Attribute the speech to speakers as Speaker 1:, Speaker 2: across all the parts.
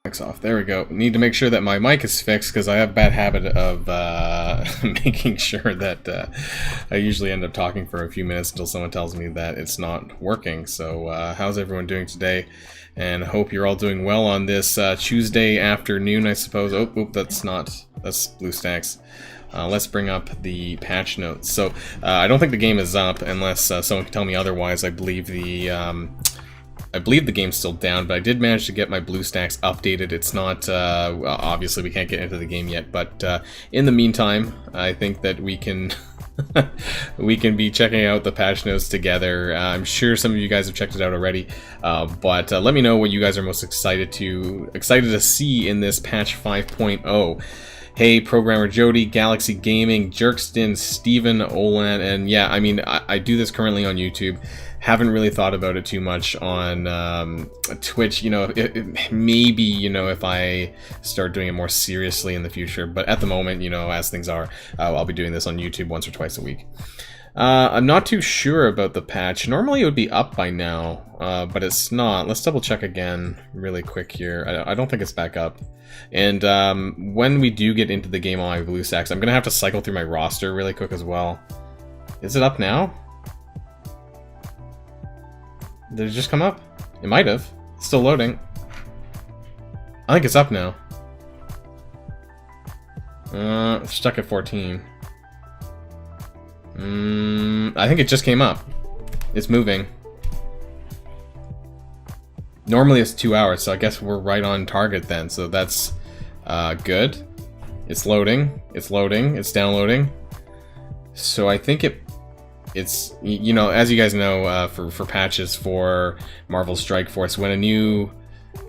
Speaker 1: Mic's off. There we go. Need to make sure that my mic is fixed because I have a bad habit of making sure that I usually end up talking for a few minutes until someone tells me that it's not working. So how's everyone doing today? And I hope you're all doing well on this Tuesday afternoon, I suppose. Oh, that's BlueStacks. Let's bring up the patch notes. So I don't think the game is up unless someone can tell me otherwise. I believe the game's still down, but I did manage to get my BlueStacks updated. It's not, obviously we can't get into the game yet, but in the meantime, I think that we can we can be checking out the patch notes together. I'm sure some of you guys have checked it out already, but let me know what you guys are most excited to see in this patch 5.0. Hey, Programmer Jody, Galaxy Gaming, Jerkston, Steven, Olan, and yeah, I mean, I do this currently on YouTube. Haven't really thought about it too much on Twitch, you know, maybe, you know, if I start doing it more seriously in the future, but at the moment, you know, as things are, I'll be doing this on YouTube once or twice a week. I'm not too sure about the patch. Normally it would be up by now, but it's not. Let's double check again really quick here. I don't think it's back up. And when we do get into the game on my BlueStacks, I'm going to have to cycle through my roster really quick as well. Is it up now? Did it just come up? It might have. It's still loading. I think it's up now. It's stuck at 14. I think it just came up. It's moving. Normally it's 2 hours, so I guess we're right on target then. So that's good. It's loading. It's loading. It's downloading. So I think it's, you know, as you guys know, for patches for Marvel Strike Force, when a new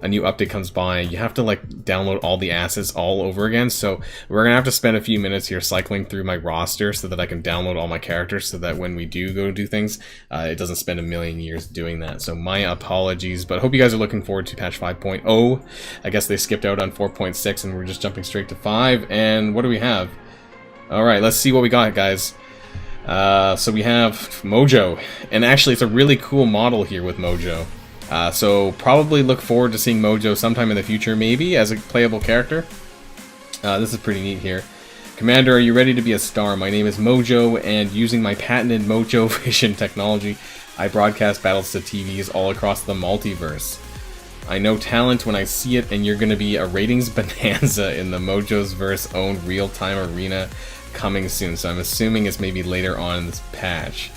Speaker 1: update comes by, you have to like download all the assets all over again. So we're gonna have to spend a few minutes here cycling through my roster so that I can download all my characters, so that when we do go do things, it doesn't spend a million years doing that. So my apologies, but hope you guys are looking forward to patch 5.0. I guess they skipped out on 4.6 and we're just jumping straight to 5. And what do we have? All right, let's see what we got, guys. So we have Mojo, and actually it's a really cool model here with Mojo. So probably look forward to seeing Mojo sometime in the future, maybe, as a playable character. This is pretty neat here. Commander, are you ready to be a star? My name is Mojo, and using my patented Mojo Vision technology, I broadcast battles to TVs all across the multiverse. I know talent when I see it, and you're going to be a ratings bonanza in the Mojo's Verse owned real-time arena coming soon, so I'm assuming it's maybe later on in this patch.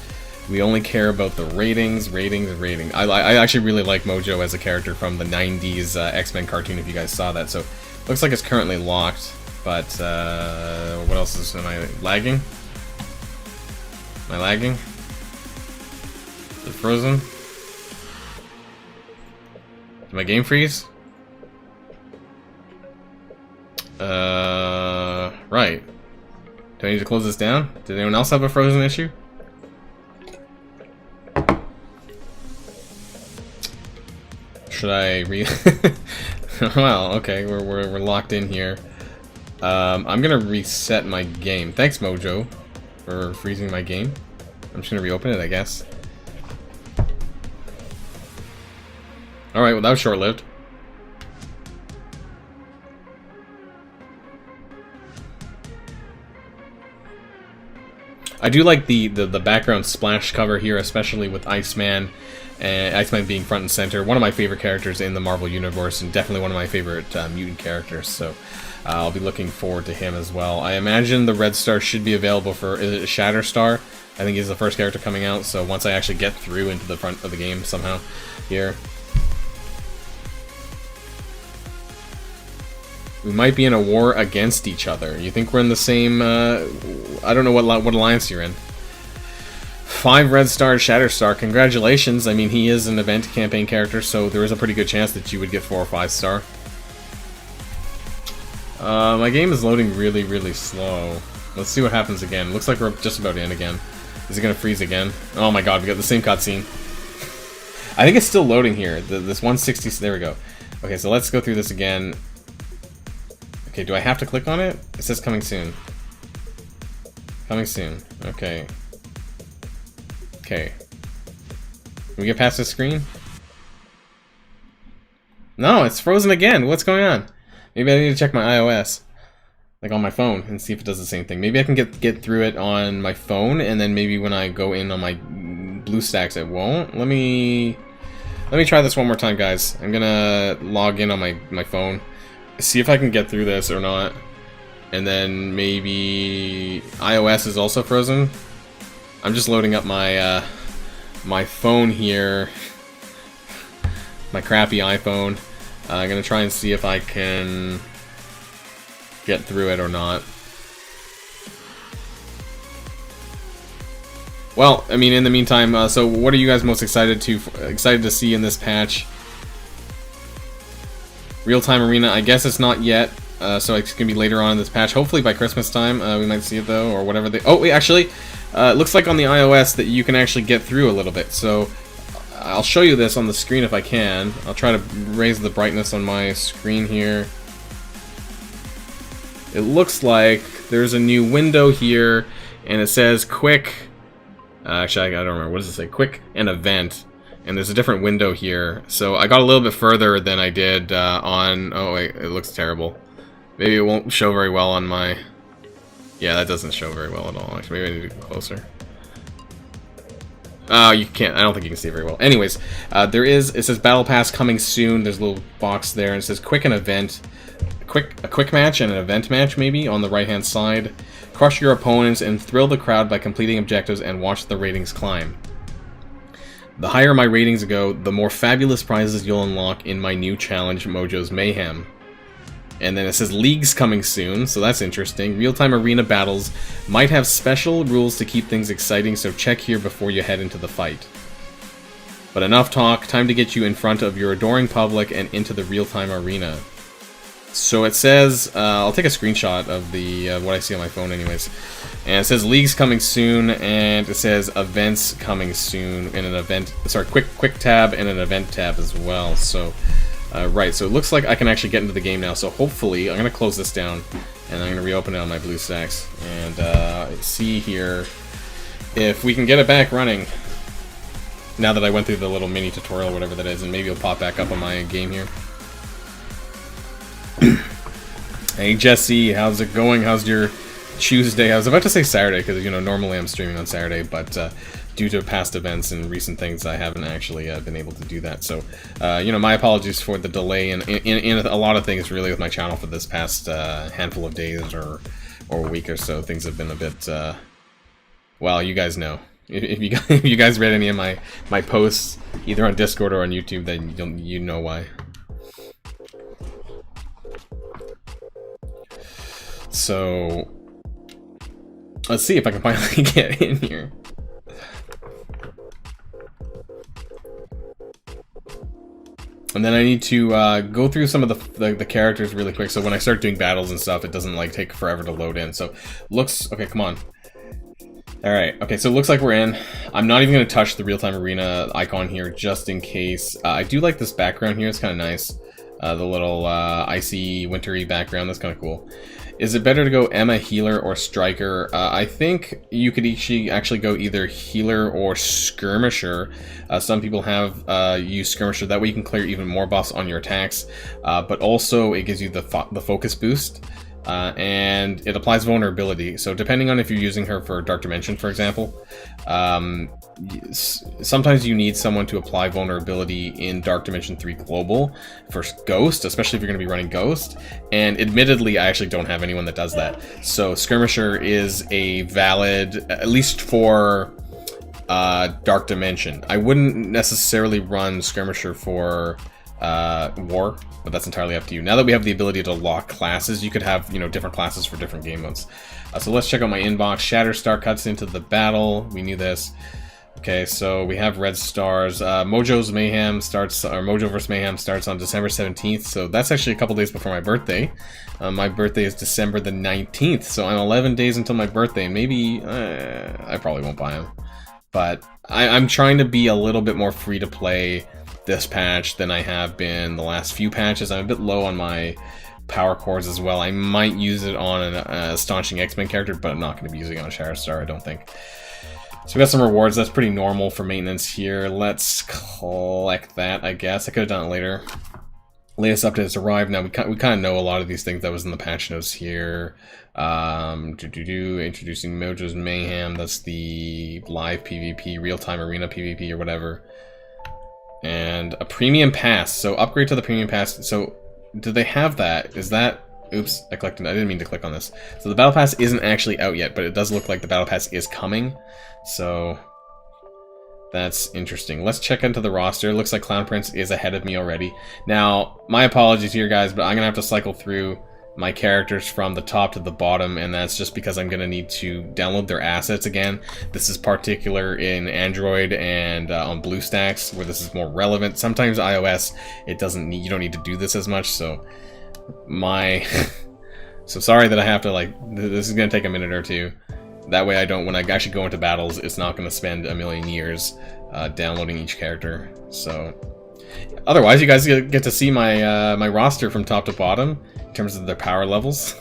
Speaker 1: We only care about the ratings. I actually really like Mojo as a character from the 90s X-Men cartoon, if you guys saw that. So looks like it's currently locked, but what else is, am I lagging? Am I lagging? Is it frozen? Did my game freeze? Right. Do I need to close this down? Did anyone else have a frozen issue? Should I well, okay, we're locked in here. I'm gonna reset my game. Thanks, Mojo, for freezing my game. I'm just gonna reopen it, I guess. Alright, well that was short-lived. I do like the background splash cover here, especially with Iceman, and Iceman being front and center. One of my favorite characters in the Marvel Universe, and definitely one of my favorite mutant characters, so I'll be looking forward to him as well. I imagine the Red Star should be available for Shatterstar. I think he's the first character coming out, so once I actually get through into the front of the game somehow here. We might be in a war against each other. You think we're in the same, I don't know what alliance you're in. 5 Red Star, Shatterstar, congratulations. I mean, he is an event campaign character, so there is a pretty good chance that you would get 4 or 5 star. My game is loading really, really slow. Let's see what happens again. Looks like we're just about in again. Is it gonna freeze again? Oh my god, we got the same cutscene. I think it's still loading here. This 160, there we go. Okay, so let's go through this again. Okay, do I have to click on it? It says coming soon. Coming soon. Okay. Okay. Can we get past this screen? No, it's frozen again. What's going on? Maybe I need to check my iOS. Like on my phone and see if it does the same thing. Maybe I can get through it on my phone, and then maybe when I go in on my BlueStacks it won't. Let me try this one more time, guys. I'm gonna log in on my phone, see if I can get through this or not. And then maybe iOS is also frozen. I'm just loading up my my phone here, my crappy iPhone. I'm gonna try and see if I can get through it or not. Well, I mean, in the meantime, so what are you guys most excited to see in this patch? Real-time arena, I guess it's not yet, so it's gonna be later on in this patch. Hopefully by Christmas time, we might see it though, or whatever they. Oh, wait, actually, it looks like on the iOS that you can actually get through a little bit. So I'll show you this on the screen if I can. I'll try to raise the brightness on my screen here. It looks like there's a new window here, and it says quick. Actually, I don't remember. What does it say? Quick and event. And there's a different window here. So I got a little bit further than I did on... Oh, wait. It looks terrible. Maybe it won't show very well on my... Yeah, that doesn't show very well at all. Actually, maybe I need to get closer. You can't. I don't think you can see it very well. Anyways, it says Battle Pass coming soon. There's a little box there, and it says quick and event. A quick match and an event match, maybe, on the right-hand side. Crush your opponents and thrill the crowd by completing objectives and watch the ratings climb. The higher my ratings go, the more fabulous prizes you'll unlock in my new challenge, Mojo's Mayhem. And then it says leagues coming soon, so that's interesting. Real-time arena battles might have special rules to keep things exciting, so check here before you head into the fight. But enough talk, time to get you in front of your adoring public and into the real-time arena. So it says, I'll take a screenshot of the what I see on my phone anyways. And it says leagues coming soon, and it says events coming soon, and an event, sorry, quick tab and an event tab as well. So, right, so it looks like I can actually get into the game now. So hopefully, I'm going to close this down, and I'm going to reopen it on my BlueStacks, and see here if we can get it back running. Now that I went through the little mini tutorial, whatever that is, and maybe it'll pop back up on my game here. Hey Jesse, how's it going? How's your Tuesday? I was about to say Saturday because, you know, normally I'm streaming on Saturday, but due to past events and recent things, I haven't actually been able to do that. So, you know, my apologies for the delay in a lot of things really with my channel for this past handful of days or a week or so. Things have been a bit, well, you guys know. If you guys read any of my posts, either on Discord or on YouTube, then you know why. So, let's see if I can finally get in here. And then I need to go through some of the characters really quick, so when I start doing battles and stuff, it doesn't like take forever to load in. So, okay, come on. Alright, okay, so it looks like we're in. I'm not even going to touch the real-time arena icon here, just in case. I do like this background here, it's kind of nice. The little icy, wintry background, that's kind of cool. Is it better to go Emma, healer, or striker? I think you could actually go either healer or skirmisher. Some people have used skirmisher, that way you can clear even more buffs on your attacks, but also it gives you the focus boost. And it applies vulnerability, so depending on if you're using her for Dark Dimension, for example, sometimes you need someone to apply vulnerability in Dark Dimension 3 Global for Ghost, especially if you're going to be running Ghost, and admittedly I actually don't have anyone that does that. So Skirmisher is a valid, at least for Dark Dimension. I wouldn't necessarily run Skirmisher for War, but that's entirely up to you. Now that we have the ability to lock classes, you could have, you know, different classes for different game modes. So let's check out my inbox. Shatterstar cuts into the battle. We knew this. Okay, so we have Red Stars. Mojo's Mayhem starts, or Mojo vs. Mayhem starts on December 17th, so that's actually a couple days before my birthday. My birthday is December the 19th, so I'm 11 days until my birthday. Maybe, I probably won't buy them. But I'm trying to be a little bit more free to play this patch than I have been the last few patches. I'm a bit low on my power cores as well. I might use it on an astonishing X-Men character, but I'm not going to be using it on Shatterstar, I don't think. So we got some rewards. That's pretty normal for maintenance here. Let's collect that, I guess. I could have done it later. Latest update has arrived. Now we kind of know a lot of these things that was in the patch notes here. Introducing Mojo's Mayhem. That's the live PvP, real-time arena PvP or whatever. And a premium pass. So upgrade to the premium pass. So do they have that? Is that... Oops, I didn't mean to click on this. So the battle pass isn't actually out yet, but it does look like the battle pass is coming. So that's interesting. Let's check into the roster. It looks like Clown Prince is ahead of me already. Now, my apologies here, guys, but I'm gonna have to cycle through my characters from the top to the bottom, and that's just because I'm gonna need to download their assets again. This is particular in Android and on BlueStacks, where this is more relevant. Sometimes iOS, you don't need to do this as much, so so sorry that I have to, like, this is gonna take a minute or two. That way when I actually go into battles, it's not gonna spend a million years downloading each character. So otherwise, you guys get to see my my roster from top to bottom in terms of their power levels.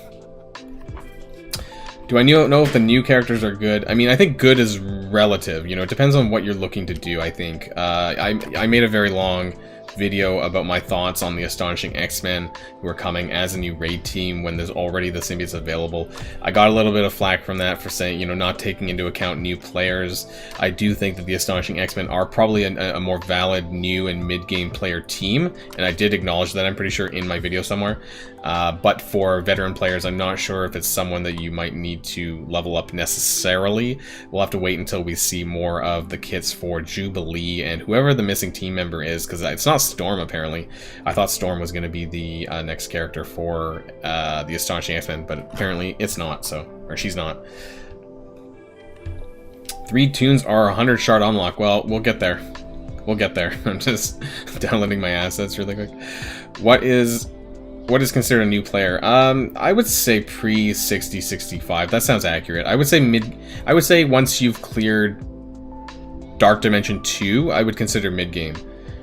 Speaker 1: Do I know if the new characters are good? I mean, I think good is relative. You know, it depends on what you're looking to do, I think. I made a very long video about my thoughts on the Astonishing X-Men who are coming as a new raid team when there's already the symbiotes available. I got a little bit of flack from that for saying, you know, not taking into account new players. I do think that the Astonishing X-Men are probably a more valid new and mid-game player team, and I did acknowledge that, I'm pretty sure, in my video somewhere. But for veteran players, I'm not sure if it's someone that you might need to level up necessarily. We'll have to wait until we see more of the kits for Jubilee and whoever the missing team member is, because it's not Storm, apparently. I thought Storm was going to be the next character for the Astonishing X-Men, but apparently it's not, or she's not. 3 tunes are 100 shard unlock. Well, we'll get there. We'll get there. I'm just downloading my assets really quick. What is considered a new player? I would say pre-60-65. That sounds accurate. I would say once you've cleared Dark Dimension 2, I would consider mid-game.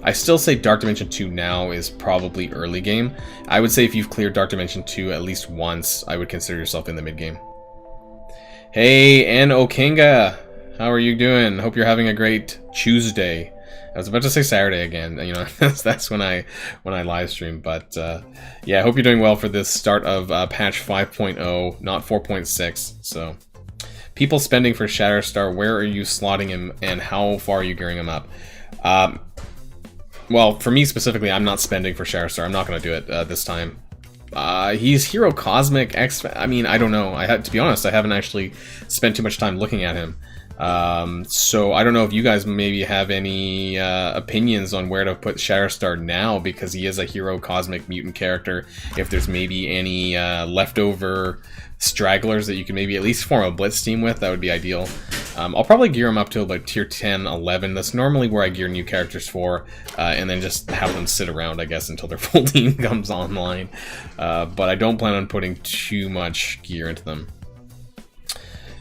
Speaker 1: I still say Dark Dimension 2 now is probably early game. I would say if you've cleared Dark Dimension 2 at least once, I would consider yourself in the mid-game. Hey, Ann Okinga! How are you doing? Hope you're having a great Tuesday. I was about to say Saturday again, you know, that's when I live stream, but yeah, I hope you're doing well for this start of patch 5.0, not 4.6, so. People spending for Shatterstar, where are you slotting him, and how far are you gearing him up? Well, for me specifically, I'm not spending for Shatterstar. I'm not going to do it this time. He's Hero Cosmic X. I mean, I don't know. To be honest, I haven't actually spent too much time looking at him. So I don't know if you guys maybe have any opinions on where to put Shatterstar now, because he is a Hero Cosmic Mutant character. If there's maybe any leftover stragglers that you can maybe at least form a Blitz team with, that would be ideal. I'll probably gear him up to about tier 10, 11. That's normally where I gear new characters for, and then just have them sit around, I guess, until their full team comes online. But I don't plan on putting too much gear into them.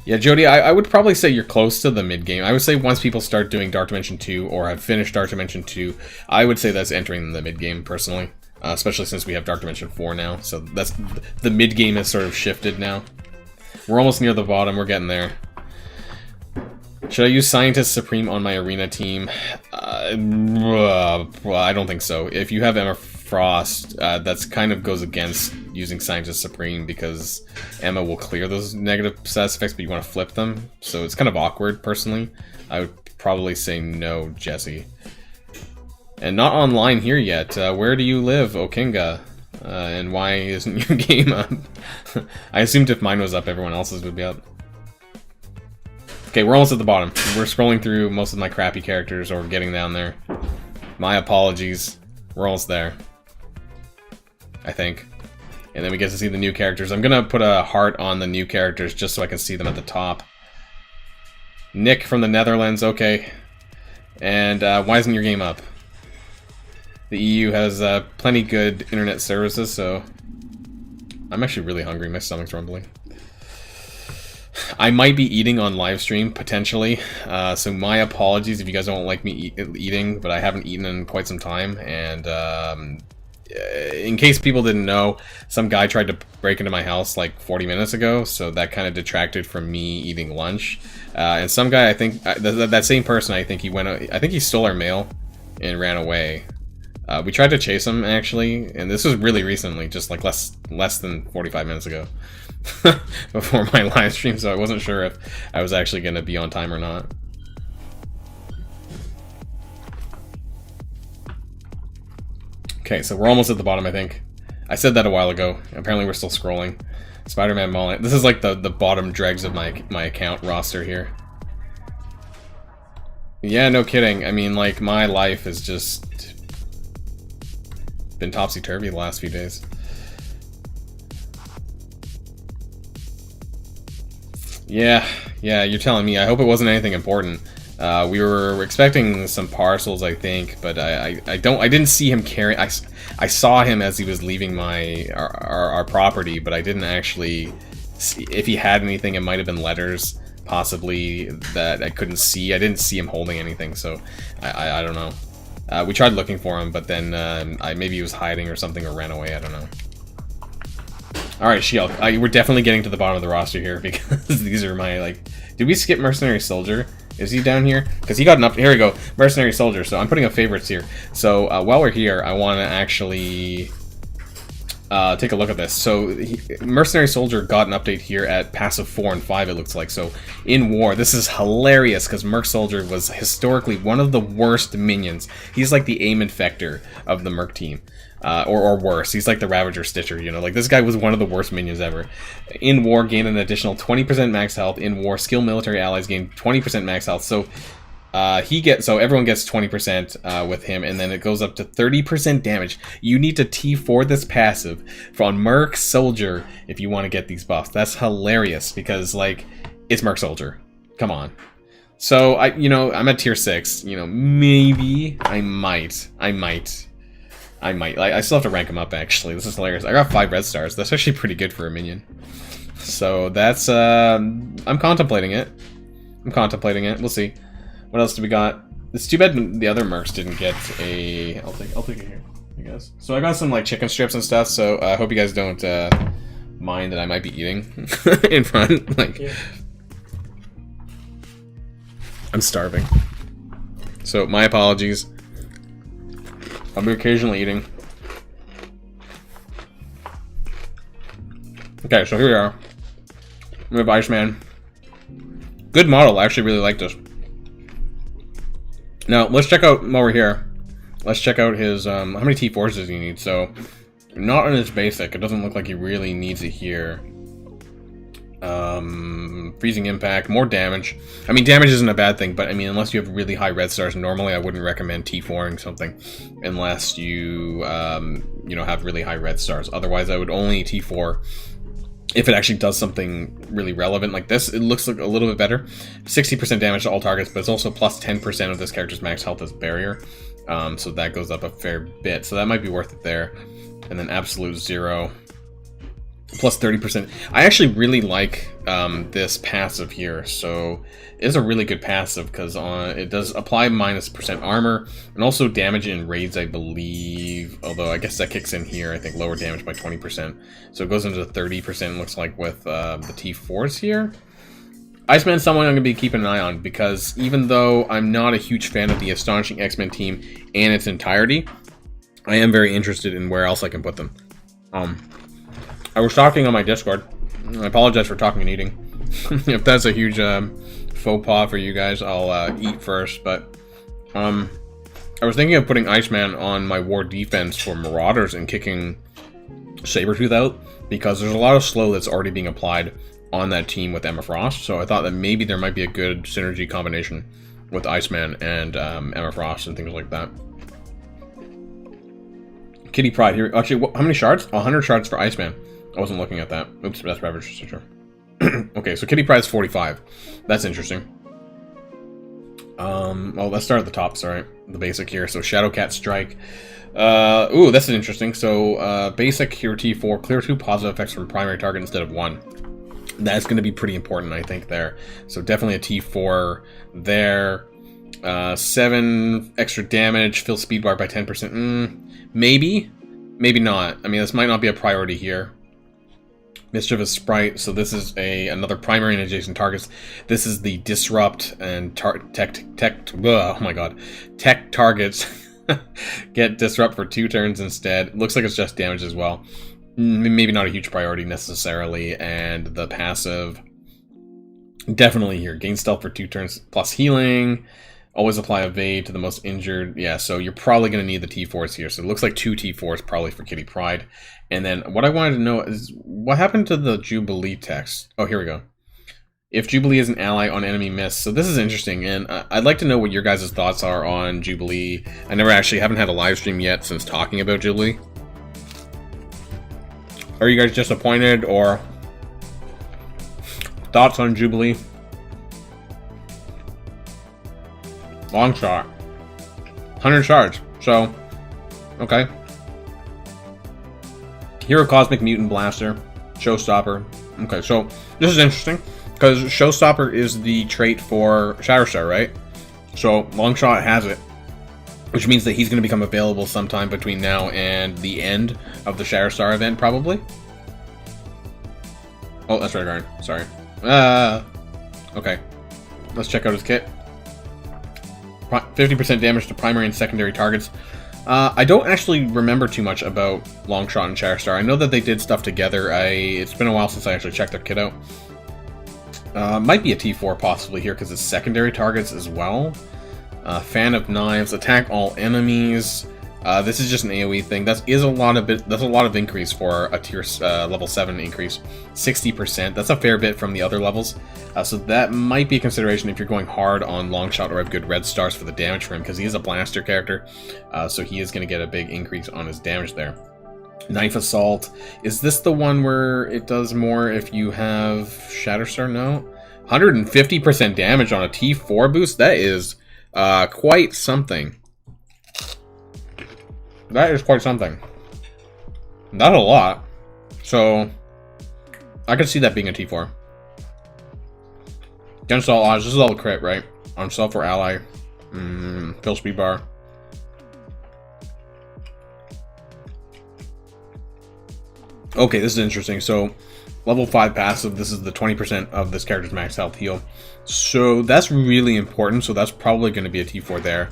Speaker 1: Yeah, Jody, I would probably say you're close to the mid-game. I would say once people start doing Dark Dimension 2 or have finished Dark Dimension 2, I would say that's entering the mid-game, personally. Especially since we have Dark Dimension 4 now, so that's the mid-game has sort of shifted now. We're almost near the bottom, we're getting there. Should I use Scientist Supreme on my arena team? Well, I don't think so. If you have Emma Frost, that's kind of goes against using Scientist Supreme, because Emma will clear those negative status effects, but you want to flip them, so it's kind of awkward, personally. I would probably say no, Jesse. And not online here yet. Where do you live, Okinga? And why isn't your game up? I assumed if mine was up, everyone else's would be up. Okay, we're almost at the bottom. We're scrolling through most of my crappy characters, or getting down there. My apologies. We're almost there, I think. And then we get to see the new characters. I'm gonna put a heart on the new characters just so I can see them at the top. Nick from the Netherlands, okay. And why isn't your game up? The EU has plenty good internet services, so I'm actually really hungry. My stomach's rumbling. I might be eating on live stream, potentially, so my apologies if you guys don't like me eating, but I haven't eaten in quite some time, and in case people didn't know, some guy tried to break into my house like 40 minutes ago, so that kind of detracted from me eating lunch. And some guy, I think, that same person, I think he stole our mail and ran away. We tried to chase him, actually, and this was really recently, just like less than 45 minutes ago. Before my live stream, so I wasn't sure if I was actually going to be on time or not. Okay, so we're almost at the bottom, I think. I said that a while ago. Apparently we're still scrolling. Spider-Man Mullet. This is like the bottom dregs of my account roster here. Yeah, no kidding. I mean, like, my life has just been topsy-turvy the last few days. Yeah, you're telling me. I hope it wasn't anything important. We were expecting some parcels, I think, but I didn't see him carry. I saw him as he was leaving our property, but I didn't actually see if he had anything. It might have been letters, possibly, that I couldn't see. I didn't see him holding anything, so I don't know. We tried looking for him, but then maybe he was hiding or something, or ran away. I don't know. Alright, Shield. We're definitely getting to the bottom of the roster here, because these are my, like... Did we skip Mercenary Soldier? Is he down here? Because he got an up... Here we go. Mercenary Soldier. So I'm putting up favorites here. So while we're here, I want to actually take a look at this. So Mercenary Soldier got an update here at passive 4 and 5, it looks like. So in War, this is hilarious, because Merc Soldier was historically one of the worst minions. He's like the aim infector of the Merc team. Or worse. He's like the Ravager Stitcher, you know, like this guy was one of the worst minions ever. In War, gain an additional 20% max health. In War, skill military allies gain 20% max health. So everyone gets 20% with him, and then it goes up to 30% damage. You need to T4 this passive from Merc Soldier if you want to get these buffs. That's hilarious, because like it's Merc Soldier. Come on. So I'm at tier 6. You know, maybe I might. I still have to rank him up, actually. This is hilarious. I got 5 red stars. That's actually pretty good for a minion. So that's, I'm contemplating it. We'll see. What else do we got? It's too bad the other mercs didn't get a... I'll take it here, I guess. So I got some, like, chicken strips and stuff, so I hope you guys don't, mind that I might be eating in front. Like, yeah. I'm starving. So, my apologies. I'll be occasionally eating. Okay, so here we are. We have Iceman. Good model. I actually really like this. Now, let's check out while we're here. Let's check out his, how many T4s does he need? So, not on his basic. It doesn't look like he really needs it here. Freezing impact, more damage. I mean, damage isn't a bad thing, but I mean, unless you have really high red stars, normally I wouldn't recommend T4ing something unless you, have really high red stars. Otherwise, I would only T4 if it actually does something really relevant like this. It looks like a little bit better. 60% damage to all targets, but it's also plus 10% of this character's max health as barrier. So that goes up a fair bit. So that might be worth it there. And then absolute 0. Plus 30%. I actually really like this passive here. So it's a really good passive because it does apply -% armor and also damage in raids, I believe. Although I guess that kicks in here. I think lower damage by 20%. So it goes into 30%. Looks like with the T4s here. Iceman's someone I'm going to be keeping an eye on because even though I'm not a huge fan of the Astonishing X-Men team in its entirety, I am very interested in where else I can put them. I was talking on my Discord. I apologize for talking and eating. If that's a huge faux pas for you guys, I'll eat first. But I was thinking of putting Iceman on my war defense for Marauders and kicking Sabretooth out because there's a lot of slow that's already being applied on that team with Emma Frost. So I thought that maybe there might be a good synergy combination with Iceman and Emma Frost and things like that. Kitty Pride here. Actually, how many shards? 100 shards for Iceman. I wasn't looking at that. Oops, that's Ravager Stitcher. Okay, so Kitty Pride's 45. That's interesting. Well, let's start at the top, sorry. The basic here. So Shadowcat Strike. Ooh, that's interesting. So, basic here T4. Clear 2 positive effects from primary target instead of 1. That's going to be pretty important, I think, there. So definitely a T4 there. 7 extra damage. Fill speed bar by 10%. Maybe. Maybe not. I mean, this might not be a priority here. Mischievous Sprite, so this is another primary and adjacent targets. This is the disrupt and tech targets Get Disrupt for 2 turns instead. Looks like it's just damage as well. Maybe not a huge priority necessarily. And the passive, definitely here. Gain Stealth for 2 turns plus healing. Always apply Evade to the most injured. Yeah, so you're probably going to need the T4s here. So it looks like 2 T4s probably for Kitty Pryde. And then what I wanted to know is what happened to the Jubilee text? Oh, here we go. If Jubilee is an ally on enemy miss. So this is interesting, and I'd like to know what your guys' thoughts are on Jubilee. I haven't had a live stream yet since talking about Jubilee. Are you guys disappointed, or thoughts on Jubilee? Long shot. 100 shards. So, okay. Hero Cosmic Mutant Blaster. Showstopper. Okay, so this is interesting. Because Showstopper is the trait for Shatterstar, right? So, Longshot has it. Which means that he's going to become available sometime between now and the end of the Shatterstar event, probably. Oh, that's Red Guard. Sorry. Okay. Let's check out his kit. 50% damage to primary and secondary targets. I don't actually remember too much about Longshot and Shatterstar. I know that they did stuff together. It's been a while since I actually checked their kit out. Might be a T4 possibly here because it's secondary targets as well. Fan of Knives, attack all enemies. This is just an AoE thing. That's a lot of increase for a tier level 7 increase. 60%. That's a fair bit from the other levels. So that might be a consideration if you're going hard on Longshot or have good red stars for the damage for him, because he is a blaster character. So he is going to get a big increase on his damage there. Knife Assault. Is this the one where it does more if you have Shatterstar? No. 150% damage on a T4 boost? That is quite something. That is quite something. Not a lot. So, I could see that being a T4. Against all odds, this is all the crit, right? On self or ally. Fill speed bar. Okay, this is interesting. So, level 5 passive, this is the 20% of this character's max health heal. So, that's really important. So, that's probably going to be a T4 there.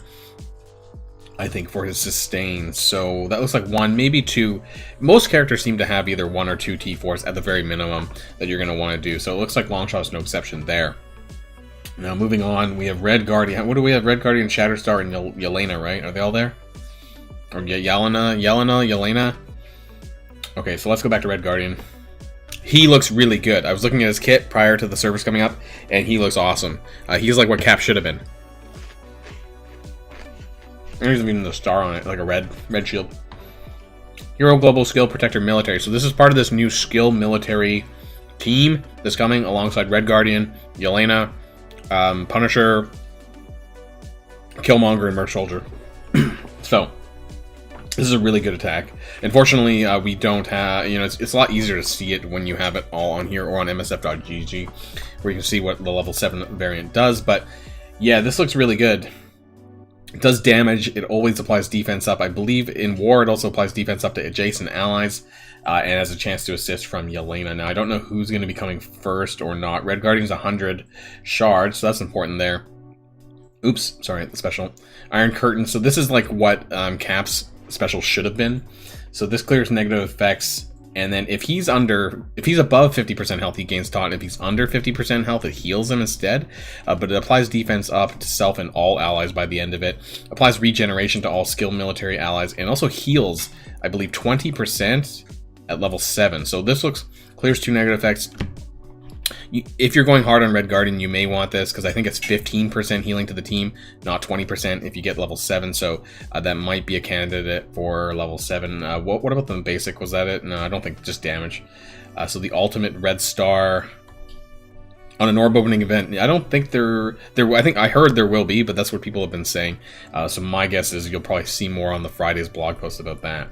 Speaker 1: I think, for his sustain. So that looks like 1, maybe 2. Most characters seem to have either 1 or 2 T4s at the very minimum that you're going to want to do. So it looks like Longshot's no exception there. Now moving on, we have Red Guardian. What do we have? Red Guardian, Shatterstar, and Elena, right? Are they all there? Or Elena? Okay, so let's go back to Red Guardian. He looks really good. I was looking at his kit prior to the servers coming up, and he looks awesome. He's like what Cap should have been. There's even the star on it, like a red shield. Hero Global Skill Protector Military. So this is part of this new skill military team that's coming alongside Red Guardian, Elena, Punisher, Killmonger, and Merc Soldier. So this is a really good attack. Unfortunately, we don't have, it's a lot easier to see it when you have it all on here or on MSF.gg, where you can see what the level 7 variant does. But yeah, this looks really good. It does damage. It always applies defense up. I believe in war it also applies defense up to adjacent allies, and has a chance to assist from Elena. Now I don't know who's going to be coming first or not. Red Guardian's 100 shards, so that's important there. Oops, sorry, the special. Iron Curtain. So this is like what Cap's special should have been. So this clears negative effects. And then if he's above 50% health, he gains taunt. If he's under 50% health, it heals him instead. But it applies defense up to self and all allies by the end of it. Applies regeneration to all skilled military allies. And also heals, I believe, 20% at level 7. So this clears 2 negative effects. If you're going hard on Red Guardian, you may want this, because I think it's 15% healing to the team, not 20% if you get level 7, so that might be a candidate for level 7. What about the basic? Was that it? No, I don't think, just damage. So the ultimate Red Star on an orb opening event. I don't think I think I heard there will be, but that's what people have been saying. So my guess is you'll probably see more on the Friday's blog post about that.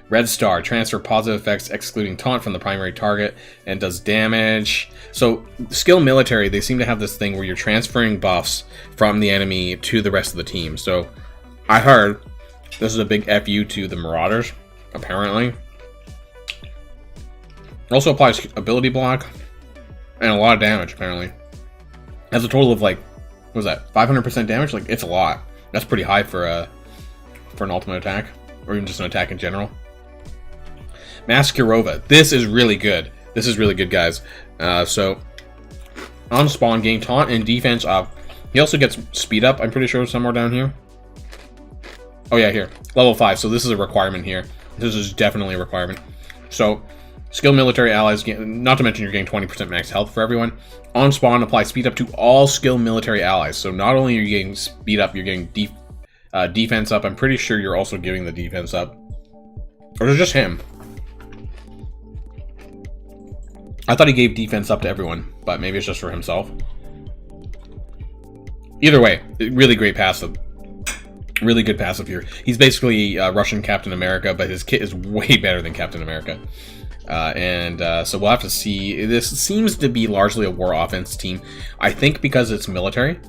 Speaker 1: Red Star, transfer positive effects excluding taunt from the primary target and does damage. So skill military, they seem to have this thing where you're transferring buffs from the enemy to the rest of the team. So I heard this is a big FU to the Marauders, apparently. Also applies ability block and a lot of damage, apparently. Has a total of like, what was that, 500% damage? Like, it's a lot. That's pretty high for for an ultimate attack, or even just an attack in general. Maskarova. This is really good. This is really good, guys. So, on spawn, gain taunt and defense up. He also gets speed up, I'm pretty sure, somewhere down here. Oh yeah, here. Level 5, so this is a requirement here. This is definitely a requirement. So, skill military allies, not to mention you're getting 20% max health for everyone. On spawn, apply speed up to all skill military allies. So not only are you getting speed up, you're getting defense up. I'm pretty sure you're also giving the defense up. Or is it just him? I thought he gave defense up to everyone, but maybe it's just for himself. Either way, really great passive. Really good passive here. He's basically Russian Captain America, but his kit is way better than Captain America. So we'll have to see. This seems to be largely a war offense team. I think because it's military,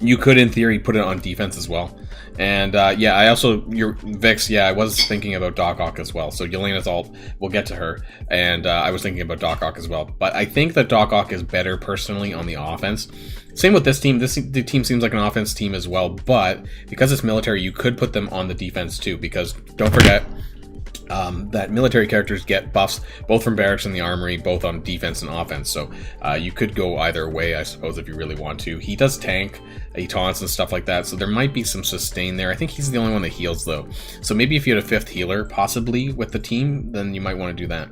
Speaker 1: you could, in theory, put it on defense as well. And yeah, I also, Vix, yeah, I was thinking about Doc Ock as well. So Yelena's ult, we'll get to her. And I was thinking about Doc Ock as well. But I think that Doc Ock is better personally on the offense. Same with this team. The team seems like an offense team as well. But because it's military, you could put them on the defense too. Because don't forget that military characters get buffs both from barracks and the armory, both on defense and offense. So you could go either way, I suppose, if you really want to. He does tank, he taunts and stuff like that, so there might be some sustain there. I think he's the only one that heals, though. So maybe if you had a 5th healer, possibly, with the team, then you might want to do that.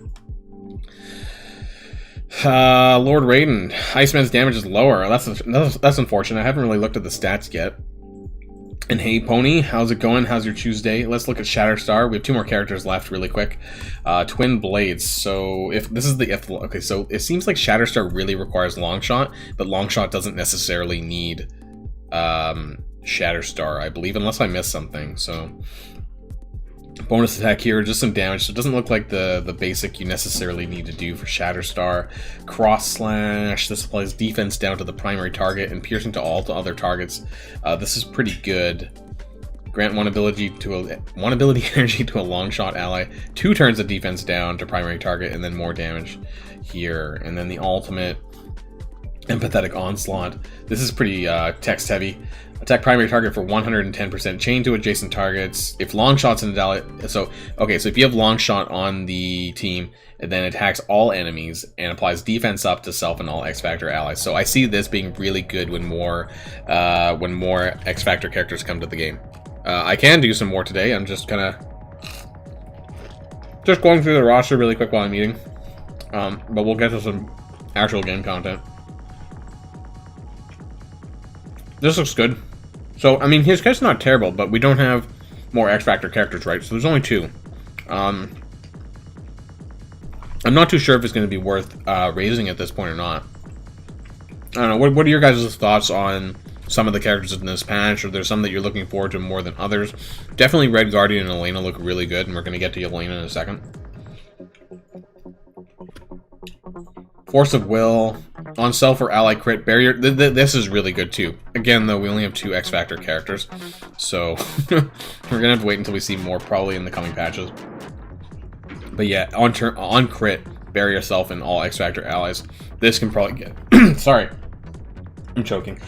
Speaker 1: Lord Raiden. Iceman's damage is lower. That's unfortunate. I haven't really looked at the stats yet. And hey, Pony, how's it going? How's your Tuesday? Let's look at Shatterstar. We have 2 more characters left really quick. Twin Blades. So, if this is the... Okay, so it seems like Shatterstar really requires Longshot, but Longshot doesn't necessarily need Shatterstar, I believe, unless I missed something. So, bonus attack here, just some damage. So it doesn't look like the basic you necessarily need to do for Shatterstar. Cross Slash, this applies defense down to the primary target and piercing to all the other targets. This is pretty good. Grant one ability energy to a long shot ally. 2 turns of defense down to primary target and then more damage here. And then the ultimate, Empathetic Onslaught. This is pretty text heavy. Attack primary target for 110%. Chain to adjacent targets. If long shot's in the ally, so if you have long shot on the team, it then attacks all enemies and applies defense up to self and all X Factor allies. So I see this being really good when more X Factor characters come to the game. I can do some more today. I'm just going through the roster really quick while I'm eating. But we'll get to some actual game content. This looks good. So, I mean, his kit's not terrible, but we don't have more X Factor characters, right? So there's only 2. I'm not too sure if it's going to be worth raising at this point or not. I don't know. What are your guys' thoughts on some of the characters in this patch? Or there's some that you're looking forward to more than others? Definitely Red Guardian and Elena look really good, and we're going to get to Elena in a second. Force of Will, on self or ally crit, barrier. This is really good too. Again, though, we only have 2 X Factor characters, so we're gonna have to wait until we see more, probably in the coming patches. But yeah, on crit, bury yourself and all X Factor allies. This can probably get. Sorry, I'm choking.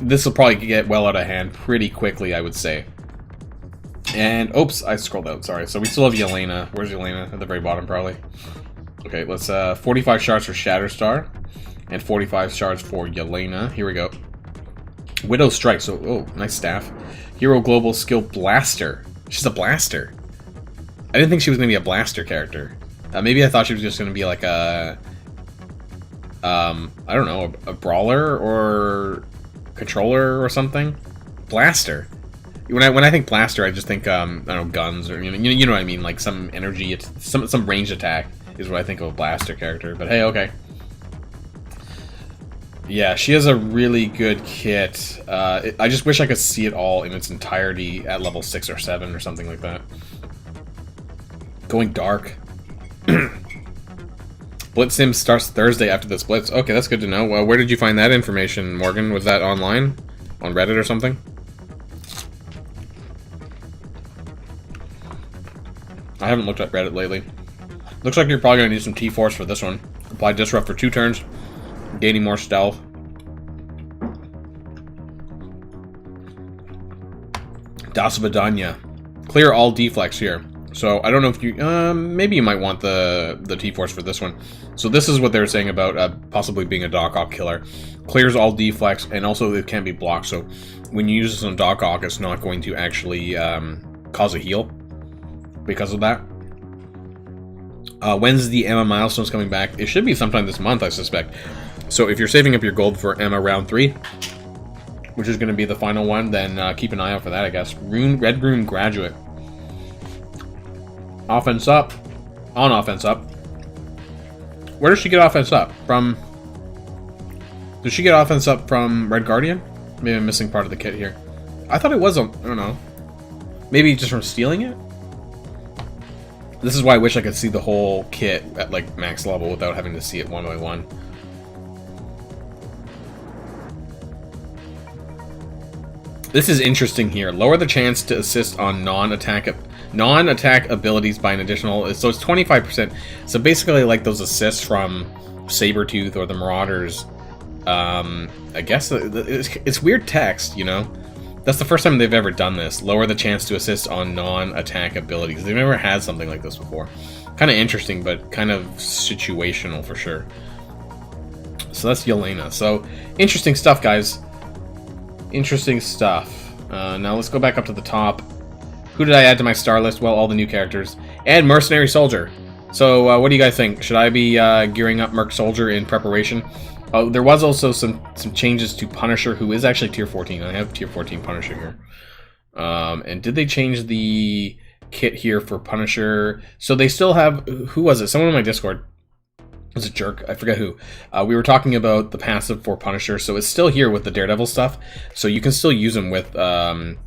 Speaker 1: This will probably get well out of hand pretty quickly, I would say. And oops, I scrolled out. Sorry. So we still have Yelena. Where's Yelena? At the very bottom, probably. Okay, let's 45 shards for Shatterstar and 45 shards for Yelena. Here we go. Widow Strike. So, oh, nice staff. Hero Global Skill Blaster. She's a blaster. I didn't think she was going to be a blaster character. Maybe I thought she was just going to be like a... I don't know, a brawler or controller or something? Blaster. When I think blaster, I just think, I don't know, guns or, you know what I mean? Like some energy, some ranged attack is what I think of a blaster character. But hey, okay. Yeah, she has a really good kit. I just wish I could see it all in its entirety at level 6 or 7 or something like that. Going dark. Blitz Sim starts Thursday after this Blitz. Okay, that's good to know. Well, where did you find that information, Morgan? Was that online? On Reddit or something? I haven't looked at Reddit lately. Looks like you're probably going to need some T-Force for this one. Apply Disrupt for 2 turns, gaining more stealth. Dasvadanya. Clear all deflex here. So I don't know if you... maybe you might want the T-Force for this one. So this is what they're saying about possibly being a Doc Ock killer. Clears all deflex, and also it can't be blocked. So when you use this on Doc Ock, it's not going to actually cause a heal because of that. When's the Emma milestones coming back? It should be sometime this month, I suspect. So if you're saving up your gold for Emma round 3, which is going to be the final one, then keep an eye out for that, I guess. Red Rune Graduate. Offense up. On offense up. Where does she get offense up? From... Does she get offense up from Red Guardian? Maybe I'm missing part of the kit here. I thought it was I don't know. Maybe just from stealing it? This is why I wish I could see the whole kit at, like, max level without having to see it one by one. This is interesting here. Lower the chance to assist on non-attack abilities by an additional... So it's 25%. So basically like those assists from Sabretooth or the Marauders. I guess it's weird text, you know? That's the first time they've ever done this. Lower the chance to assist on non-attack abilities. They've never had something like this before. Kind of interesting, but kind of situational for sure. So that's Elena. So, interesting stuff, guys. Interesting stuff. Now let's go back up to the top. Who did I add to my star list? Well, all the new characters. And Mercenary Soldier. So, what do you guys think? Should I be gearing up Merc Soldier in preparation? There was also some changes to Punisher, who is actually tier 14. I have tier 14 Punisher here. And did they change the kit here for Punisher? So they still have... Who was it? Someone in my Discord. Was it Jerk? I forget who. We were talking about the passive for Punisher, so it's still here with the Daredevil stuff. So you can still use them with the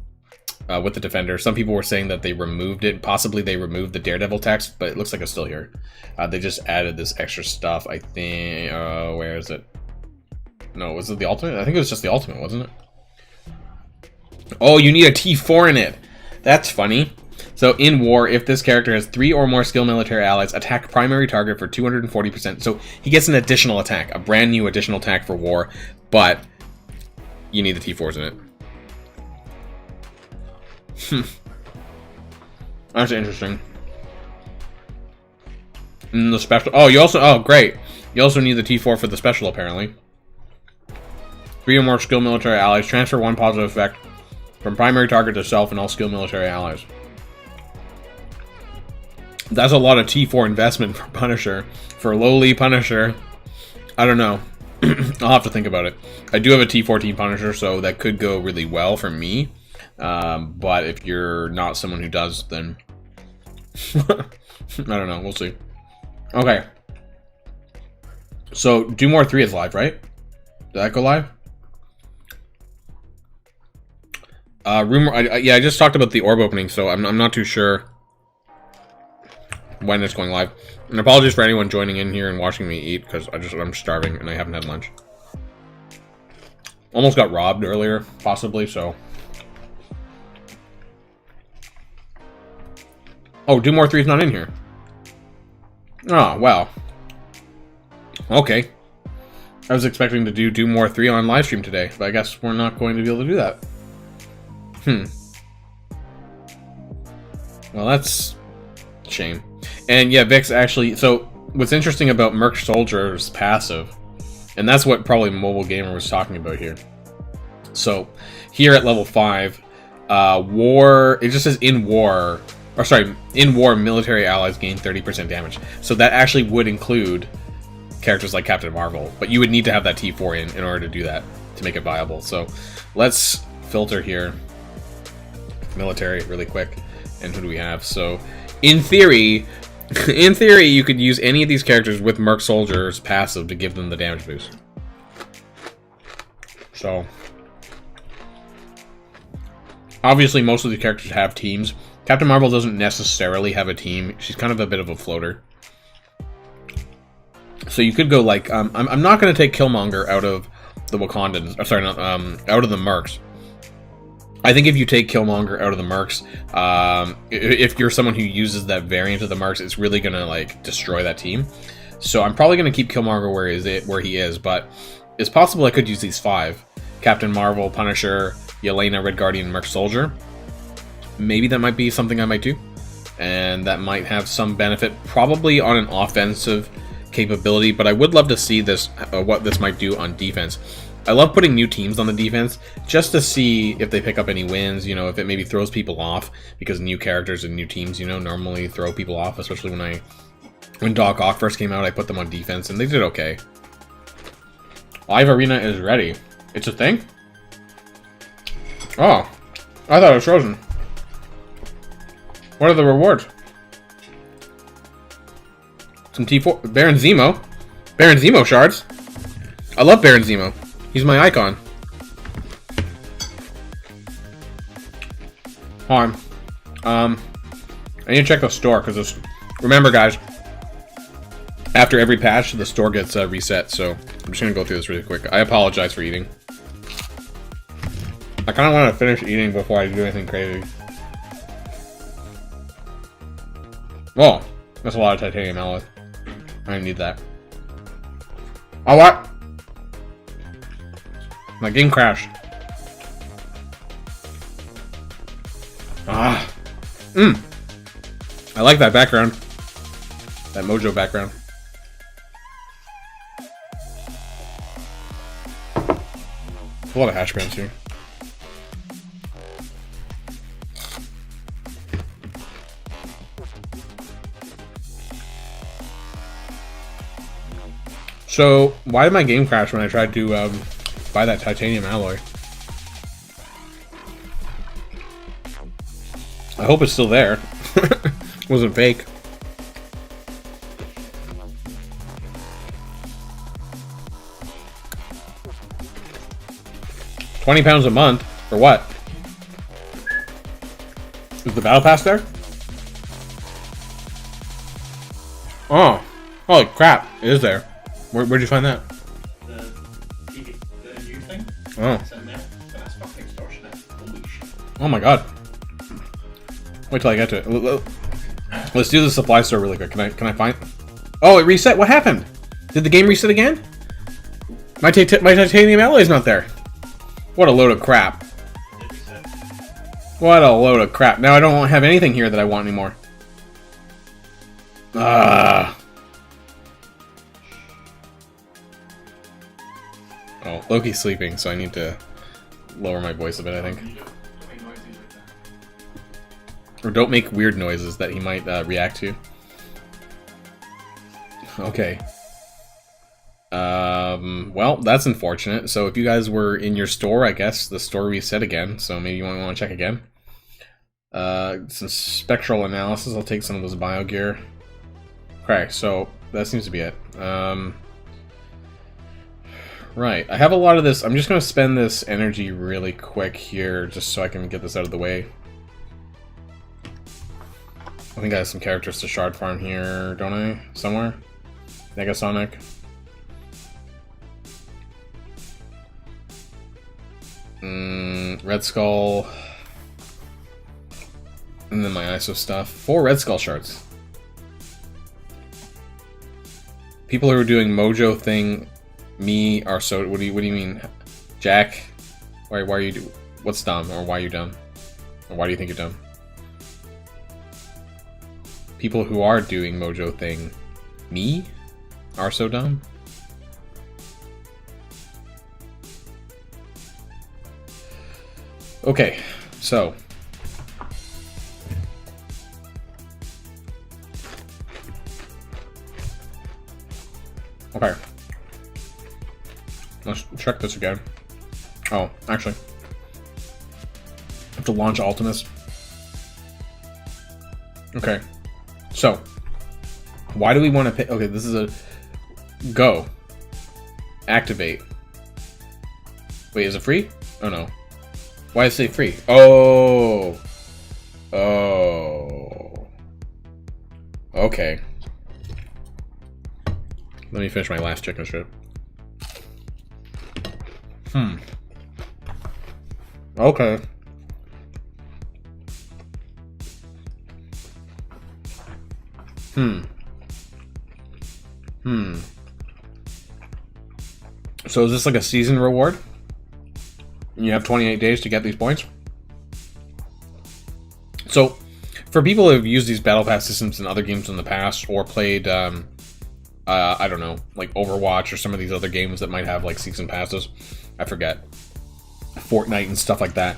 Speaker 1: Defender. Some people were saying that they removed it. Possibly they removed the Daredevil text, but it looks like it's still here. They just added this extra stuff, I think. Where is it? No, was it the Ultimate? I think it was just the Ultimate, wasn't it? Oh, you need a T4 in it. That's funny. So in war, if this character has 3 or more skilled military allies, attack primary target for 240%. So he gets an additional attack, a brand new additional attack for war, but you need the T4s in it. That's interesting. And the special... Oh, you also... Oh, great. You also need the T4 for the special, apparently. 3 or more skilled military allies. Transfer 1 positive effect from primary target to self and all skilled military allies. That's a lot of T4 investment for Punisher. For lowly Punisher. I don't know. I'll have to think about it. I do have a T14 Punisher, so that could go really well for me. But if you're not someone who does, then... I don't know. We'll see. Okay. So, Do More 3 is live, right? Did that go live? Yeah, I just talked about the orb opening, so I'm not too sure when it's going live. And apologies for anyone joining in here and watching me eat, because I'm starving and I haven't had lunch. Almost got robbed earlier, possibly, so... Oh, Do More 3 is not in here. Oh, wow. Okay. I was expecting to do More 3 on live stream today, but I guess we're not going to be able to do that. Well, that's a shame. And yeah, Vix actually... So, what's interesting about Merc Soldier's passive, and that's what probably Mobile Gamer was talking about here. So, here at level 5, War... It just says in War... Or sorry, in War, military allies gain 30% damage. So that actually would include characters like Captain Marvel. But you would need to have that T4 in order to do that, to make it viable. So, let's filter here. Military really quick. And who do we have? So in theory you could use any of these characters with Merc Soldier's passive to give them the damage boost. So obviously most of the characters have teams. Captain Marvel doesn't necessarily have a team. She's kind of a bit of a floater. So you could go like I'm not going to take Killmonger out of the Wakandans. Sorry, not out of the Mercs. I think if you take Killmonger out of the Mercs, if you're someone who uses that variant of the Mercs, it's really gonna like destroy that team. So I'm probably gonna keep Killmonger where he is, but it's possible I could use these 5: Captain Marvel, Punisher, Elena, Red Guardian, Merc Soldier. maybe that might be something I might do. And that might have some benefit, probably on an offensive capability, but I would love to see this, what this might do on defense. I love putting new teams on the defense, just to see if they pick up any wins, you know, if it maybe throws people off, because new characters and new teams, you know, normally throw people off, especially when Doc Ock first came out, I put them on defense, and they did okay. Live Arena is ready. It's a thing? Oh, I thought it was frozen. What are the rewards? Some T4, Baron Zemo. Baron Zemo shards. I love Baron Zemo. He's my icon. Hold on. I need to check the store, because remember guys, after every patch, the store gets reset, so I'm just going to go through this really quick. I apologize for eating. I kind of want to finish eating before I do anything crazy. Oh, that's a lot of titanium alloy. I didn't need that. Oh, what? My game crashed. Ah. I like that background. That Mojo background. A lot of hash browns here. So, why did my game crash when I tried to buy that titanium alloy? I hope it's still there. It wasn't fake. £20 a month? For what? Is the battle pass there? Oh. Holy crap. It is there. Where'd you find that?
Speaker 2: The new thing.
Speaker 1: Oh.
Speaker 2: It's in there. But that's fucking extortionate. Holy shit.
Speaker 1: Oh my god. Wait till I get to it. Let's do the supply store really quick. Can I find... Oh, it reset? What happened? Did the game reset again? My titanium alloy is not there. What a load of crap.
Speaker 2: It reset.
Speaker 1: What a load of crap. Now I don't have anything here that I want anymore. Ah. Oh, Loki's sleeping, so I need to lower my voice a bit, I think. Or don't make weird noises that he might react to. Okay. Well, that's unfortunate. So if you guys were in your store, I guess the store reset again, so maybe you might want to check again. Some spectral analysis. I'll take some of those bio gear. Okay, so that seems to be it. Right, I have a lot of this. I'm just going to spend this energy really quick here, just so I can get this out of the way. I think I have some characters to shard farm here, don't I? Somewhere? Negasonic. Red Skull. And then my ISO stuff. 4 Red Skull shards. People who are doing Mojo thing, me, are so... What do you mean? Jack? Why are you... What's dumb? Or why are you dumb? Or why do you think you're dumb? People who are doing Mojo thing, me, are so dumb? Okay, so... Okay. Let's check this again. Oh, actually. I have to launch Ultimus. Okay. So, why do we want to pick... Okay, this is a... Go. Activate. Wait, is it free? Oh, no. Why does it say free? Oh. Oh. Okay. Let me finish my last chicken strip. Okay. So is this like a season reward? You have 28 days to get these points? So, for people who have used these battle pass systems in other games in the past, or played, I don't know, like Overwatch or some of these other games that might have like season passes, I forget, Fortnite and stuff like that.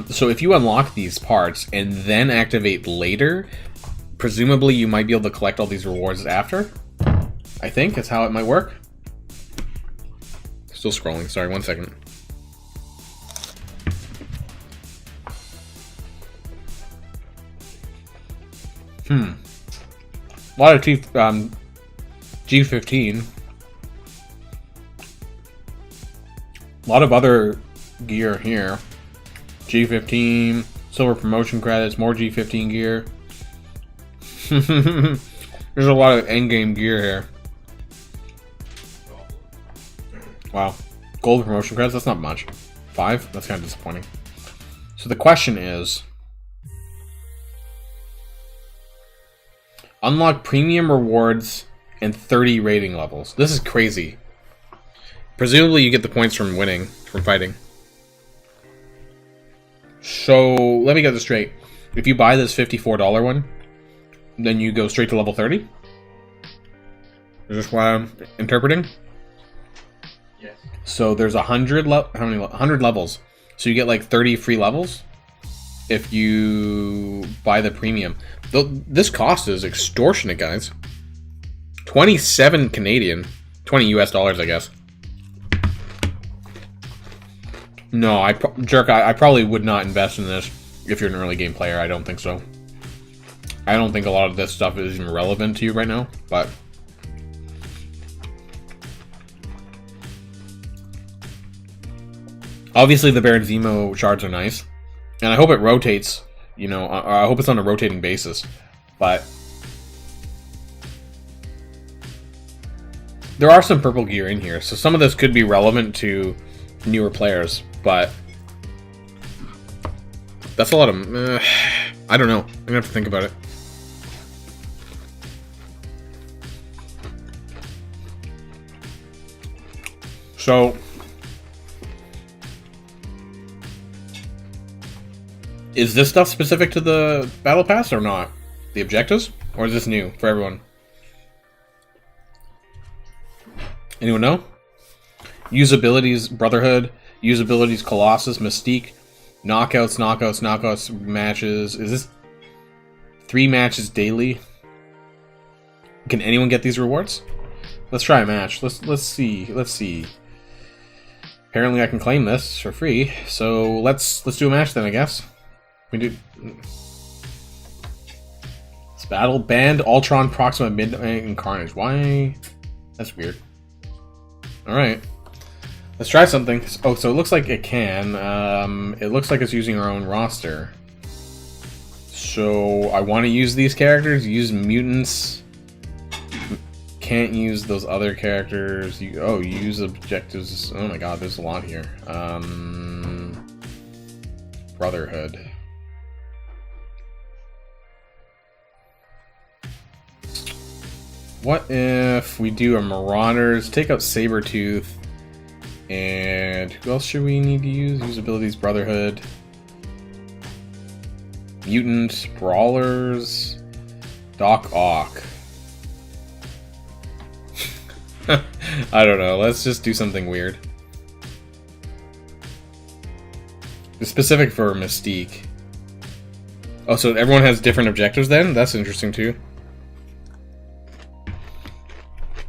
Speaker 1: So if you unlock these parts and then activate later, presumably you might be able to collect all these rewards after. I think is how it might work. Still scrolling, sorry, 1 second. A lot of G15. A lot of other gear here. G15, silver promotion credits, more G15 gear. There's a lot of endgame gear here. Wow. Gold promotion credits, that's not much. 5? That's kind of disappointing. So the question is... unlock premium rewards and 30 rating levels. This is crazy. Presumably you get the points from winning, from fighting. So, let me get this straight. If you buy this $54 one, then you go straight to level 30? Is this what I'm interpreting?
Speaker 2: Yes.
Speaker 1: So there's 100 levels. So you get like 30 free levels if you buy the premium. This cost is extortionate, guys. 27 Canadian. 20 US dollars, I guess. No, I probably would not invest in this if you're an early game player. I don't think so. I don't think a lot of this stuff is even relevant to you right now, but... obviously the Baron Zemo shards are nice. And I hope it rotates, you know, I hope it's on a rotating basis. But... there are some purple gear in here, so some of this could be relevant to newer players, but... that's a lot of... I don't know. I'm gonna have to think about it. So... is this stuff specific to the Battle Pass or not? The objectives? Or is this new for everyone? Anyone know? Usabilities Brotherhood, usabilities Colossus, Mystique, knockouts, matches. Is this 3 matches daily? Can anyone get these rewards? Let's try a match. Let's see. Apparently I can claim this for free, so let's do a match then, I guess. We do. This battle banned Ultron, Proxima, Midnight, and Carnage. Why? That's weird. Alright. Let's try something. Oh, so it looks like it can. It looks like it's using our own roster. So I want to use these characters. Use mutants. Can't use those other characters. Use objectives. Oh my god, there's a lot here. Brotherhood. What if we do a Marauders, take out Sabretooth, and who else should we need to use? Usabilities Brotherhood. Mutant, Brawlers, Doc Ock. I don't know, let's just do something weird. It's specific for Mystique. Oh, so everyone has different objectives then? That's interesting too.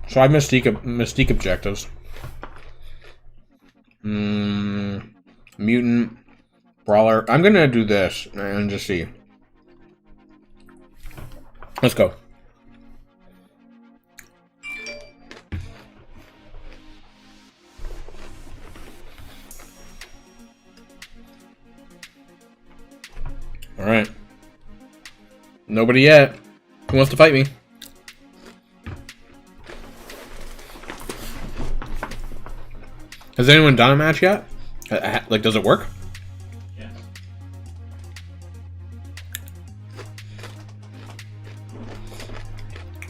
Speaker 1: Try Mystique objectives. Mutant, Brawler. I'm gonna do this and just see. Let's go. Alright. Nobody yet. Who wants to fight me? Has anyone done a match yet? Like, does it work?
Speaker 2: Yes.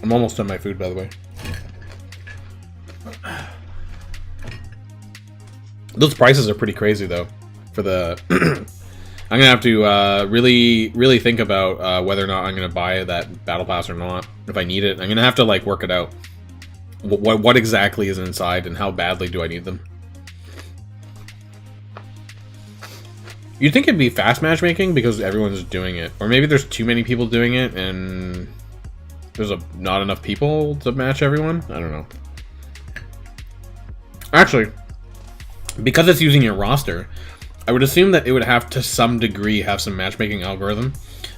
Speaker 1: I'm almost done my food, by the way. Those prices are pretty crazy, though, for the I'm gonna have to really think about whether or not I'm gonna buy that battle pass or not. If I need it, I'm gonna have to like work it out. What exactly is inside and how badly do I need them? You'd think it'd be fast matchmaking because everyone's doing it, or maybe there's too many people doing it and there's not enough people to match everyone. I don't know. Actually, because it's using your roster, I would assume that it would have to some degree have some matchmaking algorithm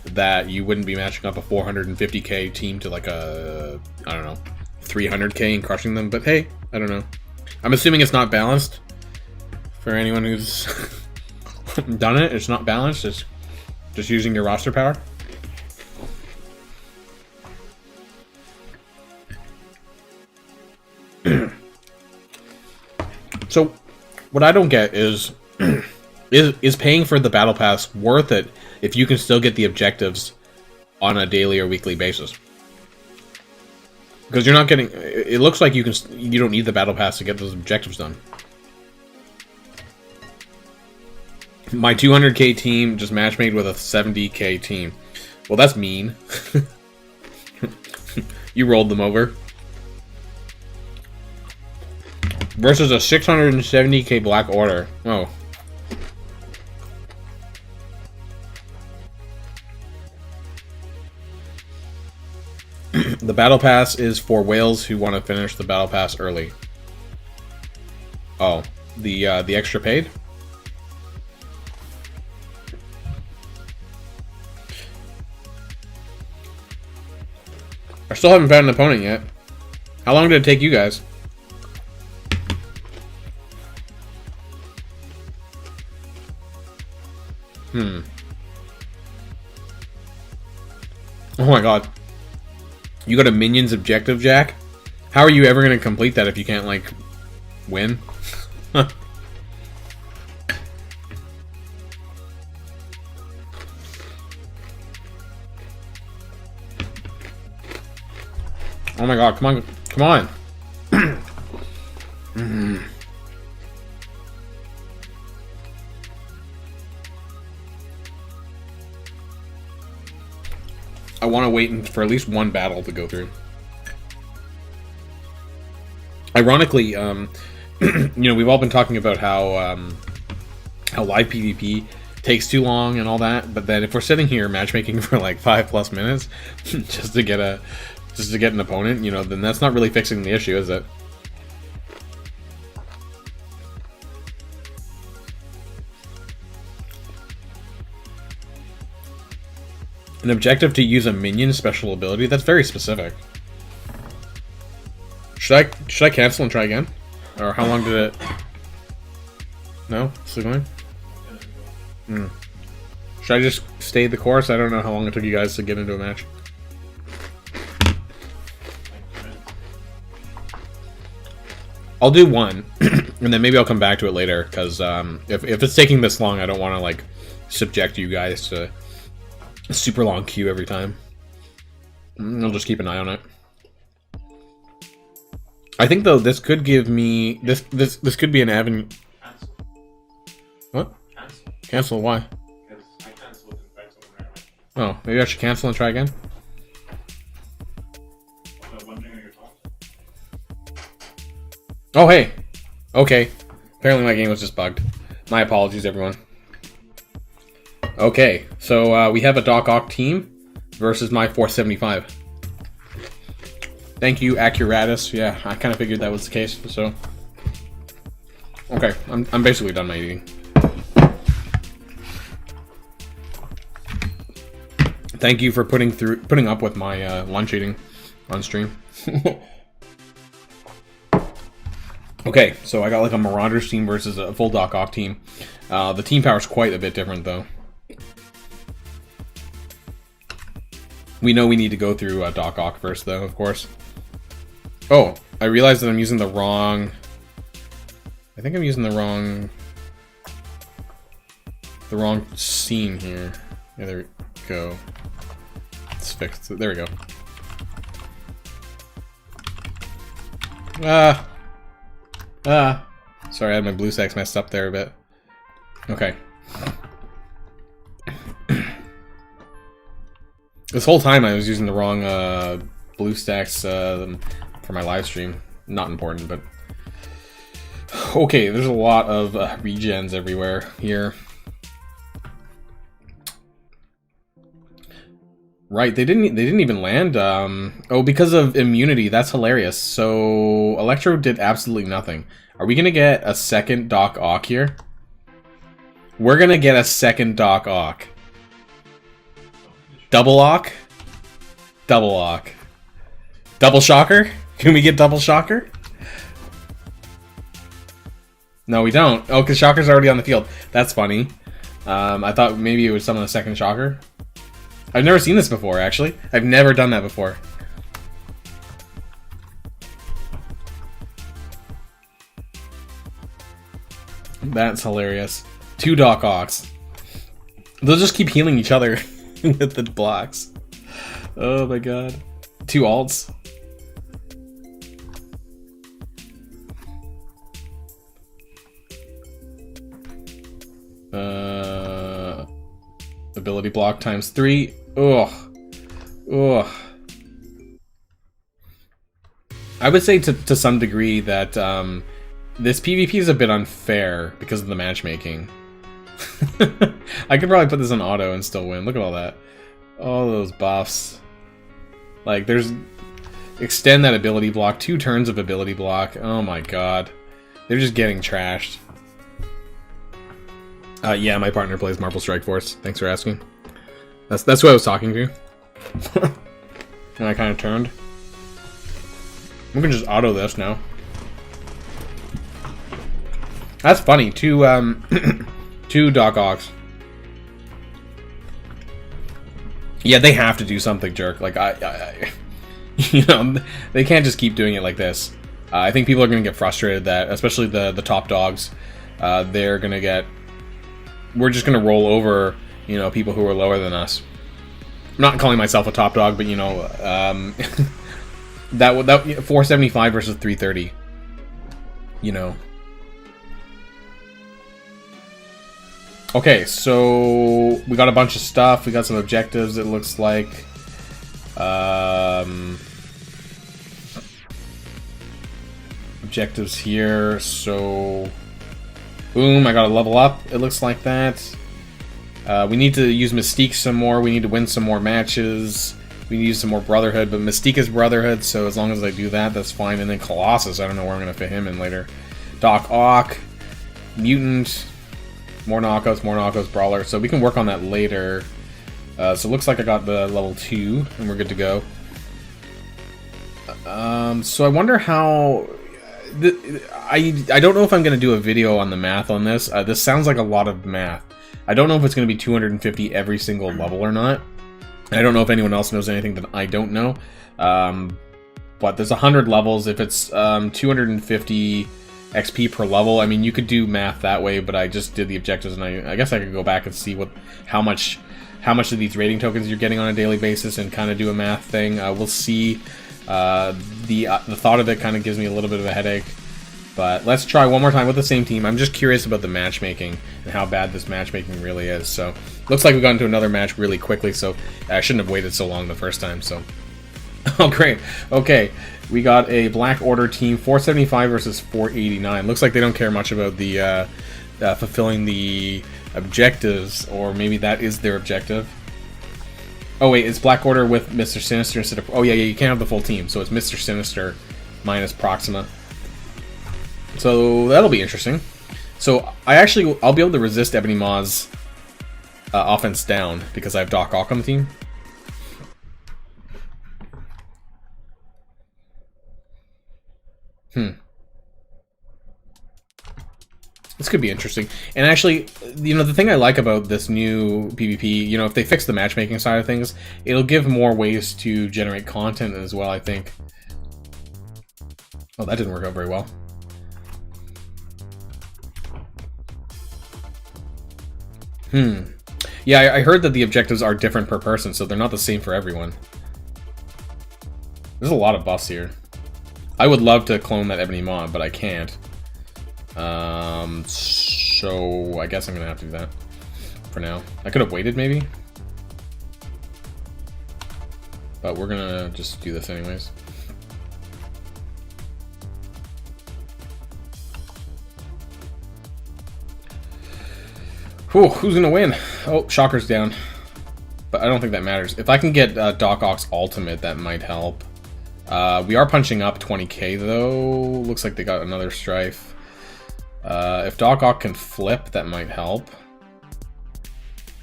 Speaker 1: that you wouldn't be matching up a 450k team to like a, I don't know, 300k and crushing them. But hey, I don't know. I'm assuming it's not balanced. For anyone who's done it, it's not balanced. It's just using your roster power. So, what I don't get is, is paying for the battle pass worth it if you can still get the objectives on a daily or weekly basis? Because you're not getting. It looks like you don't need the battle pass to get those objectives done. My 200k team just matchmade with a 70k team. Well, that's mean. You rolled them over. Versus a 670k Black Order. Oh. The Battle Pass is for whales who want to finish the Battle Pass early. Oh. The extra paid? I still haven't found an opponent yet. How long did it take you guys? Oh my god. You got a minions objective, Jack? How are you ever going to complete that if you can't, like, win? Oh my god, come on. Come on. I want to wait for at least one battle to go through. Ironically, you know, we've all been talking about how live PvP takes too long and all that, but then if we're sitting here matchmaking for like 5+ minutes just to get an opponent, you know, then that's not really fixing the issue, is it? An objective to use a minion special ability? That's very specific. Should I cancel and try again? Or how long did it... No? Still going? Should I just stay the course? I don't know how long it took you guys to get into a match. I'll do one, and then maybe I'll come back to it later, because if it's taking this long, I don't want to, like, subject you guys to a super long queue every time. I'll just keep an eye on it. I think, though, this could give me... This could be an avenue...
Speaker 2: Cancel.
Speaker 1: What?
Speaker 2: Cancel.
Speaker 1: Cancel? Why?
Speaker 2: Because I canceled and tried something right away.
Speaker 1: Oh, maybe I should cancel and try again?
Speaker 2: So wondering on your talk.
Speaker 1: Oh, hey! Okay. Apparently my game was just bugged. My apologies, everyone. Okay, so we have a Doc Ock team versus my 475. Thank you, Accuratus. Yeah, I kind of figured that was the case, so... Okay, I'm basically done my eating. Thank you for putting up with my lunch eating on stream. Okay, so I got like a Marauders team versus a full Doc Ock team. The team power is quite a bit different, though. We know we need to go through Doc Ock first, though, of course. Oh, I realized that I'm using the wrong... I think I'm using the wrong scene here. Yeah, there we go. Let's fix it. There we go. Sorry, I had my blue stacks messed up there a bit. Okay. This whole time I was using the wrong blue stacks for my live stream. Not important, but... Okay, there's a lot of regens everywhere here. Right, they didn't even land. Oh, because of immunity. That's hilarious. So Electro did absolutely nothing. Are we gonna get a second Doc Ock here? We're gonna get a second Doc Ock. Double Ock? Double Ock. Double Shocker? Can we get Double Shocker? No, we don't. Oh, because Shocker's already on the field. That's funny. I thought maybe it was some of the second Shocker. I've never seen this before, actually. I've never done that before. That's hilarious. 2 Doc Ocks. They'll just keep healing each other with the blocks. Oh my god. 2 alts. Ability block times 3. Ugh. Ugh. I would say to some degree that this PvP is a bit unfair because of the matchmaking. I could probably put this on auto and still win. Look at all that. All those buffs. Like, there's... Extend that ability block. 2 turns of ability block. Oh my god. They're just getting trashed. Yeah, my partner plays Marvel Strike Force. Thanks for asking. That's who I was talking to. And I kind of turned. We can just auto this now. That's funny. 2 2 Doc Ocks. Yeah, they have to do something, jerk. Like I you know, they can't just keep doing it like this. I think people are going to get frustrated that, especially the top dogs, they're going to get... We're just going to roll over, you know, people who are lower than us. I'm not calling myself a top dog, but, you know, that 475 versus 330, you know. Okay, so we got a bunch of stuff. We got some objectives, it looks like. Objectives here, so... Boom, I gotta level up, it looks like that. We need to use Mystique some more, we need to win some more matches. We need to use some more Brotherhood, but Mystique is Brotherhood, so as long as I do that, that's fine. And then Colossus, I don't know where I'm gonna fit him in later. Doc Ock, Mutant, more knockouts, Brawler. So we can work on that later. So it looks like I got the level 2, and we're good to go. So I wonder how... I don't know if I'm going to do a video on the math on this. This sounds like a lot of math. I don't know if it's going to be 250 every single level or not. I don't know if anyone else knows anything that I don't know. But there's 100 levels. If it's 250 XP per level, I mean, you could do math that way, but I just did the objectives, and I guess I could go back and see how much of these rating tokens you're getting on a daily basis and kind of do a math thing. We'll see. The thought of it kind of gives me a little bit of a headache, but let's try one more time with the same team. I'm just curious about the matchmaking and how bad this matchmaking really is. So looks like we got into another match really quickly, so I shouldn't have waited so long the first time. So oh great, okay, we got a Black Order team, 475 versus 489. Looks like they don't care much about the fulfilling the objectives, or maybe that is their objective. Oh wait, it's Black Order with Mr. Sinister instead of... Oh yeah, you can't have the full team, so it's Mr. Sinister minus Proxima. So that'll be interesting. So I'll be able to resist Ebony Maw's offense down because I have Doc Ock on the team. This could be interesting. And actually, you know, the thing I like about this new PvP, you know, if they fix the matchmaking side of things, it'll give more ways to generate content as well, I think. Oh, that didn't work out very well. Yeah, I heard that the objectives are different per person, so they're not the same for everyone. There's a lot of buffs here. I would love to clone that Ebony Maw, but I can't. So I guess I'm gonna have to do that for now. I could have waited, maybe. but we're gonna just do this anyways. Whew, who's gonna win? Oh, Shocker's down. But I don't think that matters. If I can get Doc Ock's ultimate, that might help. We are punching up 20k though. Looks like they got another strife. If Doc Ock can flip, that might help.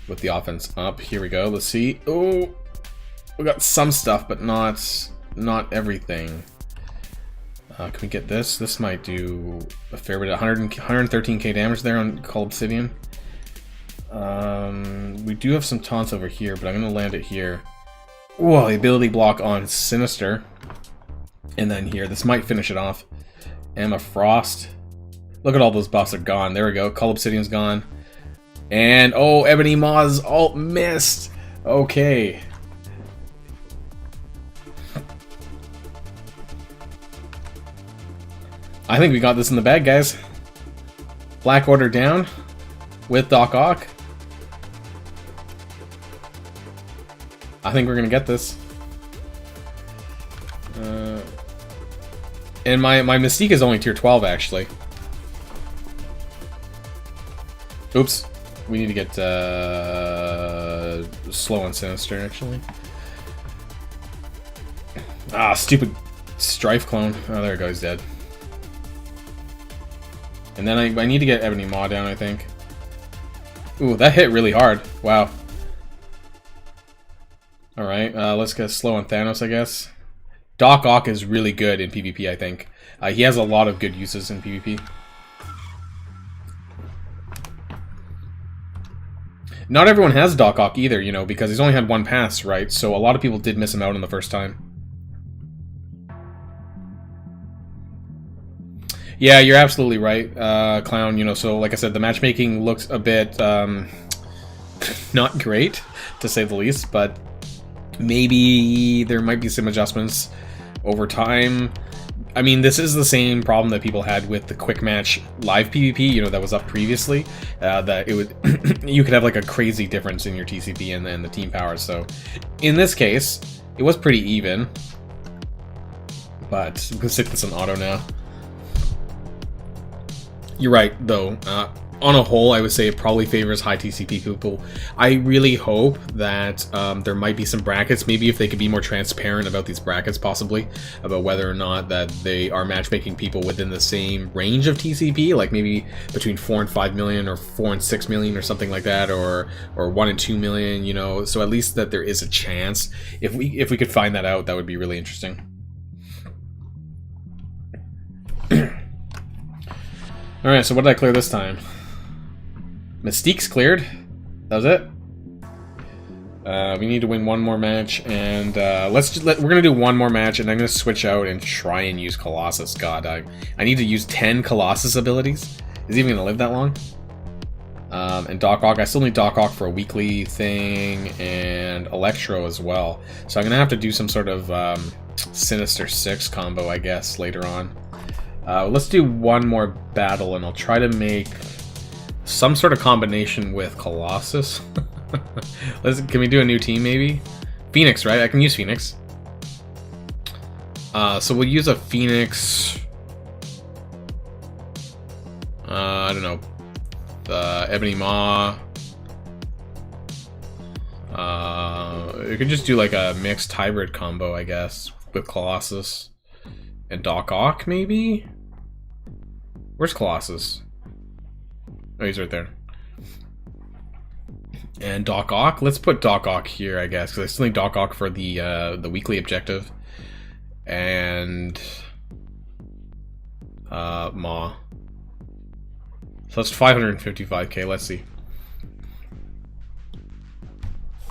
Speaker 1: With the offense up. Here we go. Let's see. Oh, we got some stuff, but not everything. Can we get this? This might do a fair bit of 113k damage there on Cold Obsidian. We do have some taunts over here, but I'm going to land it here. Whoa, the ability block on Sinister. And then here, this might finish it off. Emma Frost. Look at all those buffs are gone. There we go. Cold Obsidian's gone. And, oh, Ebony Maw's ult missed. Okay. I think we got this in the bag, guys. Black Order down with Doc Ock. I think we're gonna get this. And my Mystique is only tier 12, actually. Oops. We need to get slow on Sinister, actually. Ah, stupid Strife clone. Oh, there it goes, dead. And then I need to get Ebony Maw down, I think. Ooh, that hit really hard. Wow. Alright, let's get slow on Thanos, I guess. Doc Ock is really good in PvP, I think. He has a lot of good uses in PvP. Not everyone has Doc Ock either, you know, because he's only had one pass, right? So a lot of people did miss him out on the first time. Yeah, you're absolutely right, Clown, you know, so like I said, the matchmaking looks a bit, not great, to say the least, but maybe there might be some adjustments over time. I mean, this is the same problem that people had with the quick match live PvP, you know, that was up previously. That it would, you could have like a crazy difference in your TCP and the team power. So, in this case, it was pretty even. But we can stick this on auto now. You're right, though. On a whole, I would say it probably favors high TCP people. I really hope that there might be some brackets. Maybe if they could be more transparent about these brackets, possibly, about whether or not that they are matchmaking people within the same range of TCP, like maybe between 4 and 5 million, or 4 and 6 million, or something like that, or 1 and 2 million. You know, so at least that there is a chance. If we could find that out, that would be really interesting. All right, so what did I clear this time? Mystique's cleared. That was it. We need to win one more match, and we're gonna do one more match, and I'm gonna switch out and try and use Colossus. God, I need to use 10 Colossus abilities. Is he even gonna live that long? And Doc Ock. I still need Doc Ock for a weekly thing, and Electro as well. So I'm gonna have to do some sort of Sinister 6 combo, I guess, later on. Let's do one more battle, and I'll try to make some sort of combination with Colossus. Can we do a new team, maybe? Phoenix, right? I can use Phoenix. So we'll use a Phoenix... I don't know. Ebony Maw. We could just do like a mixed hybrid combo, I guess, with Colossus and Doc Ock, maybe? Where's Colossus? Oh, he's right there. And Doc Ock. Let's put Doc Ock here, I guess, because I still need Doc Ock for the weekly objective. And Maw. So that's 555k. Let's see.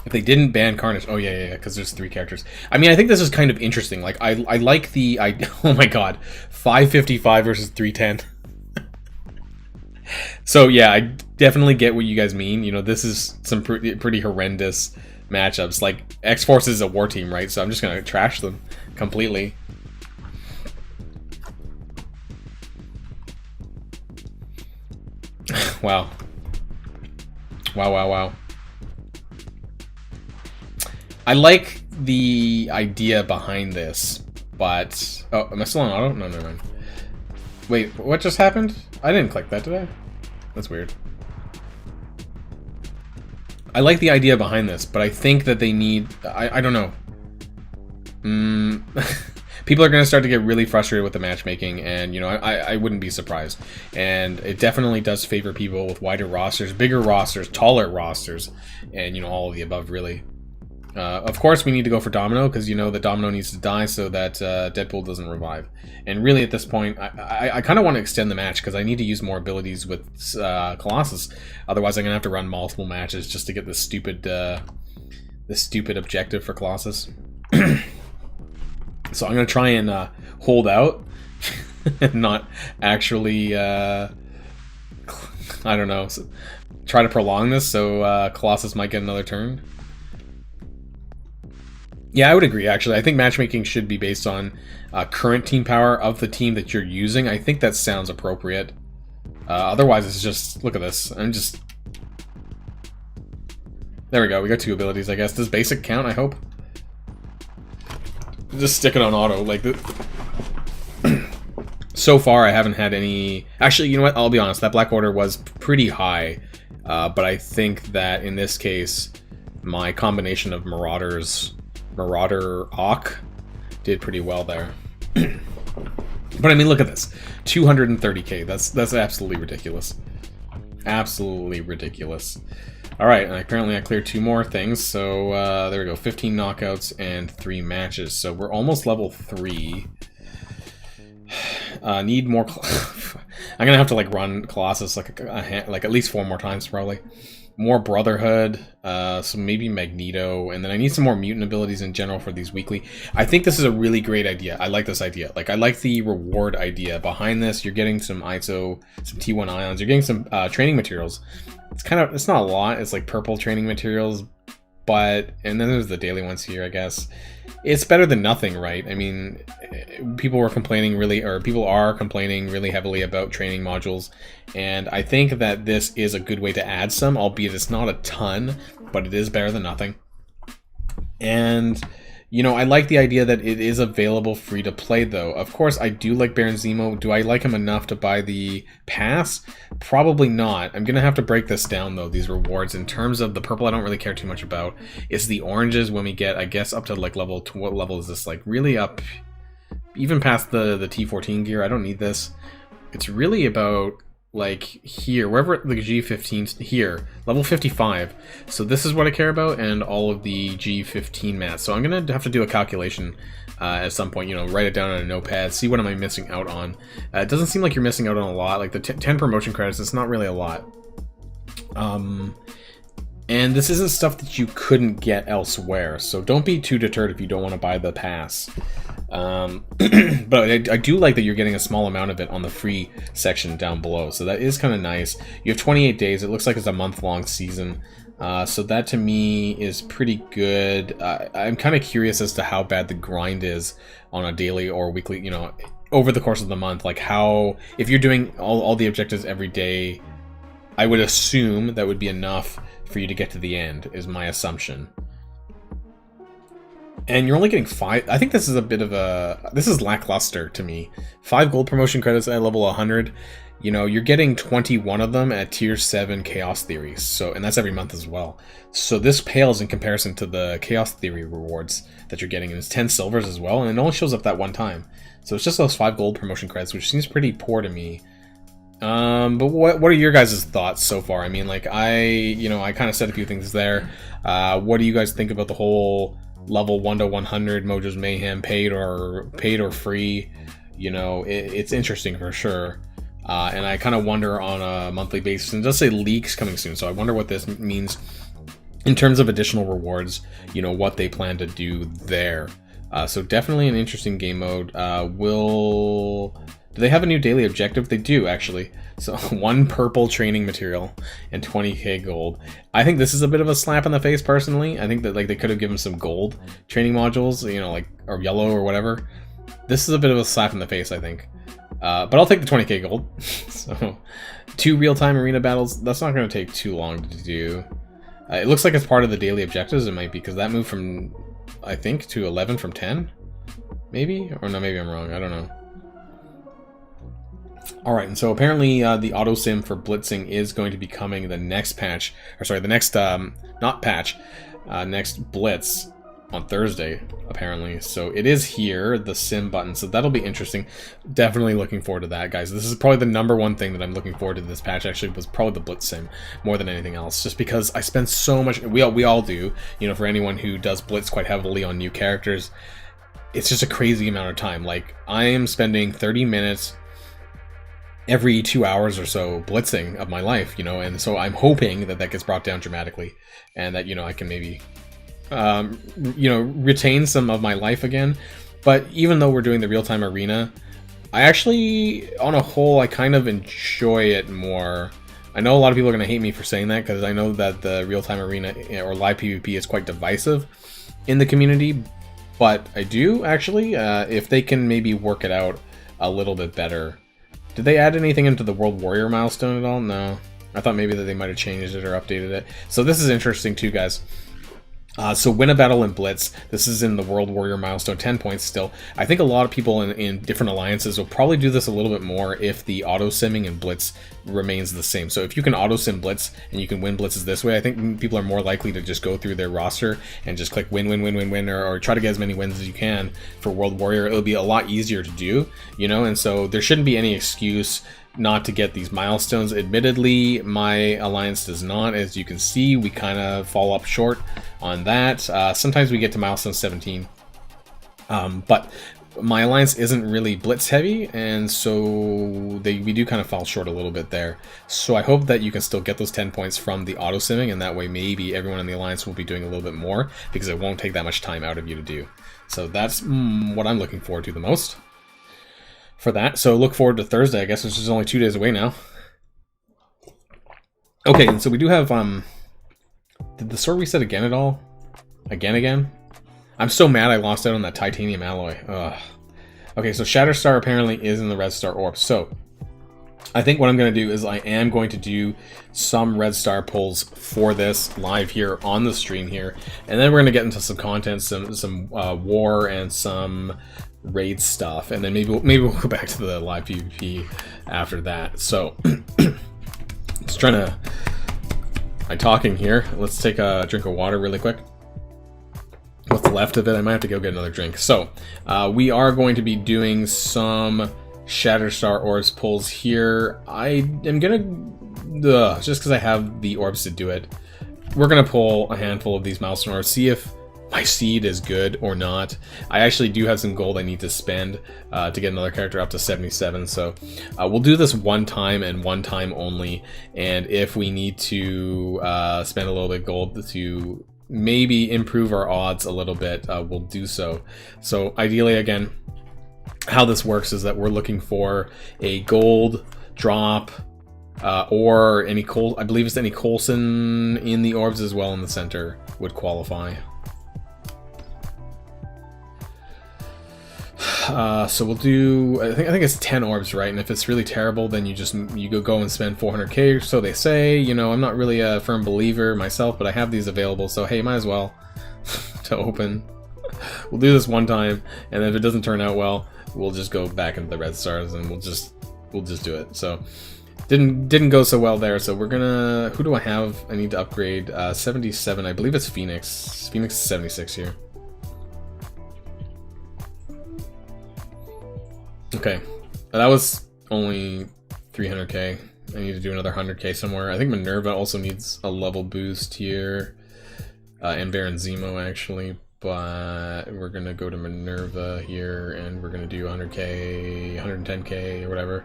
Speaker 1: If they didn't ban Carnage, oh yeah, because there's 3 characters. I mean, I think this is kind of interesting. Like, I like the oh my god, 555 versus 310. So yeah, I definitely get what you guys mean. You know, this is some pretty horrendous matchups. Like, X-Force is a war team, right? So I'm just gonna trash them completely. Wow. Wow. I like the idea behind this, but... Oh, am I still on auto? No, never mind. Wait, what just happened? I didn't click that, did I? That's weird. I like the idea behind this, but I think that they need... I don't know. People are going to start to get really frustrated with the matchmaking, and, you know, I wouldn't be surprised. And it definitely does favor people with wider rosters, bigger rosters, taller rosters, and, you know, all of the above, really. Of course, we need to go for Domino, because you know that Domino needs to die so that Deadpool doesn't revive. And really, at this point, I kind of want to extend the match, because I need to use more abilities with Colossus. Otherwise, I'm going to have to run multiple matches just to get this stupid objective for Colossus. So I'm going to try and hold out and not actually, I don't know, try to prolong this so Colossus might get another turn. Yeah, I would agree, actually. I think matchmaking should be based on current team power of the team that you're using. I think that sounds appropriate. Otherwise, it's just... Look at this. I'm just... There we go. We got 2 abilities, I guess. Does basic count, I hope? Just stick it on auto. Like, so far, I haven't had any... Actually, you know what? I'll be honest. That Black Order was pretty high. But I think that, in this case, my combination of Marauder Hawk did pretty well there. But I mean, look at this. 230k. That's absolutely ridiculous. Absolutely ridiculous. Alright, and apparently I cleared 2 more things, so there we go. 15 knockouts and 3 matches. So we're almost level 3. Need more... I'm gonna have to, like, run Colossus like at least 4 more times, probably. More Brotherhood, so maybe Magneto, and then I need some more mutant abilities in general for these weekly. I think this is a really great idea. I like this idea. Like, I like the reward idea behind this. You're getting some ISO, some T1 ions. You're getting some training materials. It's not a lot. It's like purple training materials, but, and then there's the daily ones here, I guess. It's better than nothing, right? I mean, people are complaining really heavily about training modules, and I think that this is a good way to add some, albeit it's not a ton, but it is better than nothing. And, you know, I like the idea that it is available free to play, though. Of course, I do like Baron Zemo. Do I like him enough to buy the pass? Probably not. I'm going to have to break this down, though, these rewards. In terms of the purple, I don't really care too much about. It's the oranges when we get, I guess, up to, like, level... What level is this? Like, really up... Even past the T14 gear. I don't need this. It's really about... like here, wherever the G15's here, level 55. So this is what I care about, and all of the G15 mats. So I'm gonna have to do a calculation at some point, you know, write it down on a notepad, see what am I missing out on. It doesn't seem like you're missing out on a lot. Like the 10 promotion credits, it's not really a lot. And this isn't stuff that you couldn't get elsewhere, so don't be too deterred if you don't want to buy the pass. But I do like that you're getting a small amount of it on the free section down below, so that is kind of nice. You have 28 days. It looks like it's a month-long season, so that to me is pretty good. I'm kind of curious as to how bad the grind is on a daily or weekly, you know, over the course of the month. Like how, if you're doing all the objectives every day, I would assume that would be enough for you to get to the end, is my assumption. And you're only getting 5. I think this is a bit of a... This is lackluster to me. 5 gold promotion credits at level 100. You know, you're getting 21 of them at tier 7 Chaos Theories. So, and that's every month as well. So this pales in comparison to the Chaos Theory rewards that you're getting. And it's 10 silvers as well. And it only shows up that one time. So it's just those 5 gold promotion credits, which seems pretty poor to me. But what are your guys' thoughts so far? I mean, like, I kind of said a few things there. What do you guys think about the whole level 1 to 100 Mojo's Mayhem, paid or free? You know, it's interesting for sure. And I kind of wonder on a monthly basis, and it does say leaks coming soon, so I wonder what this means in terms of additional rewards, you know, what they plan to do there. So definitely an interesting game mode. Do they have a new daily objective? They do, actually. So 1 purple training material and 20k gold. I think this is a bit of a slap in the face, personally. I think that, like, they could have given some gold training modules, you know, like, or yellow or whatever. This is a bit of a slap in the face, I think. But I'll take the 20k gold. So 2 real-time arena battles. That's not going to take too long to do. It looks like it's part of the daily objectives. It might be, because that moved from I think, to 11 from 10? Maybe? Or no, maybe I'm wrong. I don't know. Alright, and so apparently the auto sim for blitzing is going to be coming the next patch, or sorry, the next, not patch, next blitz on Thursday, apparently. So it is here, the sim button, so that'll be interesting. Definitely looking forward to that, guys. This is probably the #1 thing that I'm looking forward to this patch, actually, was probably the blitz sim, more than anything else, just because I spend so much, we all do, you know, for anyone who does blitz quite heavily on new characters, it's just a crazy amount of time. Like, I am spending 30 minutes every 2 hours or so blitzing of my life, you know, and so I'm hoping that that gets brought down dramatically, and that, you know, I can maybe you know, retain some of my life again. But even though we're doing the real-time arena, I actually, on a whole, I kind of enjoy it more. I know a lot of people are going to hate me for saying that, because I know that the real-time arena or live PvP is quite divisive in the community, but I do actually, if they can maybe work it out a little bit better. Did they add anything into the World Warrior milestone at all? No. I thought maybe that they might have changed it or updated it. So this is interesting too, guys. So win a battle in Blitz. This is in the World Warrior milestone, 10 points still. I think a lot of people in different alliances will probably do this a little bit more if the auto-simming in Blitz remains the same. So if you can auto-sim Blitz and you can win Blitzes this way, I think people are more likely to just go through their roster and just click win, win, win, win, win, or try to get as many wins as you can for World Warrior. It'll be a lot easier to do, you know, and so there shouldn't be any excuse not to get these milestones. Admittedly, my alliance does not. As you can see, we kind of fall up short on that. Sometimes we get to milestone 17, but my alliance isn't really blitz heavy, and so we do kind of fall short a little bit there. So I hope that you can still get those 10 points from the auto simming, and that way maybe everyone in the alliance will be doing a little bit more, because it won't take that much time out of you to do. So that's what I'm looking forward to the most for that. So look forward to Thursday, I guess, which is only 2 days away now. Okay, and so we do have, did the sword reset again at all? Again? I'm so mad I lost out on that titanium alloy. Ugh. Okay, so Shatterstar apparently is in the Red Star orb. So I think what I'm going to do is I am going to do some Red Star pulls for this live here on the stream here. And then we're going to get into some content, some war and some raid stuff, and then maybe we'll go back to the live PvP after that. So just trying to, I'm talking here. Let's take a drink of water really quick. What's left of it? I might have to go get another drink. So we are going to be doing some Shatterstar orbs pulls here. I am gonna just because I have the orbs to do it, we're gonna pull a handful of these milestone orbs, see if my seed is good or not. I actually do have some gold I need to spend to get another character up to 77, so we'll do this one time and one time only, and if we need to spend a little bit of gold to maybe improve our odds a little bit, we'll do so. So ideally, again, how this works is that we're looking for a gold drop or any coal, I believe it's any Coulson in the orbs as well in the center would qualify. So we'll do, I think it's 10 orbs, right? And if it's really terrible, then you go and spend 400k, so they say. You know, I'm not really a firm believer myself, but I have these available, so hey, might as well to open. We'll do this one time, and if it doesn't turn out well, we'll just go back into the Red Stars and we'll just do it. So didn't go so well there, so we're gonna, who do I have? I need to upgrade 77, I believe it's Phoenix. Phoenix is 76 here. Okay, that was only 300k. I need to do another 100k somewhere. I think Minerva also needs a level boost here, and Baron Zemo actually, but we're gonna go to Minerva here, and we're gonna do 100k, 110k, or whatever.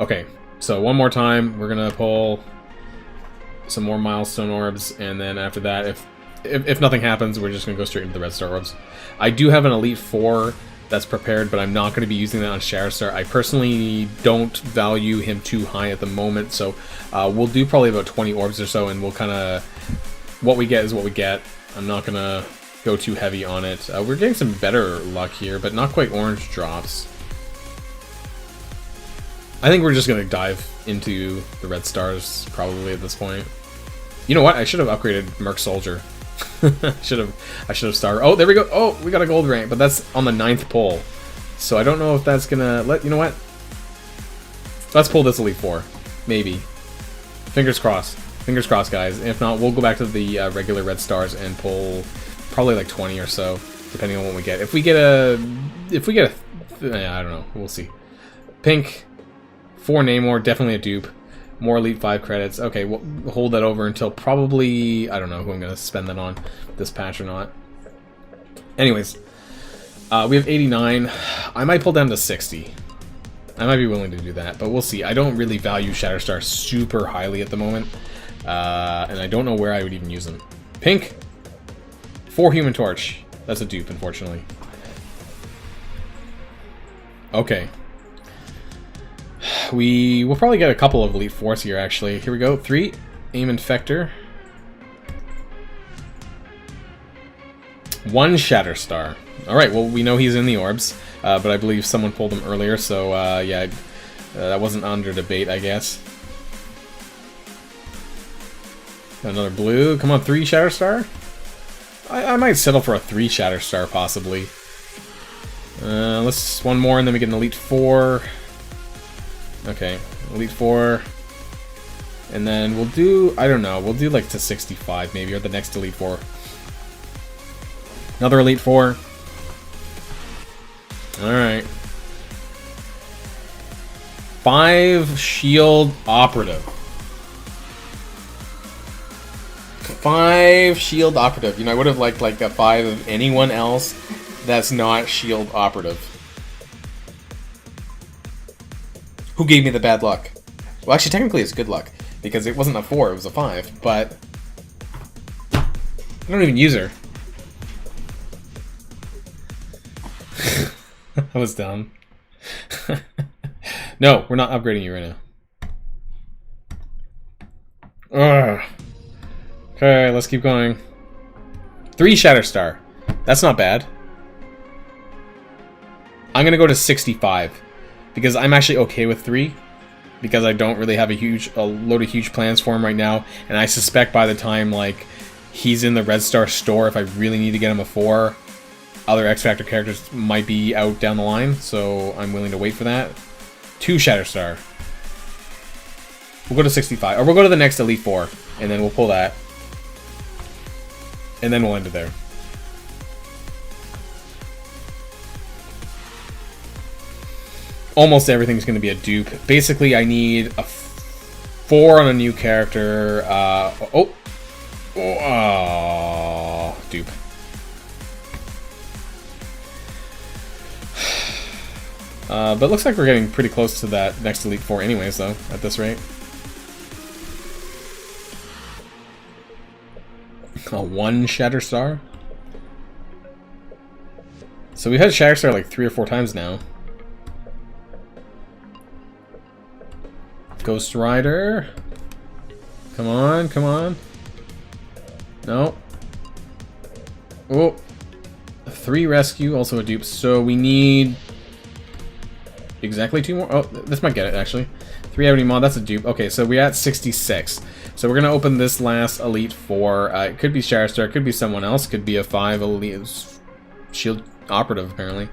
Speaker 1: Okay, so one more time, we're gonna pull some more milestone orbs, and then after that, if nothing happens, we're just gonna go straight into the Red Star orbs. I do have an Elite 4 that's prepared, but I'm not going to be using that on Shatterstar. I personally don't value him too high at the moment, so we'll do probably about 20 orbs or so, and we'll kind of, what we get is what we get. I'm not going to go too heavy on it. We're getting some better luck here, but not quite orange drops. I think we're just going to dive into the Red Stars probably at this point. You know what? I should have upgraded Merc Soldier. I should have started. Oh, there we go. Oh, we got a gold rank, but that's on the 9th pull. So I don't know if that's gonna you know what? Let's pull this Elite Four. Maybe. Fingers crossed. Fingers crossed, guys. If not, we'll go back to the regular Red Stars and pull probably like 20 or so, depending on what we get. If we get a, I don't know. We'll see. Pink, 4 Namor, definitely a dupe. More Elite 5 credits. Okay, we'll hold that over until probably, I don't know who I'm going to spend that on, this patch or not. Anyways, we have 89. I might pull down to 60. I might be willing to do that, but we'll see. I don't really value Shatterstar super highly at the moment, and I don't know where I would even use them. Pink, 4 Human Torch. That's a dupe, unfortunately. Okay. We will probably get a couple of Elite Fours here, actually. Here we go. 3, Aim Infector. 1 Shatterstar. Alright, well, we know he's in the orbs, but I believe someone pulled him earlier, so, yeah, that wasn't under debate, I guess. Another blue. Come on, 3 Shatterstar? I might settle for a 3 Shatterstar, possibly. Let's one more, and then we get an Elite 4. Okay, Elite 4. And then we'll do, I don't know, we'll do like to 65 maybe, or the next Elite 4. Another Elite 4. Alright. 5 Shield Operative. 5 Shield Operative. You know, I would have liked like a 5 of anyone else that's not Shield Operative. Who gave me the bad luck? Well, actually, technically it's good luck, because it wasn't a 4, it was a 5, but I don't even use her. I was dumb. No, we're not upgrading you right now. Ugh. Okay, let's keep going. 3 Shatterstar. That's not bad. I'm gonna go to 65. Because I'm actually okay with 3. Because I don't really have a load of huge plans for him right now. And I suspect by the time, like, he's in the Red Star store, if I really need to get him a 4, other X Factor characters might be out down the line. So I'm willing to wait for that. 2 Shatterstar. We'll go to 65. Or we'll go to the next Elite 4. And then we'll pull that. And then we'll end it there. Almost everything's going to be a dupe. Basically, I need a 4 on a new character. Dupe. But looks like we're getting pretty close to that next Elite 4 anyways, though, at this rate. A 1 Shatterstar. So we've had Shatterstar like 3 or 4 times now. Ghost Rider. Come on, come on. No. Oh. 3 Rescue, also a dupe. So we need exactly 2 more. Oh, this might get it, actually. 3 Ebony Mod, that's a dupe. Okay, so we're at 66. So we're going to open this last Elite 4. It could be Shatterstar, it could be someone else. Could be a 5 Elite Shield Operative, apparently.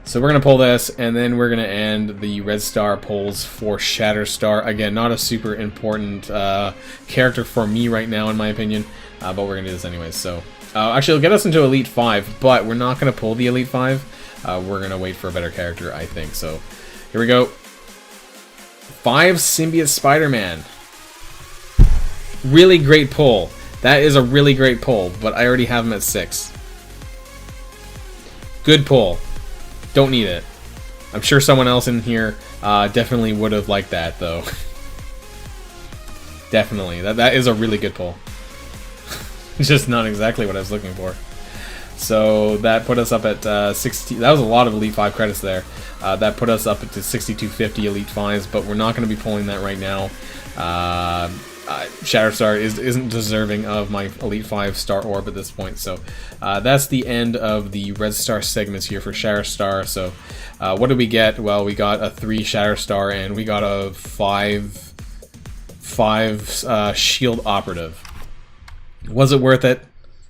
Speaker 1: So we're going to pull this, and then we're going to end the Red Star pulls for Shatterstar. Again, not a super important character for me right now, in my opinion. But we're going to do this anyways. So actually, it'll get us into Elite 5, but we're not going to pull the Elite 5. We're going to wait for a better character, I think. So here we go. 5 Symbiote Spider-Man. Really great pull. That is a really great pull, but I already have him at 6. Good pull. Don't need it. I'm sure someone else in here definitely would have liked that, though. Definitely. That is a really good pull. Just not exactly what I was looking for. So that put us up at 60. That was a lot of Elite 5 credits there. That put us up to 6250 Elite 5s, but we're not going to be pulling that right now. Shatterstar isn't deserving of my Elite 5 Star Orb at this point. So that's the end of the Red Star segments here for Shatterstar. So what did we get? Well, we got a 3 Shatterstar and we got a 5 Shield Operative. Was it worth it?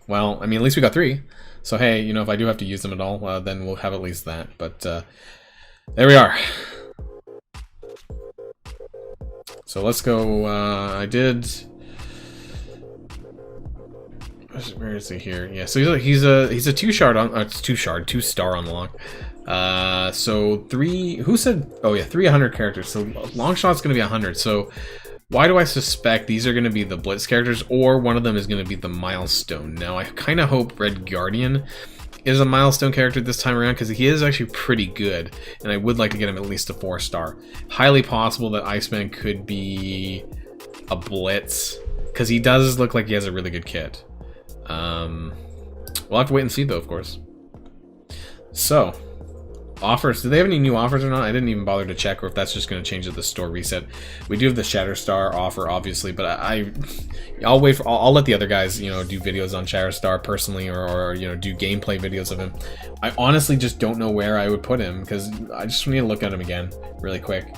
Speaker 1: Well, I mean, at least we got 3. So hey, you know, if I do have to use them at all, then we'll have at least that. But there we are. So let's go. I did. Where is he here? Yeah, so he's a 2-star on 2-star unlock. So 3. Who said? Oh yeah, 300 characters. So Longshot's gonna be 100. So why do I suspect these are gonna be the Blitz characters, or one of them is gonna be the Milestone? Now I kind of hope Red Guardian is a Milestone character this time around, because he is actually pretty good, and I would like to get him at least a 4-star. Highly possible that Iceman could be a Blitz, because he does look like he has a really good kit. We'll have to wait and see, though, of course. So, offers. Do they have any new offers or not? I didn't even bother to check, or if that's just going to change at the store reset. We do have the Shatterstar offer, obviously, but I'll wait for. I'll let the other guys, you know, do videos on Shatterstar personally, or you know, do gameplay videos of him. I honestly just don't know where I would put him, because I just need to look at him again really quick.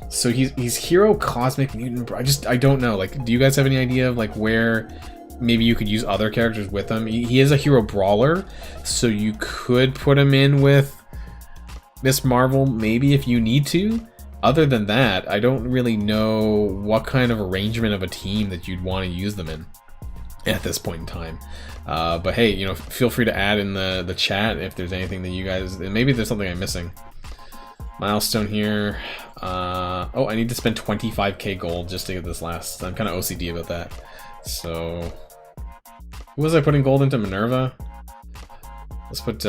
Speaker 1: So he's Hero Cosmic Mutant. I don't know. Like, do you guys have any idea of like where maybe you could use other characters with him? He is a Hero Brawler, so you could put him in with Miss Marvel, maybe, if you need to. Other than that, I don't really know what kind of arrangement of a team that you'd want to use them in at this point in time. But hey, you know, feel free to add in the chat if there's anything that you guys, maybe there's something I'm missing. Milestone here. Oh, I need to spend 25k gold just to get this last. I'm kind of OCD about that. So, who was I putting gold into? Minerva? Let's put,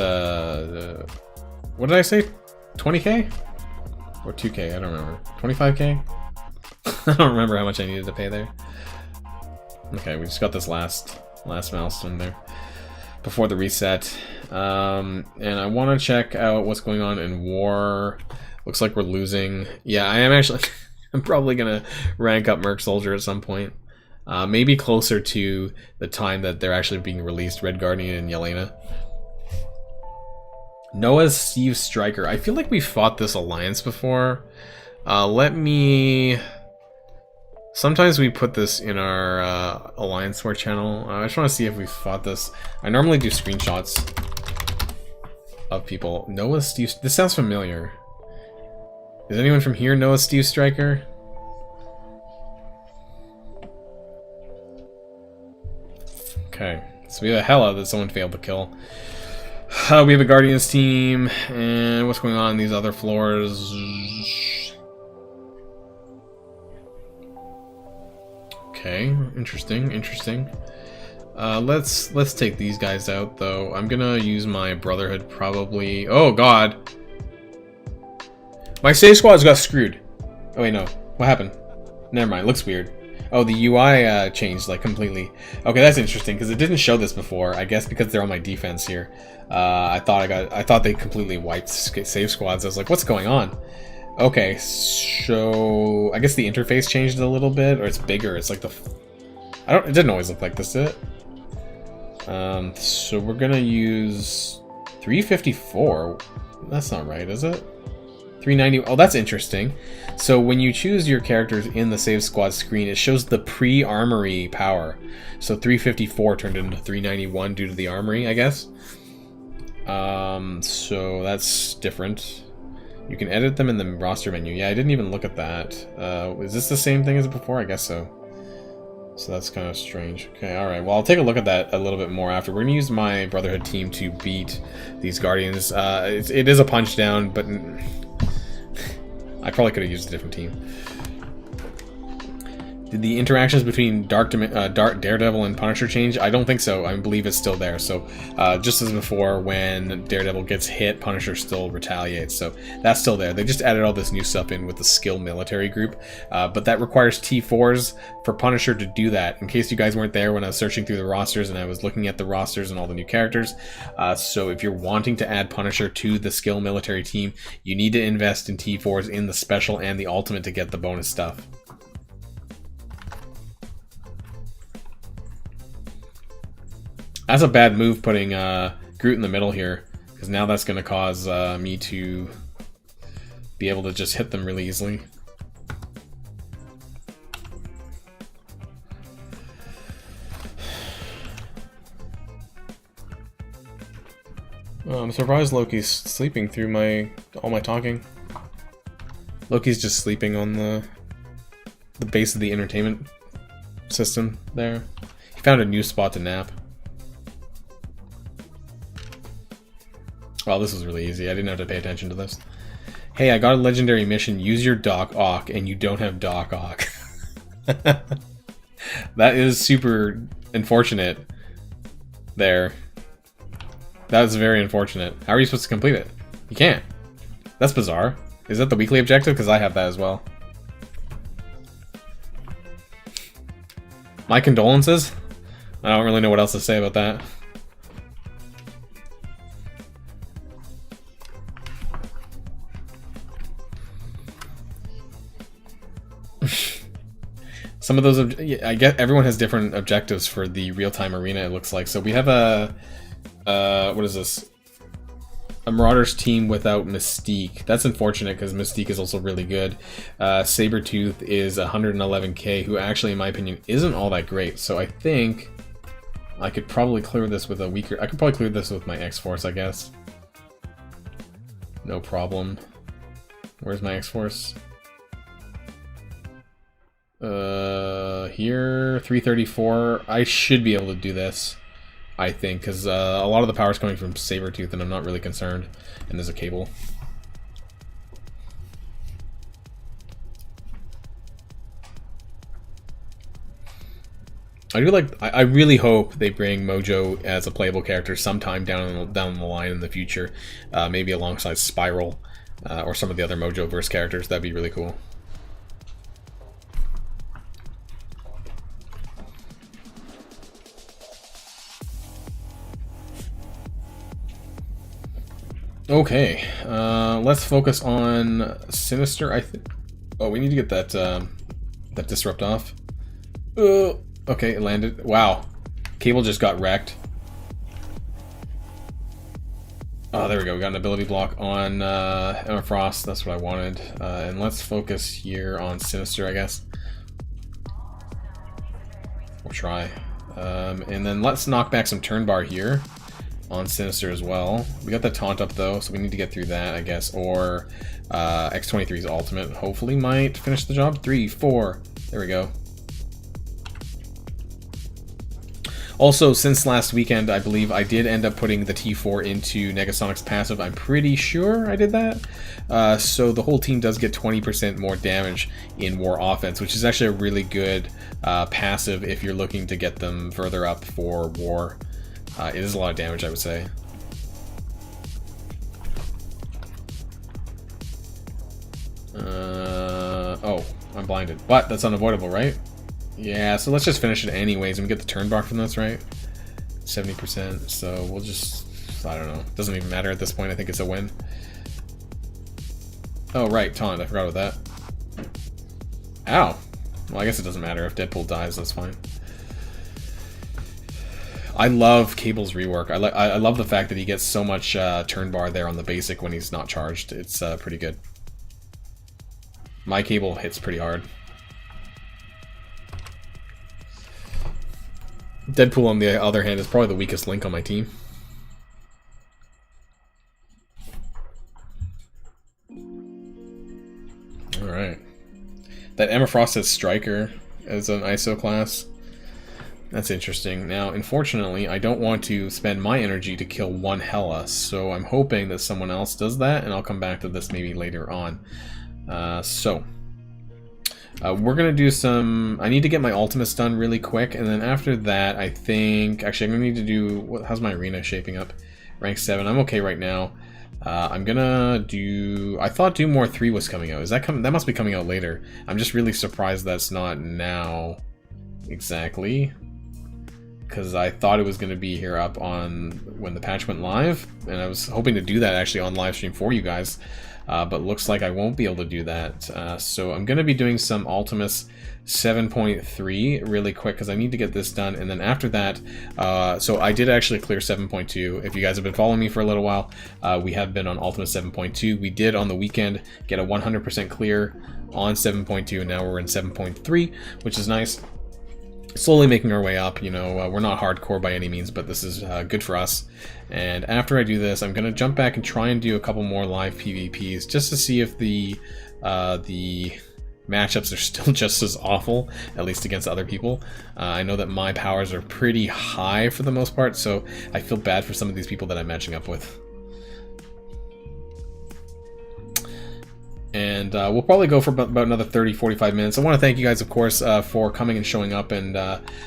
Speaker 1: what did I say? 20k? Or 2k? I don't remember. 25k? I don't remember how much I needed to pay there. Okay, we just got this last milestone there before the reset. And I want to check out what's going on in war. Looks like we're losing. Yeah, I am actually. I'm probably gonna rank up Merc Soldier at some point. Maybe closer to the time that they're actually being released, Red Guardian and Elena. Noah's Steve Striker. I feel like we fought this alliance before. Let me... Sometimes we put this in our Alliance War channel. I just want to see if we fought this. I normally do screenshots of people. Noah's Steve... This sounds familiar. Is anyone from here Noah's Steve Striker? Okay, so we have a Hela that someone failed to kill. We have a Guardians team, and what's going on in these other floors? Okay, interesting. Let's take these guys out though. I'm gonna use my Brotherhood probably. Oh God, my save squads got screwed. Oh wait, no, what happened? Never mind, looks weird. Oh, the UI changed like completely. Okay, that's interesting because it didn't show this before. I guess because they're on my defense here. I thought they completely wiped save squads. I was like, what's going on? Okay, so I guess the interface changed a little bit, or it's bigger. It's like the it didn't always look like this, did it? So we're gonna use 354. That's not right, is it? 390. Oh, that's interesting. So when you choose your characters in the save squad screen, it shows the pre-armory power. So 354 turned into 391 due to the armory, I guess. So that's different. You can edit them in the roster menu. Yeah, I didn't even look at that. Is this the same thing as before? I guess so. So that's kind of strange. Okay, alright. Well, I'll take a look at that a little bit more after. We're going to use my Brotherhood team to beat these Guardians. It is a punch down, but I probably could have used a different team. Did the interactions between Daredevil and Punisher change? I don't think so. I believe it's still there. So just as before, when Daredevil gets hit, Punisher still retaliates. So that's still there. They just added all this new stuff in with the skill military group. But that requires T4s for Punisher to do that. In case you guys weren't there when I was searching through the rosters and I was looking at the rosters and all the new characters. So if you're wanting to add Punisher to the skill military team, you need to invest in T4s in the special and the ultimate to get the bonus stuff. That's a bad move putting Groot in the middle here, because now that's going to cause me to be able to just hit them really easily. I'm surprised Loki's sleeping through all my talking. Loki's just sleeping on the base of the entertainment system there. He found a new spot to nap. Well, this was really easy. I didn't have to pay attention to this. Hey, I got a legendary mission. Use your Doc Ock, and you don't have Doc Ock. That is super unfortunate. There. That is very unfortunate. How are you supposed to complete it? You can't. That's bizarre. Is that the weekly objective? Because I have that as well. My condolences? I don't really know what else to say about that. Some of those, I get everyone has different objectives for the real-time arena, it looks like. So we have a, what is this? A Marauders team without Mystique. That's unfortunate because Mystique is also really good. Sabretooth is 111k, who actually, in my opinion, isn't all that great. So I think I could probably clear this with a weaker... I could probably clear this with my X-Force, I guess. No problem. Where's my X-Force? Here, 334. I should be able to do this, I think, because a lot of the power is coming from Sabretooth, and I'm not really concerned. And there's a cable. I do like. I really hope they bring Mojo as a playable character sometime down the line in the future, maybe alongside Spiral or some of the other Mojo-verse characters. That'd be really cool. Okay, let's focus on Sinister. I think. Oh, we need to get that that disrupt off. Okay, it landed. Wow, cable just got wrecked. Oh, there we go. We got an ability block on Emma Frost. That's what I wanted. And let's focus here on Sinister, I guess. We'll try. And then let's knock back some turn bar here on Sinister as well. We got the taunt up though, so we need to get through that, I guess. Or X23's ultimate hopefully might finish the job. 3, 4. There we go. Also, since last weekend, I believe I did end up putting the T4 into Negasonic's passive. I'm pretty sure I did that. So the whole team does get 20% more damage in War Offense, which is actually a really good passive if you're looking to get them further up for War. It is a lot of damage, I would say. Oh, I'm blinded. But that's unavoidable, right? Yeah, so let's just finish it anyways and we get the turn bar from this, right? 70%, so we'll just... I don't know. Doesn't even matter at this point. I think it's a win. Oh, right, taunt. I forgot about that. Ow! Well, I guess it doesn't matter. If Deadpool dies, that's fine. I love Cable's rework. I love the fact that he gets so much turn bar there on the basic when he's not charged. It's pretty good. My Cable hits pretty hard. Deadpool, on the other hand, is probably the weakest link on my team. Alright. That Emma Frost has Striker as an ISO class. That's interesting. Now, unfortunately, I don't want to spend my energy to kill one Hela, so I'm hoping that someone else does that, and I'll come back to this maybe later on. We're going to do some... I need to get my ultimates done really quick, and then after that, I think... Actually, I'm going to need to do... How's my arena shaping up? Rank 7. I'm okay right now. I'm going to do... I thought Doom War 3 was coming out. Is that coming? That must be coming out later. I'm just really surprised that's not now. Exactly. Because I thought it was going to be here up on when the patch went live, and I was hoping to do that actually on live stream for you guys, but looks like I won't be able to do that. So I'm going to be doing some Ultimus 7.3 really quick because I need to get this done, and then after that, so I did actually clear 7.2. If you guys have been following me for a little while, we have been on Ultimus 7.2. We did on the weekend get a 100% clear on 7.2, and now we're in 7.3, which is nice. slowly making our way up. You know, we're not hardcore by any means, but this is good for us. And after I do this, I'm going to jump back and try and do a couple more live PvPs just to see if the matchups are still just as awful, at least against other people. I know that my powers are pretty high for the most part, so I feel bad for some of these people that I'm matching up with. And we'll probably go for about another 30-45 minutes. I want to thank you guys, of course, for coming and showing up and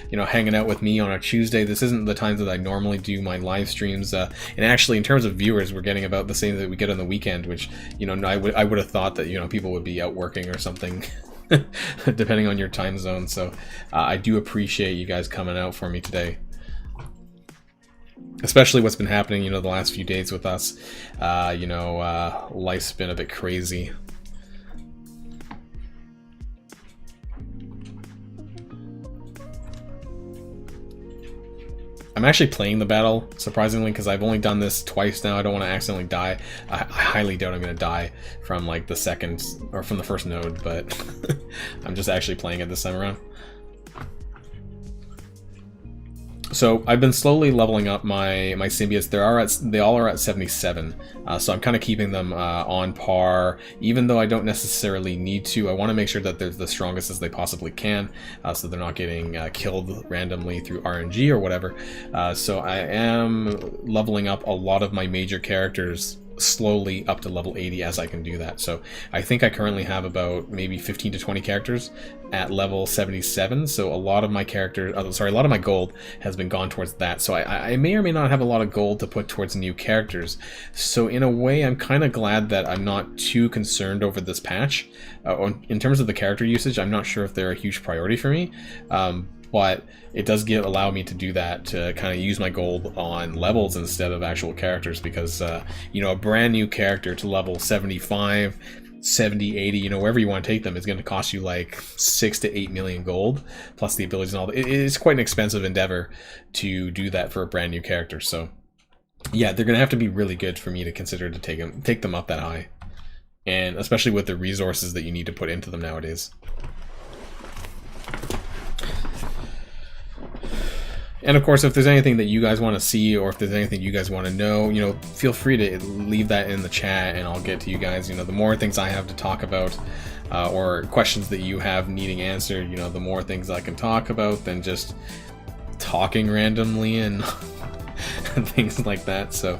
Speaker 1: you know, hanging out with me on a Tuesday. This isn't the times that I normally do my live streams. And actually, in terms of viewers, we're getting about the same that we get on the weekend, which, you know, I would have thought that, you know, people would be out working or something, depending on your time zone. So I do appreciate you guys coming out for me today. Especially what's been happening, you know, the last few days with us. You know, life's been a bit crazy. I'm actually playing the battle, surprisingly, because I've only done this twice now. I don't want to accidentally die. I highly doubt I'm going to die from, like, the second, or from the first node, but I'm just actually playing it this time around. So I've been slowly leveling up my symbiotes. They all are at 77, so I'm kind of keeping them on par, even though I don't necessarily need to. I want to make sure that they're the strongest as they possibly can, so they're not getting killed randomly through RNG or whatever. So I am leveling up a lot of my major characters slowly up to level 80 as I can do that. So I think I currently have about maybe 15 to 20 characters at level 77, so a lot of my characters, a lot of my gold has been gone towards that. So I may or may not have a lot of gold to put towards new characters. So in a way, I'm kind of glad that I'm not too concerned over this patch. In terms of the character usage, I'm not sure if they're a huge priority for me. But it does allow me to do that, to kind of use my gold on levels instead of actual characters, because you know, a brand new character to level 75, 70, 80, you know, wherever you want to take them, is going to cost you like 6 to 8 million gold, plus the abilities and all that. It's quite an expensive endeavor to do that for a brand new character. So yeah, they're going to have to be really good for me to consider to take them up that high, and especially with the resources that you need to put into them nowadays. And of course, if there's anything that you guys want to see, or if there's anything you guys want to know, you know, feel free to leave that in the chat and I'll get to you guys. You know, the more things I have to talk about, or questions that you have needing answered, you know, the more things I can talk about than just talking randomly and, and things like that. So,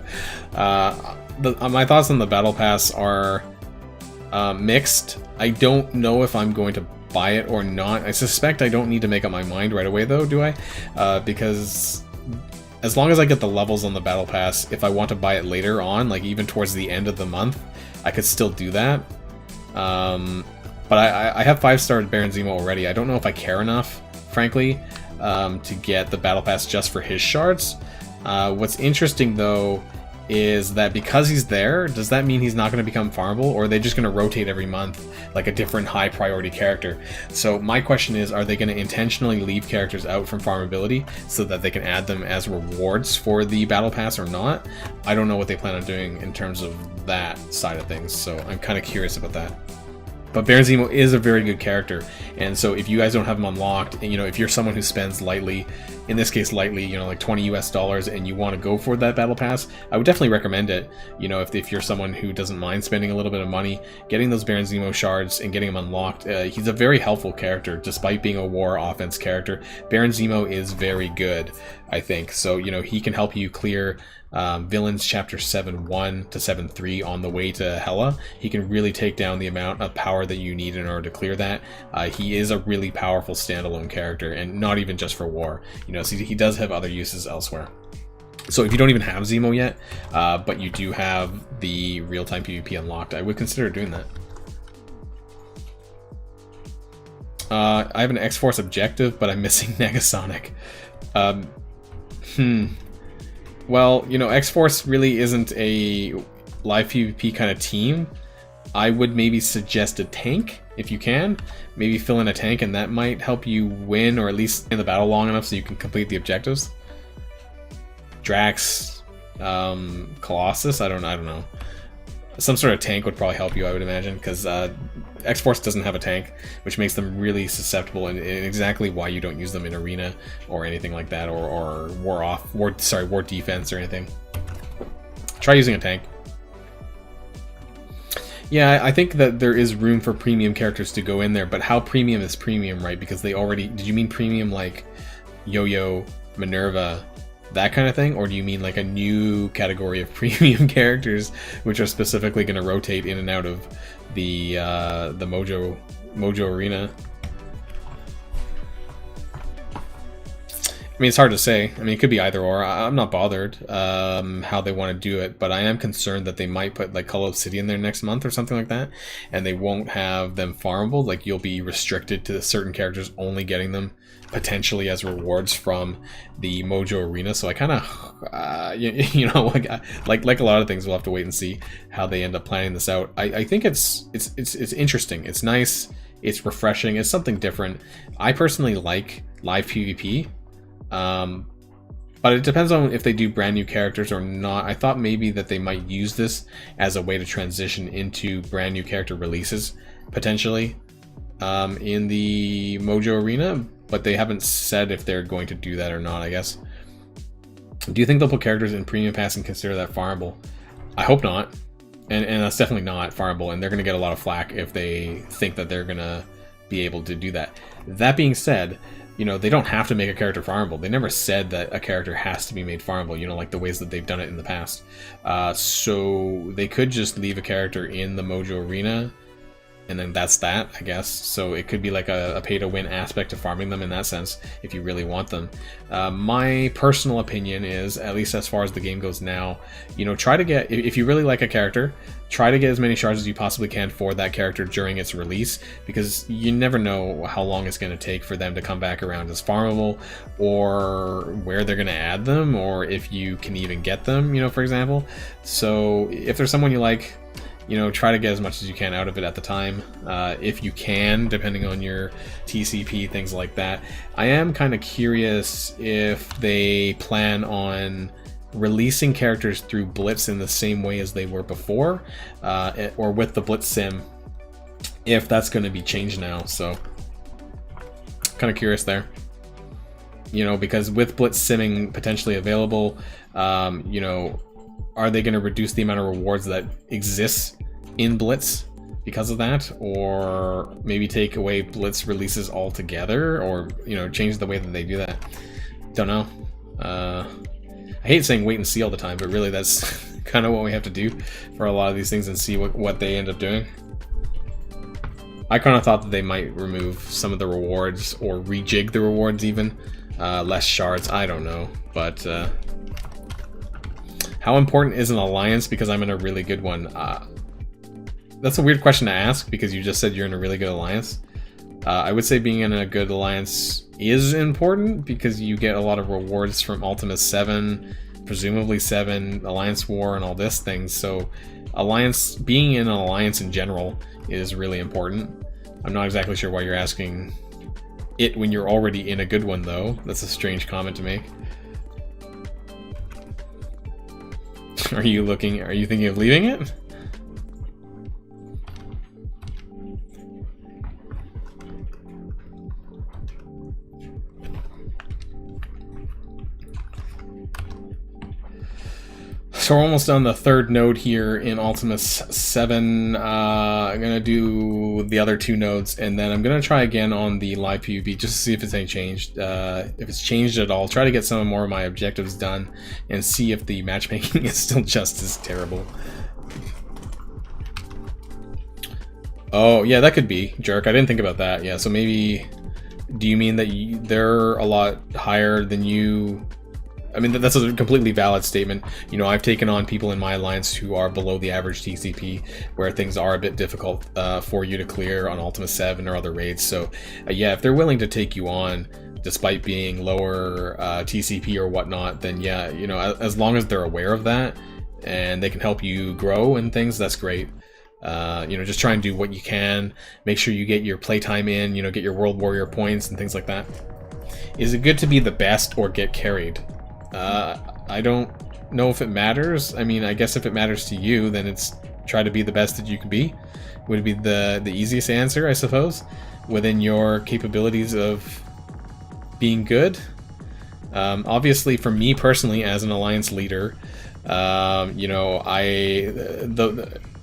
Speaker 1: my thoughts on the Battle Pass are mixed. I don't know if I'm going to buy it or not. I suspect I don't need to make up my mind right away, though, do I? Because as long as I get the levels on the Battle Pass, if I want to buy it later on, like even towards the end of the month, I could still do that. But I have 5-star Baron Zemo already. I don't know if I care enough, frankly, to get the Battle Pass just for his shards. What's interesting, though, is that because he's there, does that mean he's not going to become farmable, or are they just going to rotate every month like a different high priority character? So my question is, are they going to intentionally leave characters out from farmability so that they can add them as rewards for the Battle Pass or not? I don't know what they plan on doing in terms of that side of things, so I'm kind of curious about that. But Baron Zemo is a very good character, and so if you guys don't have him unlocked, and you know, if you're someone who spends lightly, in this case lightly, you know, like $20 US, and you want to go for that Battle Pass, I would definitely recommend it. You know, if you're someone who doesn't mind spending a little bit of money, getting those Baron Zemo shards and getting him unlocked, he's a very helpful character, despite being a war offense character. Baron Zemo is very good, I think. So, you know, he can help you clear villains chapter 7.1 to 7.3 on the way to Hela. He can really take down the amount of power that you need in order to clear that. He is a really powerful standalone character, and not even just for war. You know, so he does have other uses elsewhere. So if you don't even have Zemo yet, but you do have the real-time PvP unlocked, I would consider doing that. I have an X-Force objective, but I'm missing Negasonic. Well, you know, X-Force really isn't a live PvP kind of team. I would maybe suggest a tank, if you can. Maybe fill in a tank, and that might help you win, or at least in the battle long enough so you can complete the objectives. Drax, Colossus, I don't know. Some sort of tank would probably help you, I would imagine, because X-Force doesn't have a tank, which makes them really susceptible, and exactly why you don't use them in arena or anything like that, or war defense or anything. Try using a tank. Yeah, I think that there is room for premium characters to go in there, but how premium is premium, right? Because they already... Did you mean premium like Yo-Yo, Minerva, that kind of thing? Or do you mean like a new category of premium characters which are specifically going to rotate in and out of the Mojo arena? I mean, it's hard to say. I mean, it could be either or. I'm not bothered how they want to do it, but I am concerned that they might put like Call of City in there next month or something like that, and they won't have them farmable. Like, you'll be restricted to certain characters only getting them potentially as rewards from the Mojo arena. So I kind of, you know, like a lot of things, we'll have to wait and see how they end up planning this out. I think it's interesting. It's nice. It's refreshing. It's something different. I personally like live PvP. But it depends on if they do brand new characters or not. I thought maybe that they might use this as a way to transition into brand new character releases, potentially, in the Mojo arena, but they haven't said if they're going to do that or not, I guess. Do you think they'll put characters in Premium Pass and consider that farmable? I hope not. And that's definitely not farmable, and they're going to get a lot of flack if they think that they're going to be able to do that. That being said, you know, they don't have to make a character farmable. They never said that a character has to be made farmable, you know, like the ways that they've done it in the past. So they could just leave a character in the Mojo arena, and then that's that, I guess. So it could be like a pay-to-win aspect to farming them in that sense, if you really want them. My personal opinion is, at least as far as the game goes now, you know, try to get, if you really like a character, try to get as many shards as you possibly can for that character during its release, because you never know how long it's going to take for them to come back around as farmable, or where they're going to add them, or if you can even get them, you know, for example. So if there's someone you like, you know, try to get as much as you can out of it at the time, if you can, depending on your TCP, things like that. I am kind of curious if they plan on releasing characters through Blitz in the same way as they were before, or with the Blitz sim, if that's going to be changed now. So, kind of curious there. You know, because with Blitz simming potentially available, you know, are they going to reduce the amount of rewards that exists in Blitz because of that, or maybe take away Blitz releases altogether, or, you know, change the way that they do that? Don't know. I hate saying wait and see all the time, but really that's kind of what we have to do for a lot of these things, and see what they end up doing. I kind of thought that they might remove some of the rewards, or rejig the rewards even. Less shards, I don't know. But how important is an alliance because I'm in a really good one? That's a weird question to ask, because you just said you're in a really good alliance. I would say being in a good alliance is important, because you get a lot of rewards from Ultima 7, presumably 7, Alliance War, and all this things. So being in an alliance in general is really important. I'm not exactly sure why you're asking it when you're already in a good one, though. That's a strange comment to make. Are you thinking of leaving it? So we're almost on the third node here in Ultima 7. I'm going to do the other 2 nodes, and then I'm going to try again on the live PvP just to see if it's any changed. If it's changed at all, try to get some more of my objectives done and see if the matchmaking is still just as terrible. Oh, yeah, that could be, jerk. I didn't think about that. Yeah, so maybe... Do you mean that they're a lot higher than you... I mean, that's a completely valid statement. You know, I've taken on people in my alliance who are below the average TCP, where things are a bit difficult for you to clear on Ultima 7 or other raids. So, yeah, if they're willing to take you on, despite being lower TCP or whatnot, then yeah, you know, as long as they're aware of that, and they can help you grow and things, that's great. You know, just try and do what you can. Make sure you get your playtime in, you know, get your World Warrior points and things like that. Is it good to be the best or get carried? I don't know if it matters. I mean, I guess if it matters to you, then it's try to be the best that you can be, would be the easiest answer, I suppose, within your capabilities of being good. Obviously, for me personally, as an alliance leader, you know,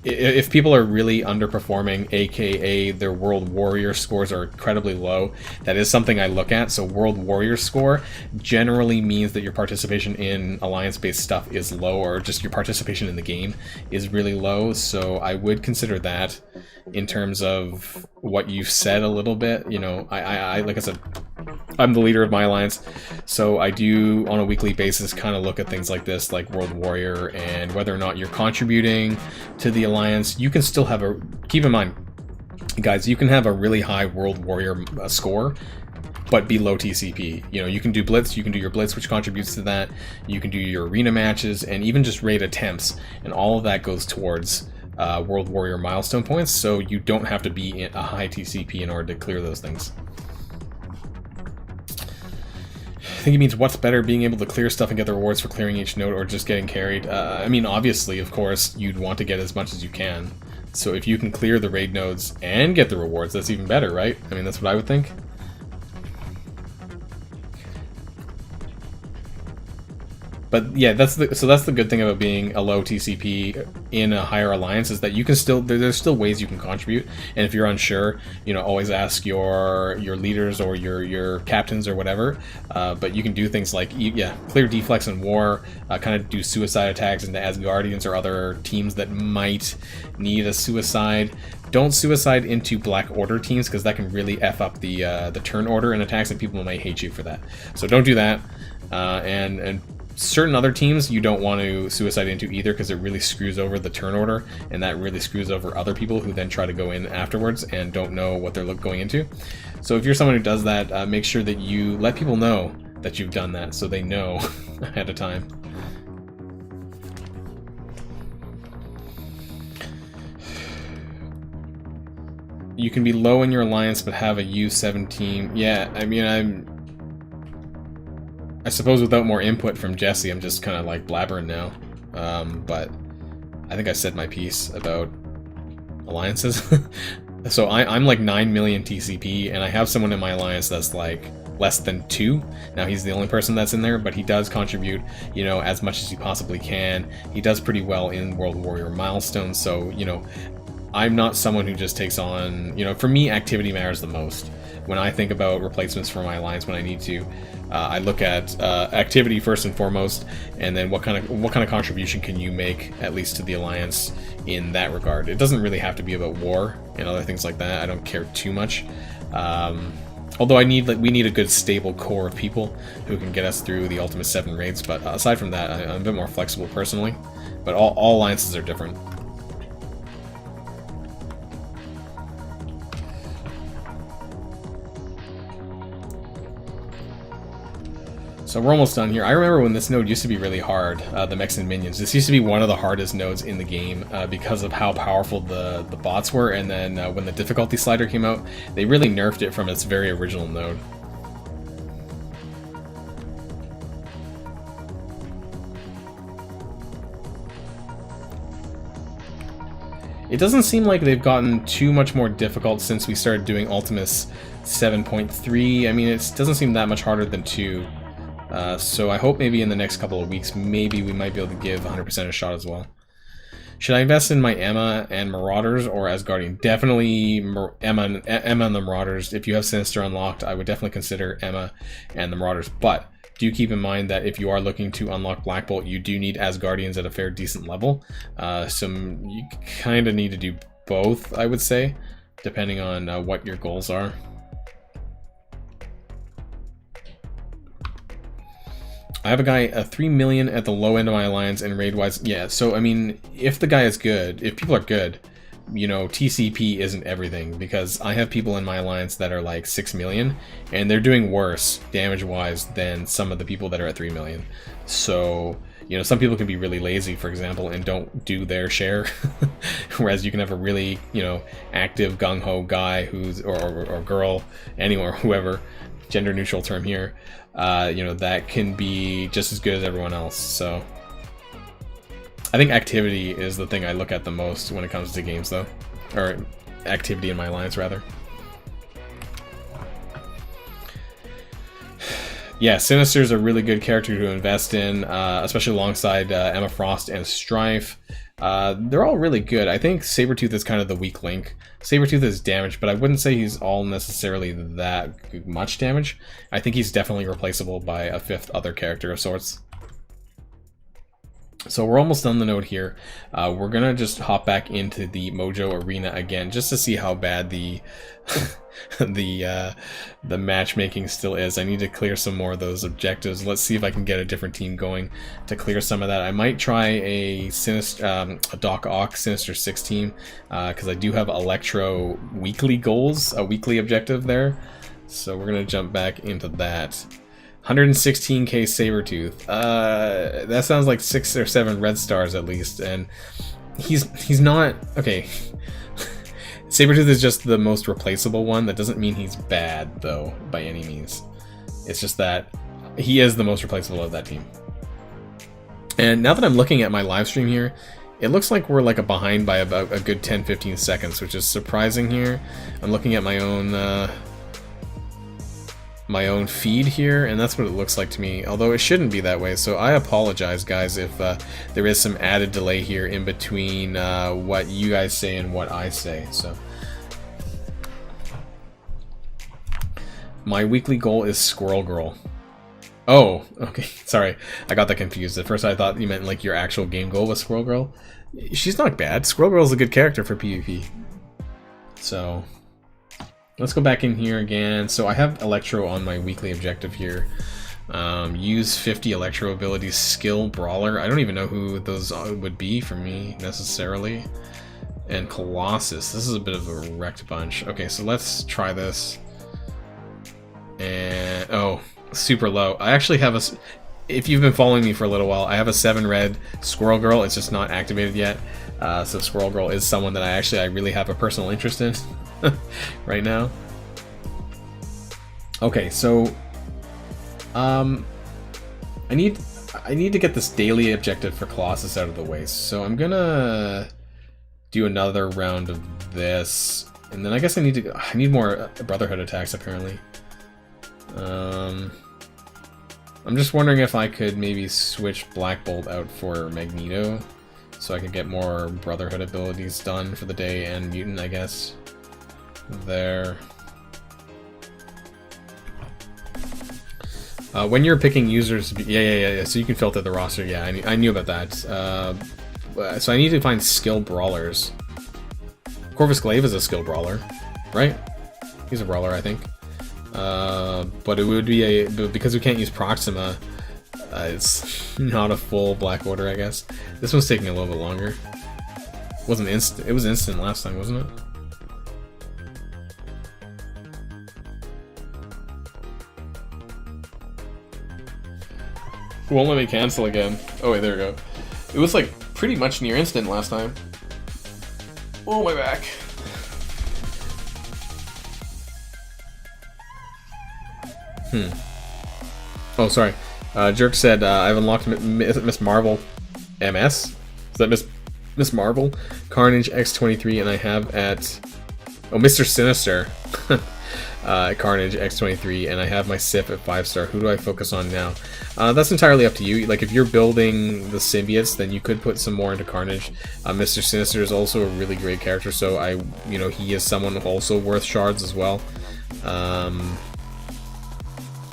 Speaker 1: if people are really underperforming, aka their World Warrior scores are incredibly low, that is something I look at. So World Warrior score generally means that your participation in alliance-based stuff is low, or just your participation in the game is really low. So I would consider that in terms of what you've said a little bit. You know, I like I said, I'm the leader of my alliance, so I do on a weekly basis kind of look at things like this, like World Warrior, and whether or not you're contributing to the alliance. You can still have a, keep in mind, guys, you can have a really high World Warrior score, but be low TCP. You know, you can do Blitz, you can do your Blitz, which contributes to that. You can do your arena matches, and even just raid attempts, and all of that goes towards World Warrior milestone points, so you don't have to be in a high TCP in order to clear those things. I think it means what's better, being able to clear stuff and get the rewards for clearing each node, or just getting carried. I mean, obviously, of course, you'd want to get as much as you can. So if you can clear the raid nodes and get the rewards, that's even better, right? I mean, that's what I would think. But yeah, that's the good thing about being a low TCP in a higher alliance, is that you can still, there's still ways you can contribute. And if you're unsure, you know, always ask your leaders or your captains or whatever. But you can do things like, yeah, clear deflex and war, kind of do suicide attacks into Asgardians or other teams that might need a suicide. Don't suicide into Black Order teams, because that can really F up the turn order and attacks, and people might hate you for that. So don't do that. And certain other teams you don't want to suicide into either, because it really screws over the turn order, and that really screws over other people who then try to go in afterwards and don't know what they're going into. So if you're someone who does that, make sure that you let people know that you've done that, so they know ahead of time. You can be low in your alliance but have a U7 team. Yeah, I mean, I suppose without more input from Jesse, I'm just kind of like blabbering now. But I think I said my piece about alliances. So I'm like 9 million TCP, and I have someone in my alliance that's like less than 2. Now, he's the only person that's in there, but he does contribute, you know, as much as he possibly can. He does pretty well in World Warrior milestones, so, you know, I'm not someone who just takes on, you know, for me, activity matters the most. When I think about replacements for my alliance when I need to, I look at activity first and foremost, and then what kind of contribution can you make, at least to the alliance, in that regard. It doesn't really have to be about war and other things like that. I don't care too much. Although we need a good stable core of people who can get us through the Ultimate 7 raids. But aside from that, I'm a bit more flexible personally. But all alliances are different. So we're almost done here. I remember when this node used to be really hard, the Mexican minions. This used to be one of the hardest nodes in the game because of how powerful the bots were, and then when the difficulty slider came out, they really nerfed it from its very original node. It doesn't seem like they've gotten too much more difficult since we started doing Ultimus 7.3. I mean, it doesn't seem that much harder than 2. So I hope maybe in the next couple of weeks, maybe we might be able to give 100% a shot as well. Should I invest in my Emma and Marauders or Asgardian? Definitely Emma and the Marauders. If you have Sinister unlocked, I would definitely consider Emma and the Marauders. But do keep in mind that if you are looking to unlock Black Bolt, you do need Asgardians at a fair decent level. So you kind of need to do both, I would say, depending on what your goals are. I have a guy, 3 million at the low end of my alliance, and raid-wise, yeah, so, I mean, if the guy is good, if people are good, you know, TCP isn't everything, because I have people in my alliance that are like 6 million, and they're doing worse, damage-wise, than some of the people that are at 3 million. So, you know, some people can be really lazy, for example, and don't do their share, whereas you can have a really, you know, active, gung-ho guy who's, or girl, anyone, whoever, gender-neutral term here, you know, that can be just as good as everyone else. So I think activity is the thing I look at the most when it comes to games, though. Or activity in my alliance, rather. Yeah, Sinister's a really good character to invest in, especially alongside Emma Frost and Strife. They're all really good. I think Sabretooth is kind of the weak link. Sabretooth is damage, but I wouldn't say he's all necessarily that much damage. I think he's definitely replaceable by a fifth other character of sorts. So we're almost on the node here. We're gonna just hop back into the Mojo arena again, just to see how bad the the matchmaking still is. I need to clear some more of those objectives. Let's see if I can get a different team going to clear some of that. I might try a Doc Ock Sinister 6 team, because I do have Electro weekly goals, a weekly objective there. So we're gonna jump back into that. 116k Sabretooth. That sounds like 6 or 7 Red Stars at least, and he's not okay. Sabretooth is just the most replaceable one. That doesn't mean he's bad though, by any means. It's just that he is the most replaceable of that team. And now that I'm looking at my live stream here, it looks like we're like behind by about a good 10-15 seconds, which is surprising here. I'm looking at my own feed here, and that's what it looks like to me, although it shouldn't be that way. So I apologize, guys, if there is some added delay here in between what you guys say and what I say. So my weekly goal is Squirrel Girl. Oh, okay, sorry, I got that confused. At first I thought you meant like your actual game goal was Squirrel Girl. She's not bad. Squirrel Girl is a good character for PvP. So let's go back in here again. So I have Electro on my weekly objective here. Use 50 Electro abilities, skill Brawler. I don't even know who those would be for me necessarily. And Colossus. This is a bit of a wrecked bunch. Okay, so let's try this. And oh, super low. I actually have a. If you've been following me for a little while, I have a 7 red Squirrel Girl. It's just not activated yet. So Squirrel Girl is someone that I really have a personal interest in. Right now. Okay, so I need to get this daily objective for Colossus out of the way. So I'm gonna do another round of this, and then I guess I need more Brotherhood attacks apparently. I'm just wondering if I could maybe switch Black Bolt out for Magneto, so I could get more Brotherhood abilities done for the day, and Mutant, I guess. There. When you're picking users, yeah. So you can filter the roster. Yeah, I knew about that. So I need to find skill brawlers. Corvus Glaive is a skill brawler, right? He's a brawler, I think. But it would be because we can't use Proxima. It's not a full Black Order, I guess. This one's taking a little bit longer. It wasn't instant. It was instant last time, wasn't it? Won't let me cancel again. Oh wait, there we go. It was like pretty much near instant last time. Oh, my back. Oh, sorry. Jerk said I've unlocked Miss Marvel MS. Is that Miss Marvel? Carnage X23, and I have at Mr. Sinister. Carnage X23, and I have my Sif at 5-star. Who do I focus on now? That's entirely up to you. Like, if you're building the symbiotes, then you could put some more into Carnage. Mr. Sinister is also a really great character, so he is someone also worth shards as well.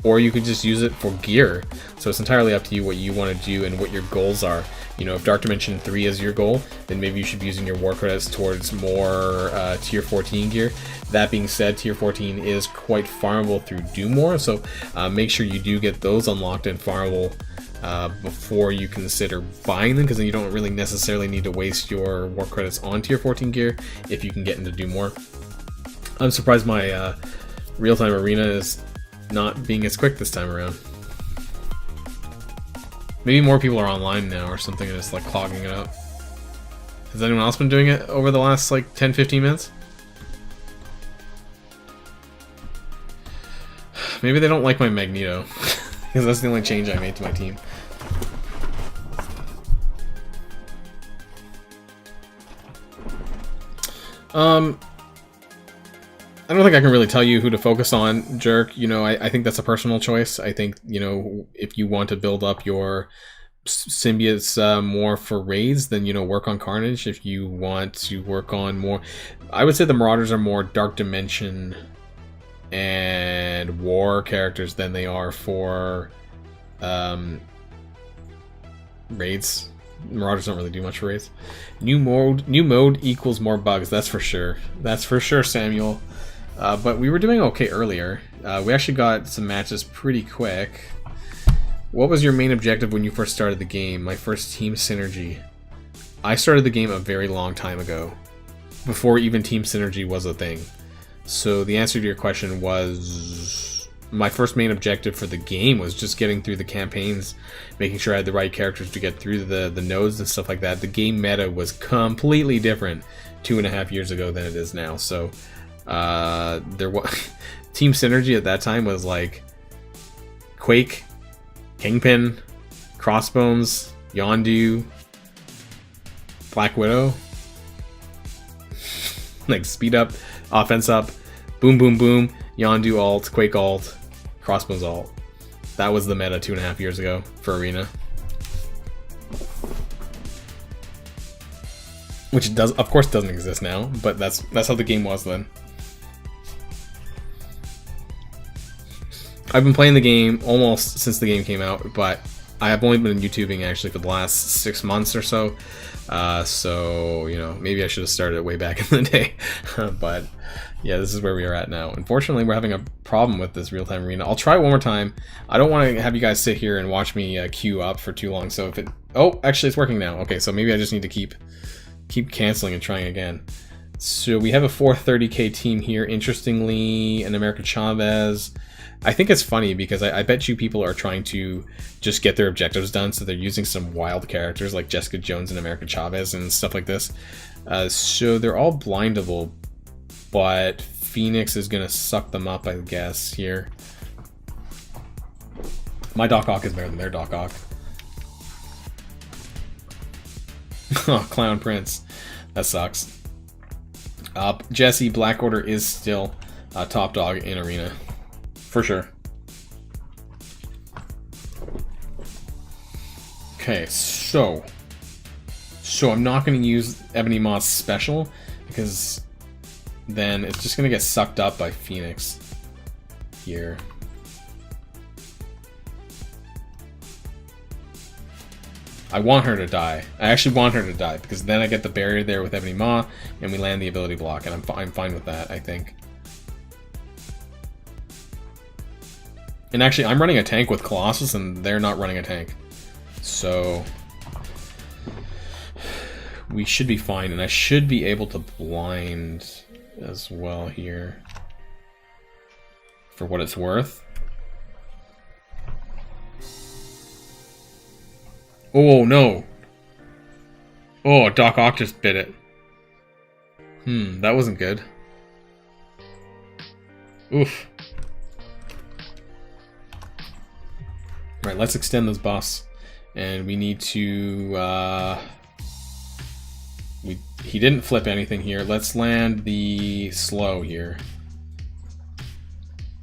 Speaker 1: Or you could just use it for gear. So it's entirely up to you what you want to do and what your goals are. If Dark Dimension 3 is your goal, then maybe you should be using your war credits towards more tier 14 gear. That being said, tier 14 is quite farmable through Do More, so make sure you do get those unlocked and farmable before you consider buying them, because then you don't really necessarily need to waste your war credits on tier 14 gear if you can get into Do More. I'm surprised my real-time arena is not being as quick this time around. Maybe more people are online now or something and it's like clogging it up. Has anyone else been doing it over the last like 10-15 minutes? Maybe they don't like my Magneto, because that's the only change I made to my team. I don't think I can really tell you who to focus on, Jerk. You know, I think that's a personal choice. I think, you know, if you want to build up your symbiotes more for raids, then, you know, work on Carnage. If you want to work on more... I would say the Marauders are more Dark Dimension and War characters than they are for raids. Marauders don't really do much for raids. New mode equals more bugs. That's for sure. That's for sure, Samuel. But we were doing okay earlier. We actually got some matches pretty quick. What was your main objective when you first started the game? My first team synergy. I started the game a very long time ago, before even team synergy was a thing. So the answer to your question was, my first main objective for the game was just getting through the campaigns, making sure I had the right characters to get through the nodes and stuff like that. The game meta was completely different 2.5 years ago than it is now. So there was team synergy at that time was like Quake, Kingpin, Crossbones, Yondu, Black Widow. Like speed up, offense up, boom boom boom, Yondu alt, Quake alt, Crossbones alt. That was the meta 2.5 years ago for Arena. Which does, of course, doesn't exist now, but that's how the game was then. I've been playing the game almost since the game came out, but I have only been YouTubing actually for the last 6 months or so. So, you know, maybe I should have started it way back in the day. But yeah, this is where we are at now. Unfortunately, we're having a problem with this real-time arena. I'll try it one more time. I don't want to have you guys sit here and watch me queue up for too long. So if it... Oh, actually it's working now. Okay, so maybe I just need to keep canceling and trying again. So we have a 430k team here. Interestingly, an America Chavez. I think it's funny because I bet you people are trying to just get their objectives done, so they're using some wild characters like Jessica Jones and America Chavez and stuff like this. So they're all blindable, but Phoenix is going to suck them up, I guess, here. My Doc Ock is better than their Doc Ock. Oh, Clown Prince. That sucks. Jesse, Black Order is still top dog in Arena. For sure. Okay, so I'm not going to use Ebony Moth's special, because then it's just going to get sucked up by Phoenix here. I want her to die. I actually want her to die, because then I get the barrier there with Ebony Maw, and we land the ability block, and I'm fine with that, I think. And actually, I'm running a tank with Colossus, and they're not running a tank. So we should be fine, and I should be able to blind as well here, for what it's worth. Oh, no. Oh, Doc Ock just bit it. That wasn't good. Oof. Right, let's extend this boss, and we need to, he didn't flip anything here. Let's land the slow here.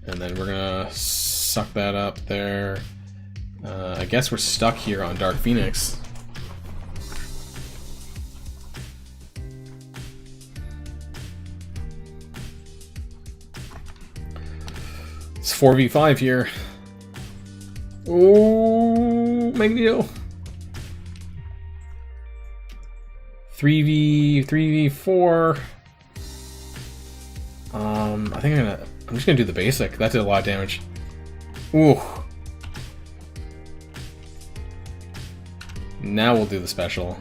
Speaker 1: And then we're gonna suck that up there. I guess we're stuck here on Dark Phoenix. It's 4v5 here. Oh, Magneto. 3v4. I think I'm just gonna do the basic. That did a lot of damage. Ooh. Now we'll do the special.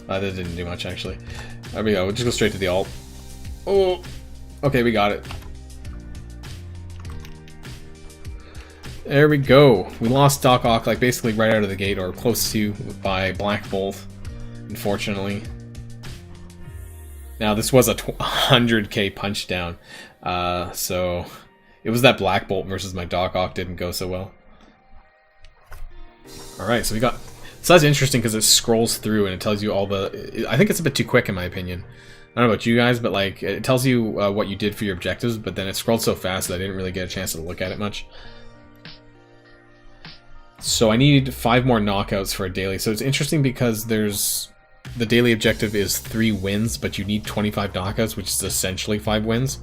Speaker 1: That didn't do much, actually. There we go. We'll just go straight to the ult. Oh. Okay, we got it. There we go. We lost Doc Ock like basically right out of the gate, or close to, by Black Bolt, unfortunately. Now this was a 100k punch down, so it was that Black Bolt versus my Doc Ock didn't go so well. Alright, so we got... So that's interesting because it scrolls through and it tells you all the... I think it's a bit too quick in my opinion. I don't know about you guys, but like it tells you what you did for your objectives, but then it scrolled so fast that I didn't really get a chance to look at it much. So I need 5 more knockouts for a daily. So it's interesting because the daily objective is 3 wins, but you need 25 knockouts, which is essentially 5 wins.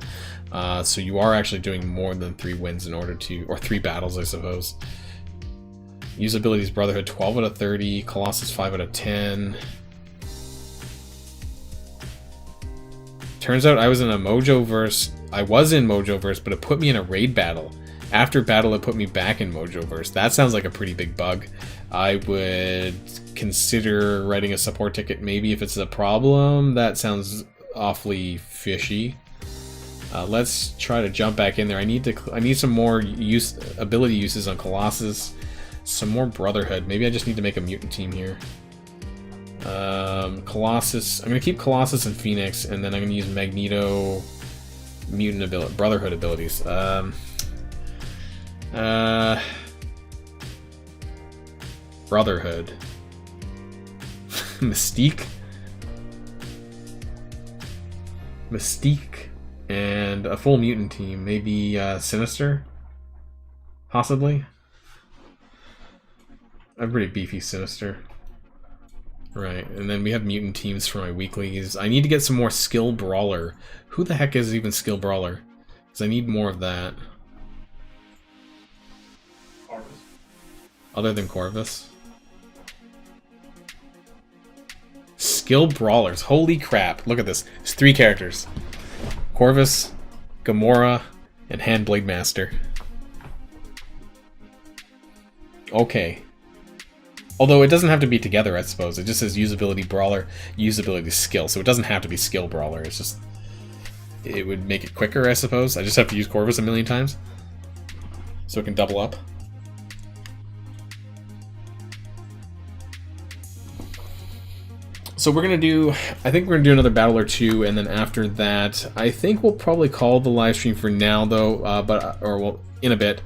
Speaker 1: So you are actually doing more than 3 wins in order to, or 3 battles, I suppose. Usability's Brotherhood 12 out of 30, Colossus 5 out of 10. Turns out I was in a Mojo-verse. I was in Mojo-verse, but it put me in a raid battle. After battle, it put me back in Mojo-verse. That sounds like a pretty big bug. I would consider writing a support ticket, maybe if it's a problem. That sounds awfully fishy. Let's try to jump back in there. I need some more ability uses on Colossus. Some more Brotherhood. Maybe I just need to make a mutant team here. Colossus. I'm gonna keep Colossus and Phoenix, and then I'm gonna use Magneto mutant ability, Brotherhood abilities. Brotherhood. Mystique, and a full mutant team. Maybe Sinister, possibly. I'm pretty beefy Sinister. Right, and then we have mutant teams for my weeklies. I need to get some more skill brawler. Who the heck is even skill brawler? Because I need more of that.
Speaker 2: Corvus.
Speaker 1: Other than Corvus. Skill brawlers. Holy crap. Look at this. There's 3 characters. Corvus, Gamora, and Handblade Master. Okay. Although it doesn't have to be together, I suppose. It just says usability brawler, usability skill. So it doesn't have to be skill brawler. It's just... it would make it quicker, I suppose. I just have to use Corvus a million times. So it can double up. So we're going to do... I think we're going to do another battle or 2, and then after that, I think we'll probably call the live stream for now, though, in a bit.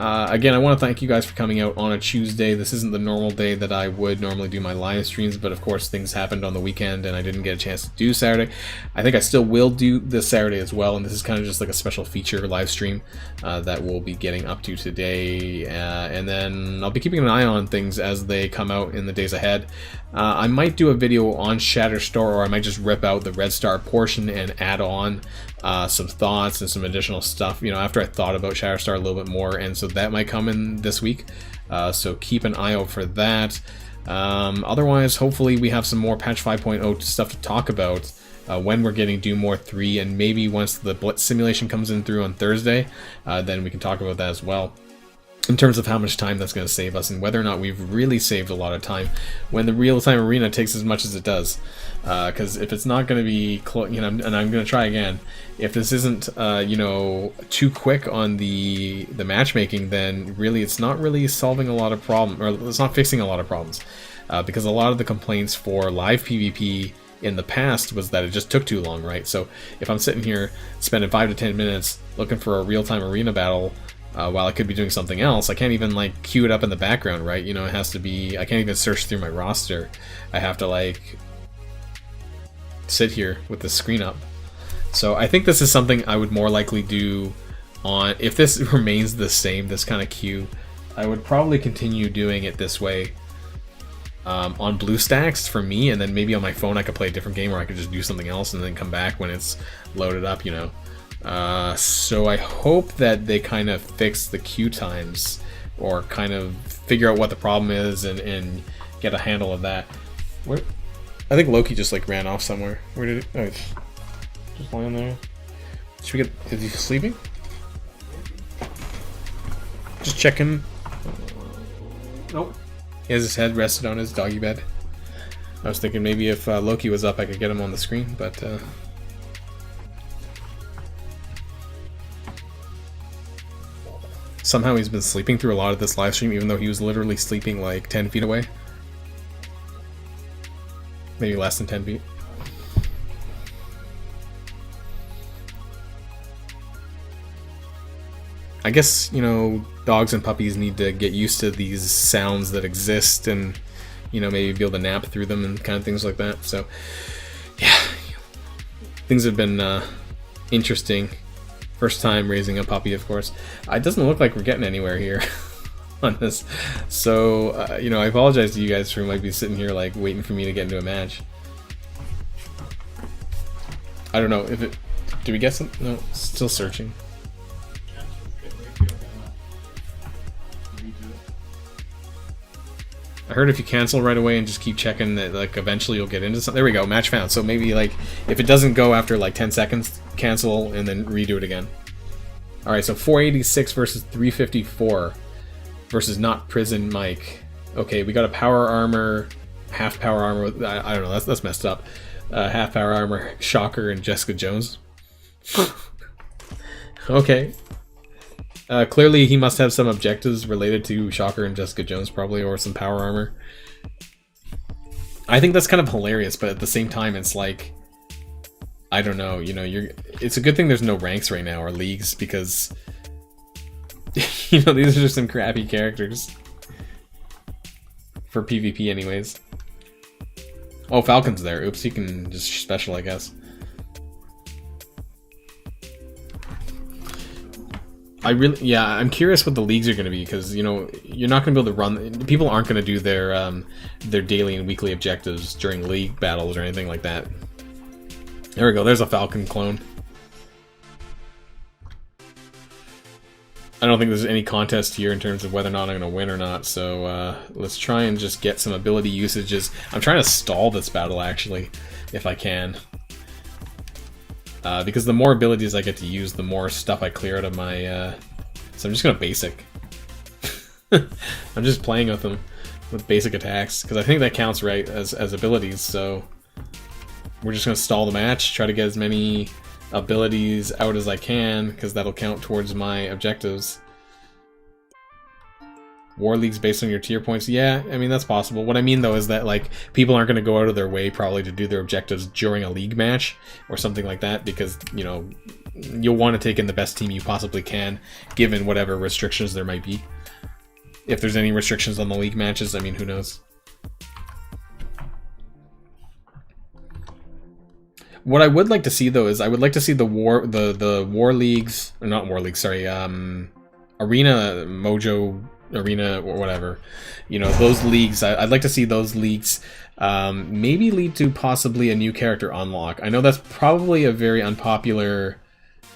Speaker 1: Again, I want to thank you guys for coming out on a Tuesday. This isn't the normal day that I would normally do my live streams, but of course things happened on the weekend and I didn't get a chance to do Saturday. I think I still will do this Saturday as well, and this is kind of just like a special feature live stream that we'll be getting up to today. And then I'll be keeping an eye on things as they come out in the days ahead. I might do a video on Shatterstar, or I might just rip out the Red Star portion and add on some thoughts and some additional stuff, you know, after I thought about Shatterstar a little bit more, and so that might come in this week. So keep an eye out for that. Otherwise, hopefully we have some more patch 5.0 stuff to talk about when we're getting Doom War 3, and maybe once the Blitz simulation comes in through on Thursday, then we can talk about that as well, in terms of how much time that's going to save us and whether or not we've really saved a lot of time when the real-time arena takes as much as it does. Because if it's not going to be, you know, and I'm going to try again, if this isn't, you know, too quick on the matchmaking, then really it's not really solving a lot of problems, or it's not fixing a lot of problems. Because a lot of the complaints for live PvP in the past was that it just took too long, right? So if I'm sitting here spending 5 to 10 minutes looking for a real-time arena battle, while I could be doing something else, I can't even like queue it up in the background, right? You know, it has to be, I can't even search through my roster. I have to like sit here with the screen up. So I think this is something I would more likely do on, if this remains the same, this kind of queue, I would probably continue doing it this way on BlueStacks for me, and then maybe on my phone I could play a different game, or I could just do something else and then come back when it's loaded up, you know. So I hope that they kind of fix the queue times, or kind of figure out what the problem is and get a handle of that. Where, I think Loki just like ran off somewhere. Where did it? Oh, it's just lying there. Should we get? Is he sleeping? Just checking. Nope. He has his head rested on his doggy bed. I was thinking maybe if Loki was up, I could get him on the screen, but. Somehow he's been sleeping through a lot of this live stream, even though he was literally sleeping like 10 feet away. Maybe less than 10 feet. I guess, you know, dogs and puppies need to get used to these sounds that exist, and, you know, maybe be able to nap through them and kind of things like that. So, yeah. things have been interesting. First time raising a puppy, of course. It doesn't look like we're getting anywhere here on this. So, you know, I apologize to you guys for might be sitting here like waiting for me to get into a match. I don't know if it. Did we get some? No, still searching. I heard if you cancel right away and just keep checking that, like, eventually you'll get into something. There we go, match found. So maybe, like, if it doesn't go after, like, 10 seconds, cancel and then redo it again. Alright, so 486 versus 354 versus not Prison Mike. Okay, we got a power armor, half power armor. I don't know, that's messed up. Half power armor, Shocker, and Jessica Jones. Okay. Clearly he must have some objectives related to Shocker and Jessica Jones probably, or some power armor. I think that's kind of hilarious, but at the same time it's like, I don't know, you know, it's a good thing there's no ranks right now or leagues, because you know, these are just some crappy characters. For PvP anyways. Oh, Falcon's there. Oops, he can just special, I guess. I'm curious what the leagues are going to be, because, you know, you're not going to be able to run. People aren't going to do their daily and weekly objectives during league battles or anything like that. There we go. There's a Falcon clone. I don't think there's any contest here in terms of whether or not I'm going to win or not. So let's try and just get some ability usages. I'm trying to stall this battle actually, if I can. Because the more abilities I get to use, the more stuff I clear out of my... So I'm just going to basic. I'm just playing with them with basic attacks, because I think that counts right as abilities, so... We're just going to stall the match, try to get as many abilities out as I can, because that'll count towards my objectives. War leagues based on your tier points? Yeah, I mean, that's possible. What I mean, though, is that, like, people aren't going to go out of their way, probably, to do their objectives during a league match, or something like that, because, you know, you'll want to take in the best team you possibly can, given whatever restrictions there might be. If there's any restrictions on the league matches, I mean, who knows? What I would like to see, though, is I would like to see the war leagues, or not war leagues, sorry, arena, Mojo, arena, or whatever, you know, those leagues. I'd like to see those leagues maybe lead to possibly a new character unlock. I know that's probably a very unpopular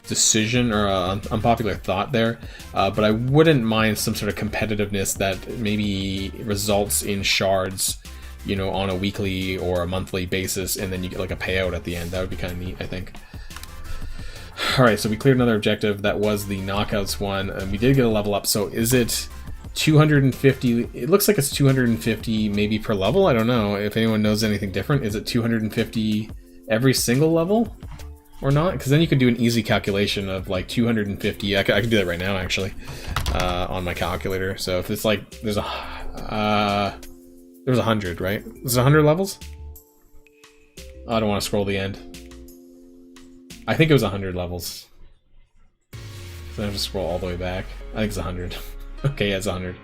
Speaker 1: decision, or unpopular thought there, but I wouldn't mind some sort of competitiveness that maybe results in shards, you know, on a weekly or a monthly basis, and then you get like a payout at the end. That would be kind of neat, I think. Alright, so we cleared another objective. That was the knockouts one, and we did get a level up. So is it 250? It looks like it's 250 maybe per level. I don't know if anyone knows anything different. Is it 250 every single level or not? Because then you could do an easy calculation of like 250. I could do that right now, actually, on my calculator. So if it's like there's 100, right? Is it 100 levels? I don't want to scroll the end. I think it was 100 levels. So I have to scroll all the way back. I think it's 100. Okay, yeah, it's 100.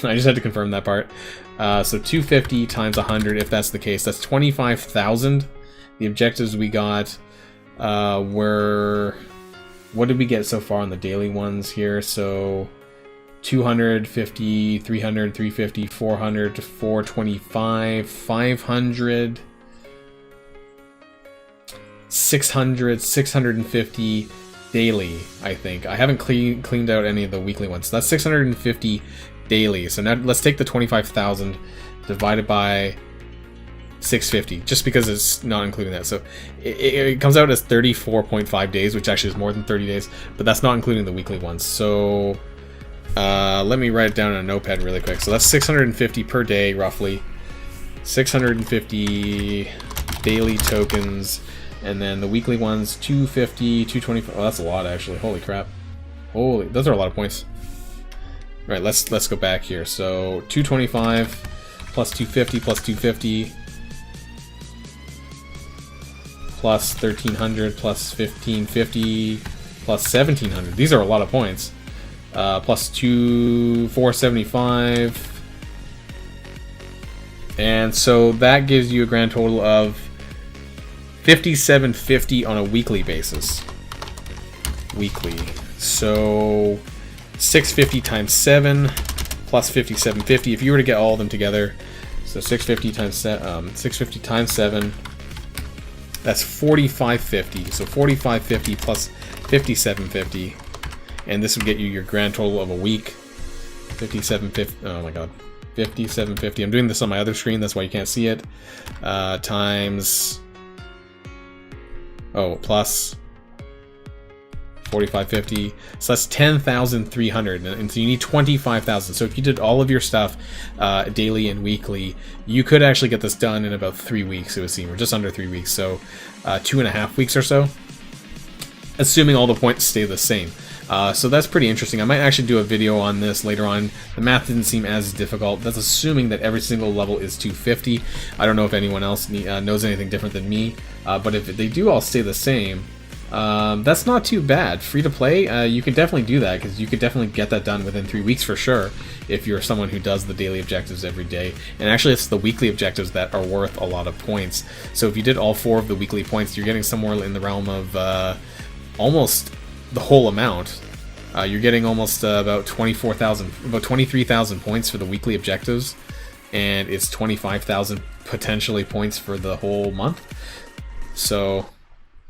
Speaker 1: I just had to confirm that part. So 250 times 100, if that's the case, that's 25,000. The objectives we got were... What did we get so far on the daily ones here? So 250, 300, 350, 400, 425, 500... 600, 650 daily, I think. I haven't cleaned out any of the weekly ones. So that's 650 daily. So now let's take the 25,000 divided by 650, just because it's not including that. So it comes out as 34.5 days, which actually is more than 30 days, but that's not including the weekly ones. So let me write it down on a notepad really quick. So that's 650 per day, roughly. 650 daily tokens. And then the weekly ones, 250, 225. Oh, that's a lot, actually. Holy crap. Holy, those are a lot of points. Right, let's go back here. So 225 plus 250 plus 250 plus 1300 plus 1550 plus 1700. These are a lot of points. Plus 475. And so that gives you a grand total of 57.50 on a weekly basis. Weekly. So 650 times 7 plus 57.50. If you were to get all of them together, so 650 times 7, that's 45.50. So 45.50 plus 57.50, and this would get you your grand total of a week. 57.50. Oh my god, 57.50. I'm doing this on my other screen, that's why you can't see it. Times plus 45.50, so that's 10,300, and so you need 25,000. So if you did all of your stuff daily and weekly, you could actually get this done in about 3 weeks, it would seem, or just under 3 weeks, so 2.5 weeks or so, assuming all the points stay the same. So that's pretty interesting. I might actually do a video on this later on. The math didn't seem as difficult. That's assuming that every single level is 250. I don't know if anyone else knows anything different than me, but if they do all stay the same, that's not too bad. Free to play, you can definitely do that, because you could definitely get that done within 3 weeks for sure, if you're someone who does the daily objectives every day. And actually it's the weekly objectives that are worth a lot of points. So if you did all 4 of the weekly points, you're getting somewhere in the realm of almost the whole amount. You're getting almost about 23,000 points for the weekly objectives, and it's 25,000 potentially points for the whole month. So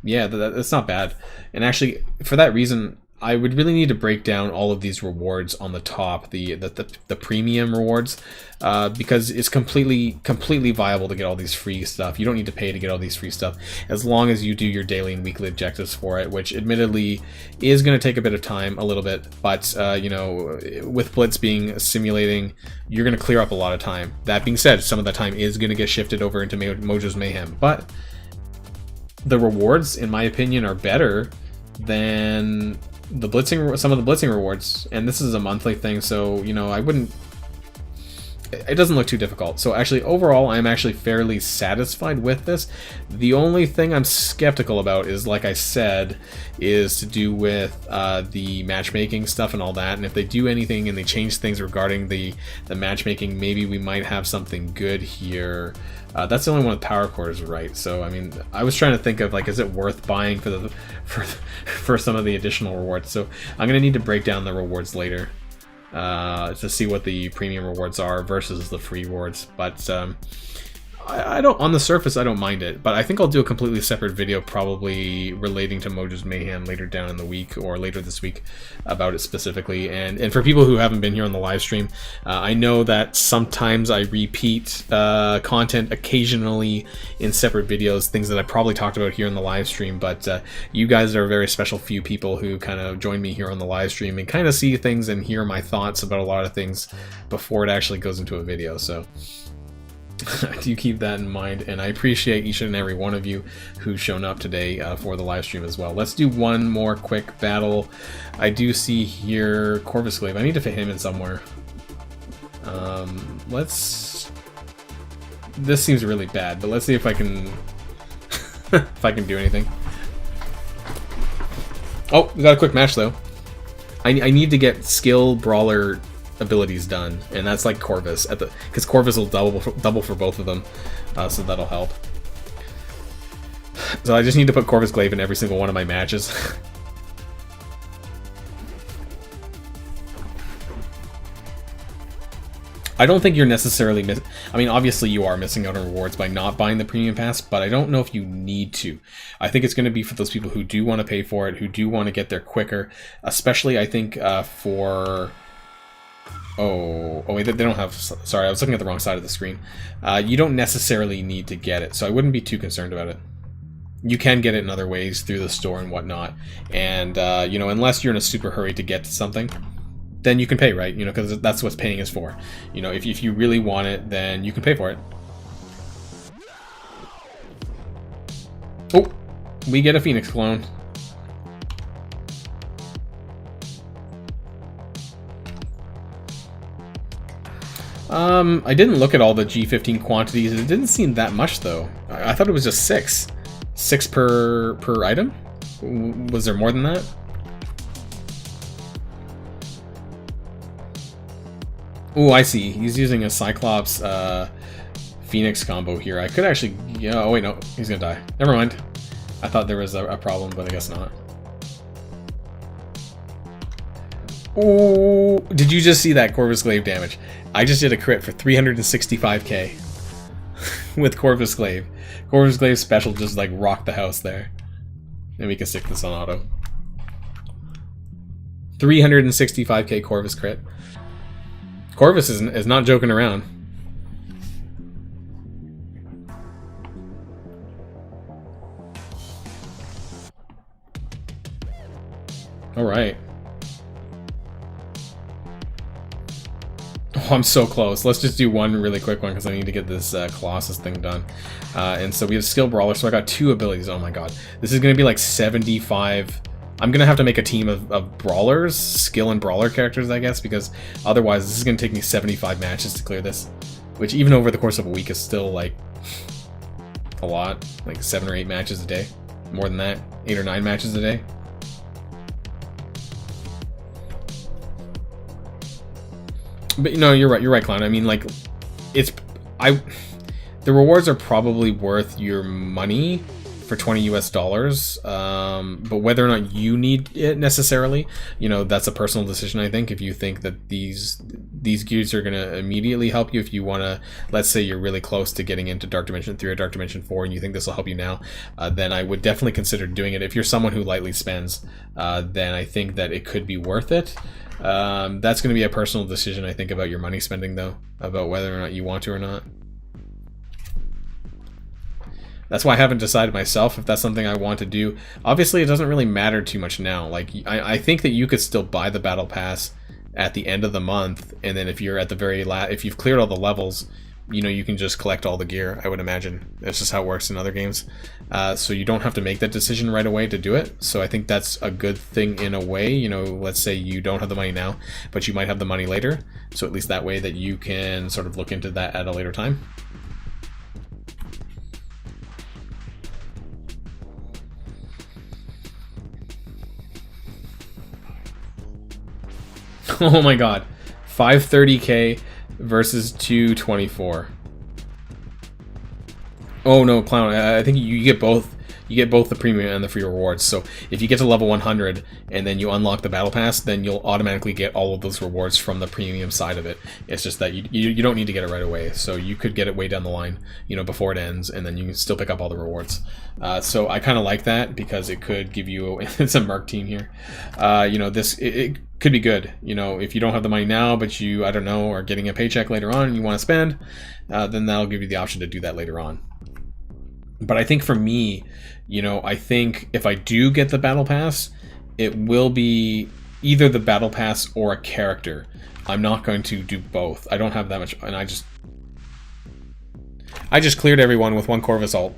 Speaker 1: yeah, that's not bad. And actually, for that reason, I would really need to break down all of these rewards on the top, the premium rewards, because it's completely viable to get all these free stuff. You don't need to pay to get all these free stuff, as long as you do your daily and weekly objectives for it, which admittedly is going to take a bit of time, a little bit, but you know, with Blitz being simulating, you're going to clear up a lot of time. That being said, some of that time is going to get shifted over into Mojo's Mayhem, but the rewards, in my opinion, are better than the blitzing, some of the blitzing rewards, and this is a monthly thing, so you know, it doesn't look too difficult. So actually, overall, I'm actually fairly satisfied with this. The only thing I'm skeptical about is, like I said, is to do with the matchmaking stuff and all that. And if they do anything and they change things regarding the matchmaking, maybe we might have something good here. That's the only one with power cores, right? So I mean, I was trying to think of, like, is it worth buying for some of the additional rewards? So I'm gonna need to break down the rewards later to see what the premium rewards are versus the free rewards. But I don't, on the surface, I don't mind it, but I think I'll do a completely separate video probably relating to Mojo's Mayhem later down in the week, or later this week, about it specifically. And for people who haven't been here on the live stream, I know that sometimes I repeat content occasionally in separate videos, things that I probably talked about here in the live stream, but you guys are a very special few people who kind of join me here on the live stream and kind of see things and hear my thoughts about a lot of things before it actually goes into a video. So do keep that in mind, and I appreciate each and every one of you who's shown up today for the live stream as well. Let's do one more quick battle. I do see here Corvus Glaive. I need to fit him in somewhere. This seems really bad, but let's see if I can if I can do anything. Oh, we got a quick match though. I need to get skill brawler abilities done, and that's like Corvus, because Corvus will double for both of them, so that'll help. So I just need to put Corvus Glaive in every single one of my matches. I don't think you're necessarily I mean, obviously you are missing out on rewards by not buying the premium pass, but I don't know if you need to. I think it's going to be for those people who do want to pay for it, who do want to get there quicker, especially I think for... Oh wait, they don't have... Sorry, I was looking at the wrong side of the screen. You don't necessarily need to get it, so I wouldn't be too concerned about it. You can get it in other ways, through the store and whatnot. And, you know, unless you're in a super hurry to get to something, then you can pay, right? You know, because that's what paying is for. You know, if you really want it, then you can pay for it. Oh! We get a Phoenix clone. I didn't look at all the G15 quantities. It didn't seem that much, though. I thought it was just 6. 6 per item? Was there more than that? Ooh, I see. He's using a Cyclops Phoenix combo here. I could actually... Yeah, oh wait, no. He's gonna die. Never mind. I thought there was a problem, but I guess not. Oh, did you just see that Corvus Glaive damage? I just did a crit for 365k with Corvus Glaive. Corvus Glaive special just like rocked the house there. And we can stick this on auto. 365k Corvus crit. Corvus is not joking around. Alright. Oh, I'm so close. Let's just do one really quick one because I need to get this Colossus thing done. And so we have Skill Brawler, so I got 2 abilities. Oh my god. This is going to be like 75... I'm going to have to make a team of Brawlers, Skill and Brawler characters, I guess, because otherwise this is going to take me 75 matches to clear this. Which even over the course of a week is still like a lot. Like 7 or 8 matches a day. More than that. 8 or 9 matches a day. But you know, you're right, Clown. I mean, like, the rewards are probably worth your money for $20 US. But whether or not you need it necessarily, you know, that's a personal decision. I think if you think that these gears are gonna immediately help you, if you want to, let's say you're really close to getting into Dark Dimension 3 or Dark Dimension 4, and you think this will help you now, then I would definitely consider doing it. If you're someone who lightly spends, then I think that it could be worth it. That's going to be a personal decision, I think, about your money spending, though, about whether or not you want to or not. That's why I haven't decided myself if that's something I want to do. Obviously, it doesn't really matter too much now. Like, I think that you could still buy the Battle Pass at the end of the month, and then if you're at the very last, if you've cleared all the levels, you know, you can just collect all the gear, I would imagine. That's just how it works in other games. So you don't have to make that decision right away to do it. So I think that's a good thing in a way. You know, let's say you don't have the money now, but you might have the money later. So at least that way that you can sort of look into that at a later time. Oh my god. 530k versus 224. Oh no, Clown, I think you get both. You get both the premium and the free rewards. So if you get to level 100 and then you unlock the battle pass, then you'll automatically get all of those rewards from the premium side of it. It's just that you don't need to get it right away. So you could get it way down the line, you know, before it ends, and then you can still pick up all the rewards. So I kind of like that because it could give you it's a Merc team here. You know, it could be good. You know, if you don't have the money now, but you, I don't know, are getting a paycheck later on and you want to spend, then that'll give you the option to do that later on. But I think for me, you know, I think if I do get the battle pass, it will be either the battle pass or a character. I'm not going to do both. I don't have that much, and I just cleared everyone with one Corvus ult.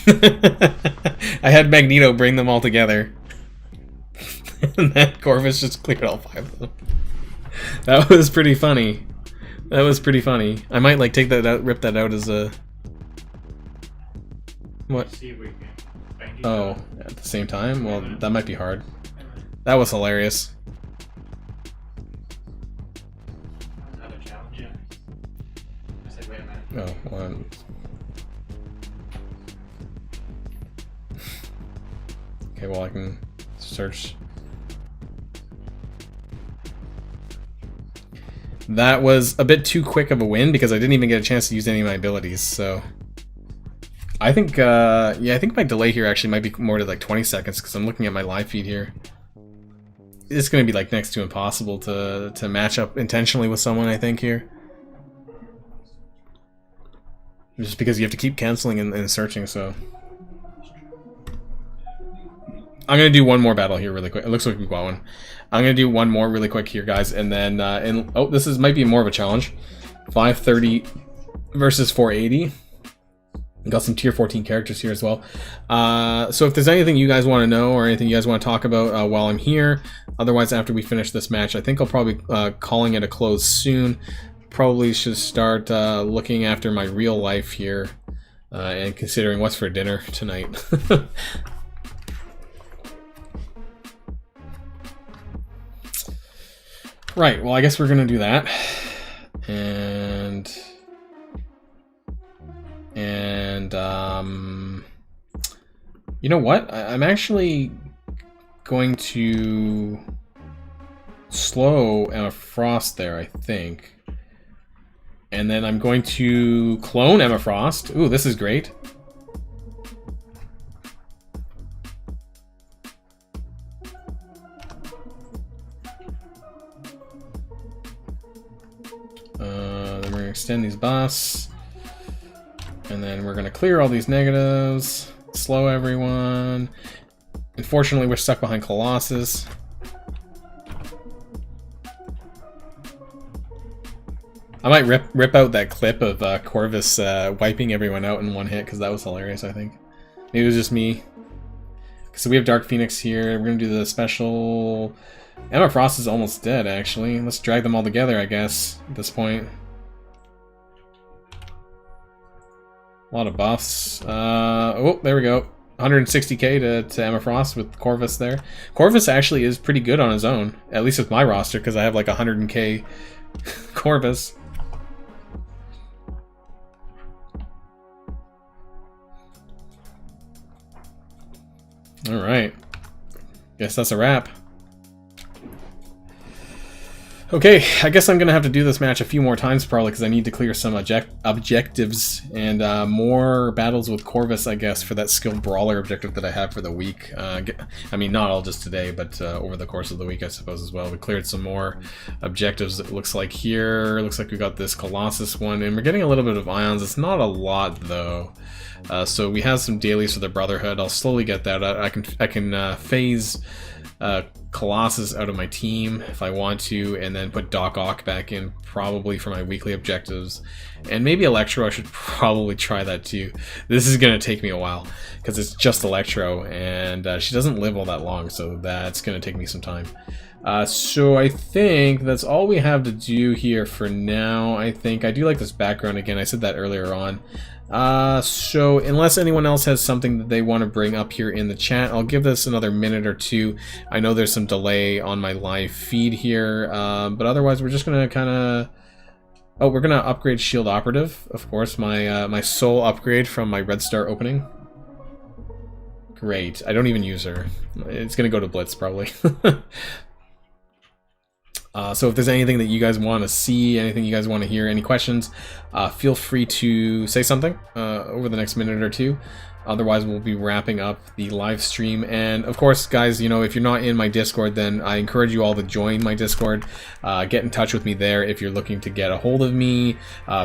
Speaker 1: I had Magneto bring them all together. And that Corvus just cleared all 5 of them. That was pretty funny. That was pretty funny. I might like take that out, rip that out as a... What? Oh, at the same time? Well, that might be hard. That was hilarious. Oh, one. Okay, well I can search. That was a bit too quick of a win because I didn't even get a chance to use any of my abilities, so... I think, yeah, I think my delay here actually might be more to like 20 seconds because I'm looking at my live feed here. It's going to be like next to impossible to match up intentionally with someone, I think, here. Just because you have to keep canceling and searching, so... I'm going to do one more battle here really quick. It looks like we've got one. I'm going to do one more really quick here, guys, and then, oh, this might be more of a challenge. 530 versus 480. Got some tier 14 characters here as well. So if there's anything you guys want to know or anything you guys want to talk about while I'm here, otherwise after we finish this match, I think I'll probably calling it a close soon. Probably should start looking after my real life here and considering what's for dinner tonight. Right, well I guess we're gonna do that. And And you know what? I'm actually going to slow Emma Frost there, I think. And then I'm going to clone Emma Frost. Ooh, this is great. Then we're going to extend these buffs. And then we're going to clear all these negatives. Slow everyone. Unfortunately, we're stuck behind Colossus. I might rip out that clip of Corvus wiping everyone out in one hit, because that was hilarious, I think. Maybe it was just me. So we have Dark Phoenix here. We're going to do the special... Emma Frost is almost dead, actually. Let's drag them all together, I guess, at this point. A lot of buffs. Oh, there we go. 160k to Emma Frost with Corvus there. Corvus actually is pretty good on his own, at least with my roster, because I have like 100k Corvus. Alright. Guess that's a wrap. Okay, I guess I'm going to have to do this match a few more times probably because I need to clear some objectives and more battles with Corvus, I guess, for that skilled brawler objective that I have for the week. I mean, not all just today, but over the course of the week, I suppose, as well. We cleared some more objectives, it looks like here. Looks like we got this Colossus one, and we're getting a little bit of Ions. It's not a lot, though. So we have some dailies for the Brotherhood. I'll slowly get that. I can phase... Colossus out of my team if I want to, and then put Doc Ock back in probably for my weekly objectives. And maybe Electro, I should probably try that too. This is going to take me a while because it's just Electro, and she doesn't live all that long, so that's going to take me some time. So I think that's all we have to do here for now. I think I do like this background again. I said that earlier on. So unless anyone else has something that they want to bring up here in the chat, I'll give this another minute or two. I know there's some delay on my live feed here, but otherwise we're just gonna kind of... Oh, we're gonna upgrade Shield Operative, of course, my my soul upgrade from my Red Star opening. Great. I don't even use her. It's gonna go to Blitz probably. So if there's anything that you guys want to see, anything you guys want to hear, any questions, feel free to say something over the next minute or two. Otherwise, we'll be wrapping up the live stream. And of course, guys, you know, if you're not in my Discord, then I encourage you all to join my Discord. Get in touch with me there if you're looking to get a hold of me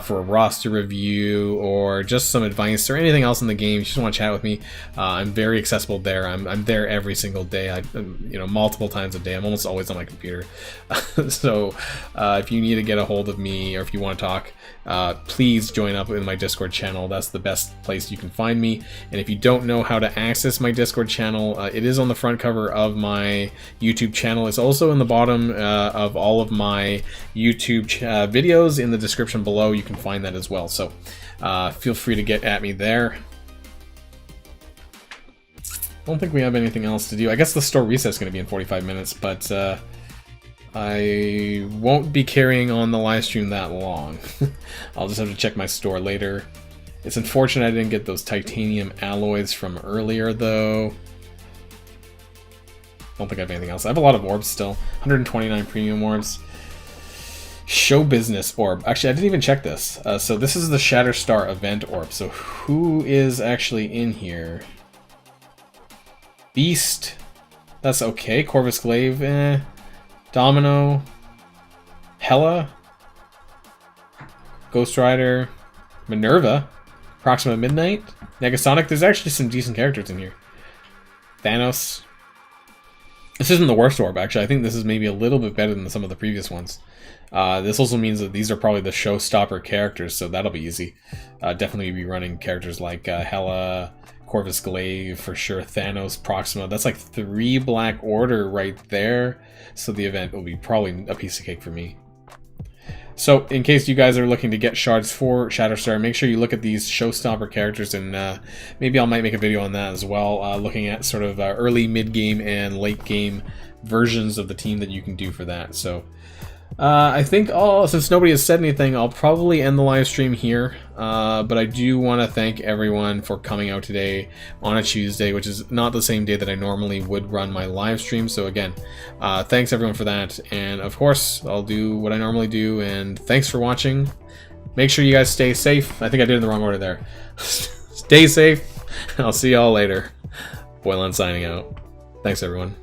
Speaker 1: for a roster review or just some advice or anything else in the game. If you just want to chat with me, I'm very accessible there. I'm there every single day. You know, multiple times a day. I'm almost always on my computer. So if you need to get a hold of me or if you want to talk, please join up in my Discord channel. That's the best place you can find me. And if you don't know how to access my Discord channel, it is on the front cover of my YouTube channel. It's also in the bottom of all of my YouTube videos in the description below. You can find that as well. So feel free to get at me there. I don't think we have anything else to do. I guess the store reset is going to be in 45 minutes, but I won't be carrying on the live stream that long. I'll just have to check my store later. It's unfortunate I didn't get those titanium alloys from earlier, though. Don't think I have anything else. I have a lot of orbs still. 129 premium orbs. Show business orb. Actually, I didn't even check this. So this is the Shatterstar event orb. So who is actually in here? Beast. That's okay. Corvus Glaive. Eh. Domino. Hela. Ghost Rider. Minerva. Proxima Midnight. Negasonic. There's actually some decent characters in here. Thanos. This isn't the worst orb, actually. I think this is maybe a little bit better than some of the previous ones. This also means that these are probably the showstopper characters, so that'll be easy. Definitely be running characters like Hela, Corvus Glaive, for sure, Thanos, Proxima. That's like 3 Black Order right there, so the event will be probably a piece of cake for me. So, in case you guys are looking to get shards for Shatterstar, make sure you look at these showstopper characters, and maybe I might make a video on that as well, looking at sort of early, mid-game, and late-game versions of the team that you can do for that. So, I think, since nobody has said anything, I'll probably end the live stream here. But I do want to thank everyone for coming out today on a Tuesday, which is not the same day that I normally would run my live stream. So again, thanks everyone for that. And of course, I'll do what I normally do. And thanks for watching. Make sure you guys stay safe. I think I did it in the wrong order there. Stay safe. I'll see y'all later. Boilon signing out. Thanks everyone.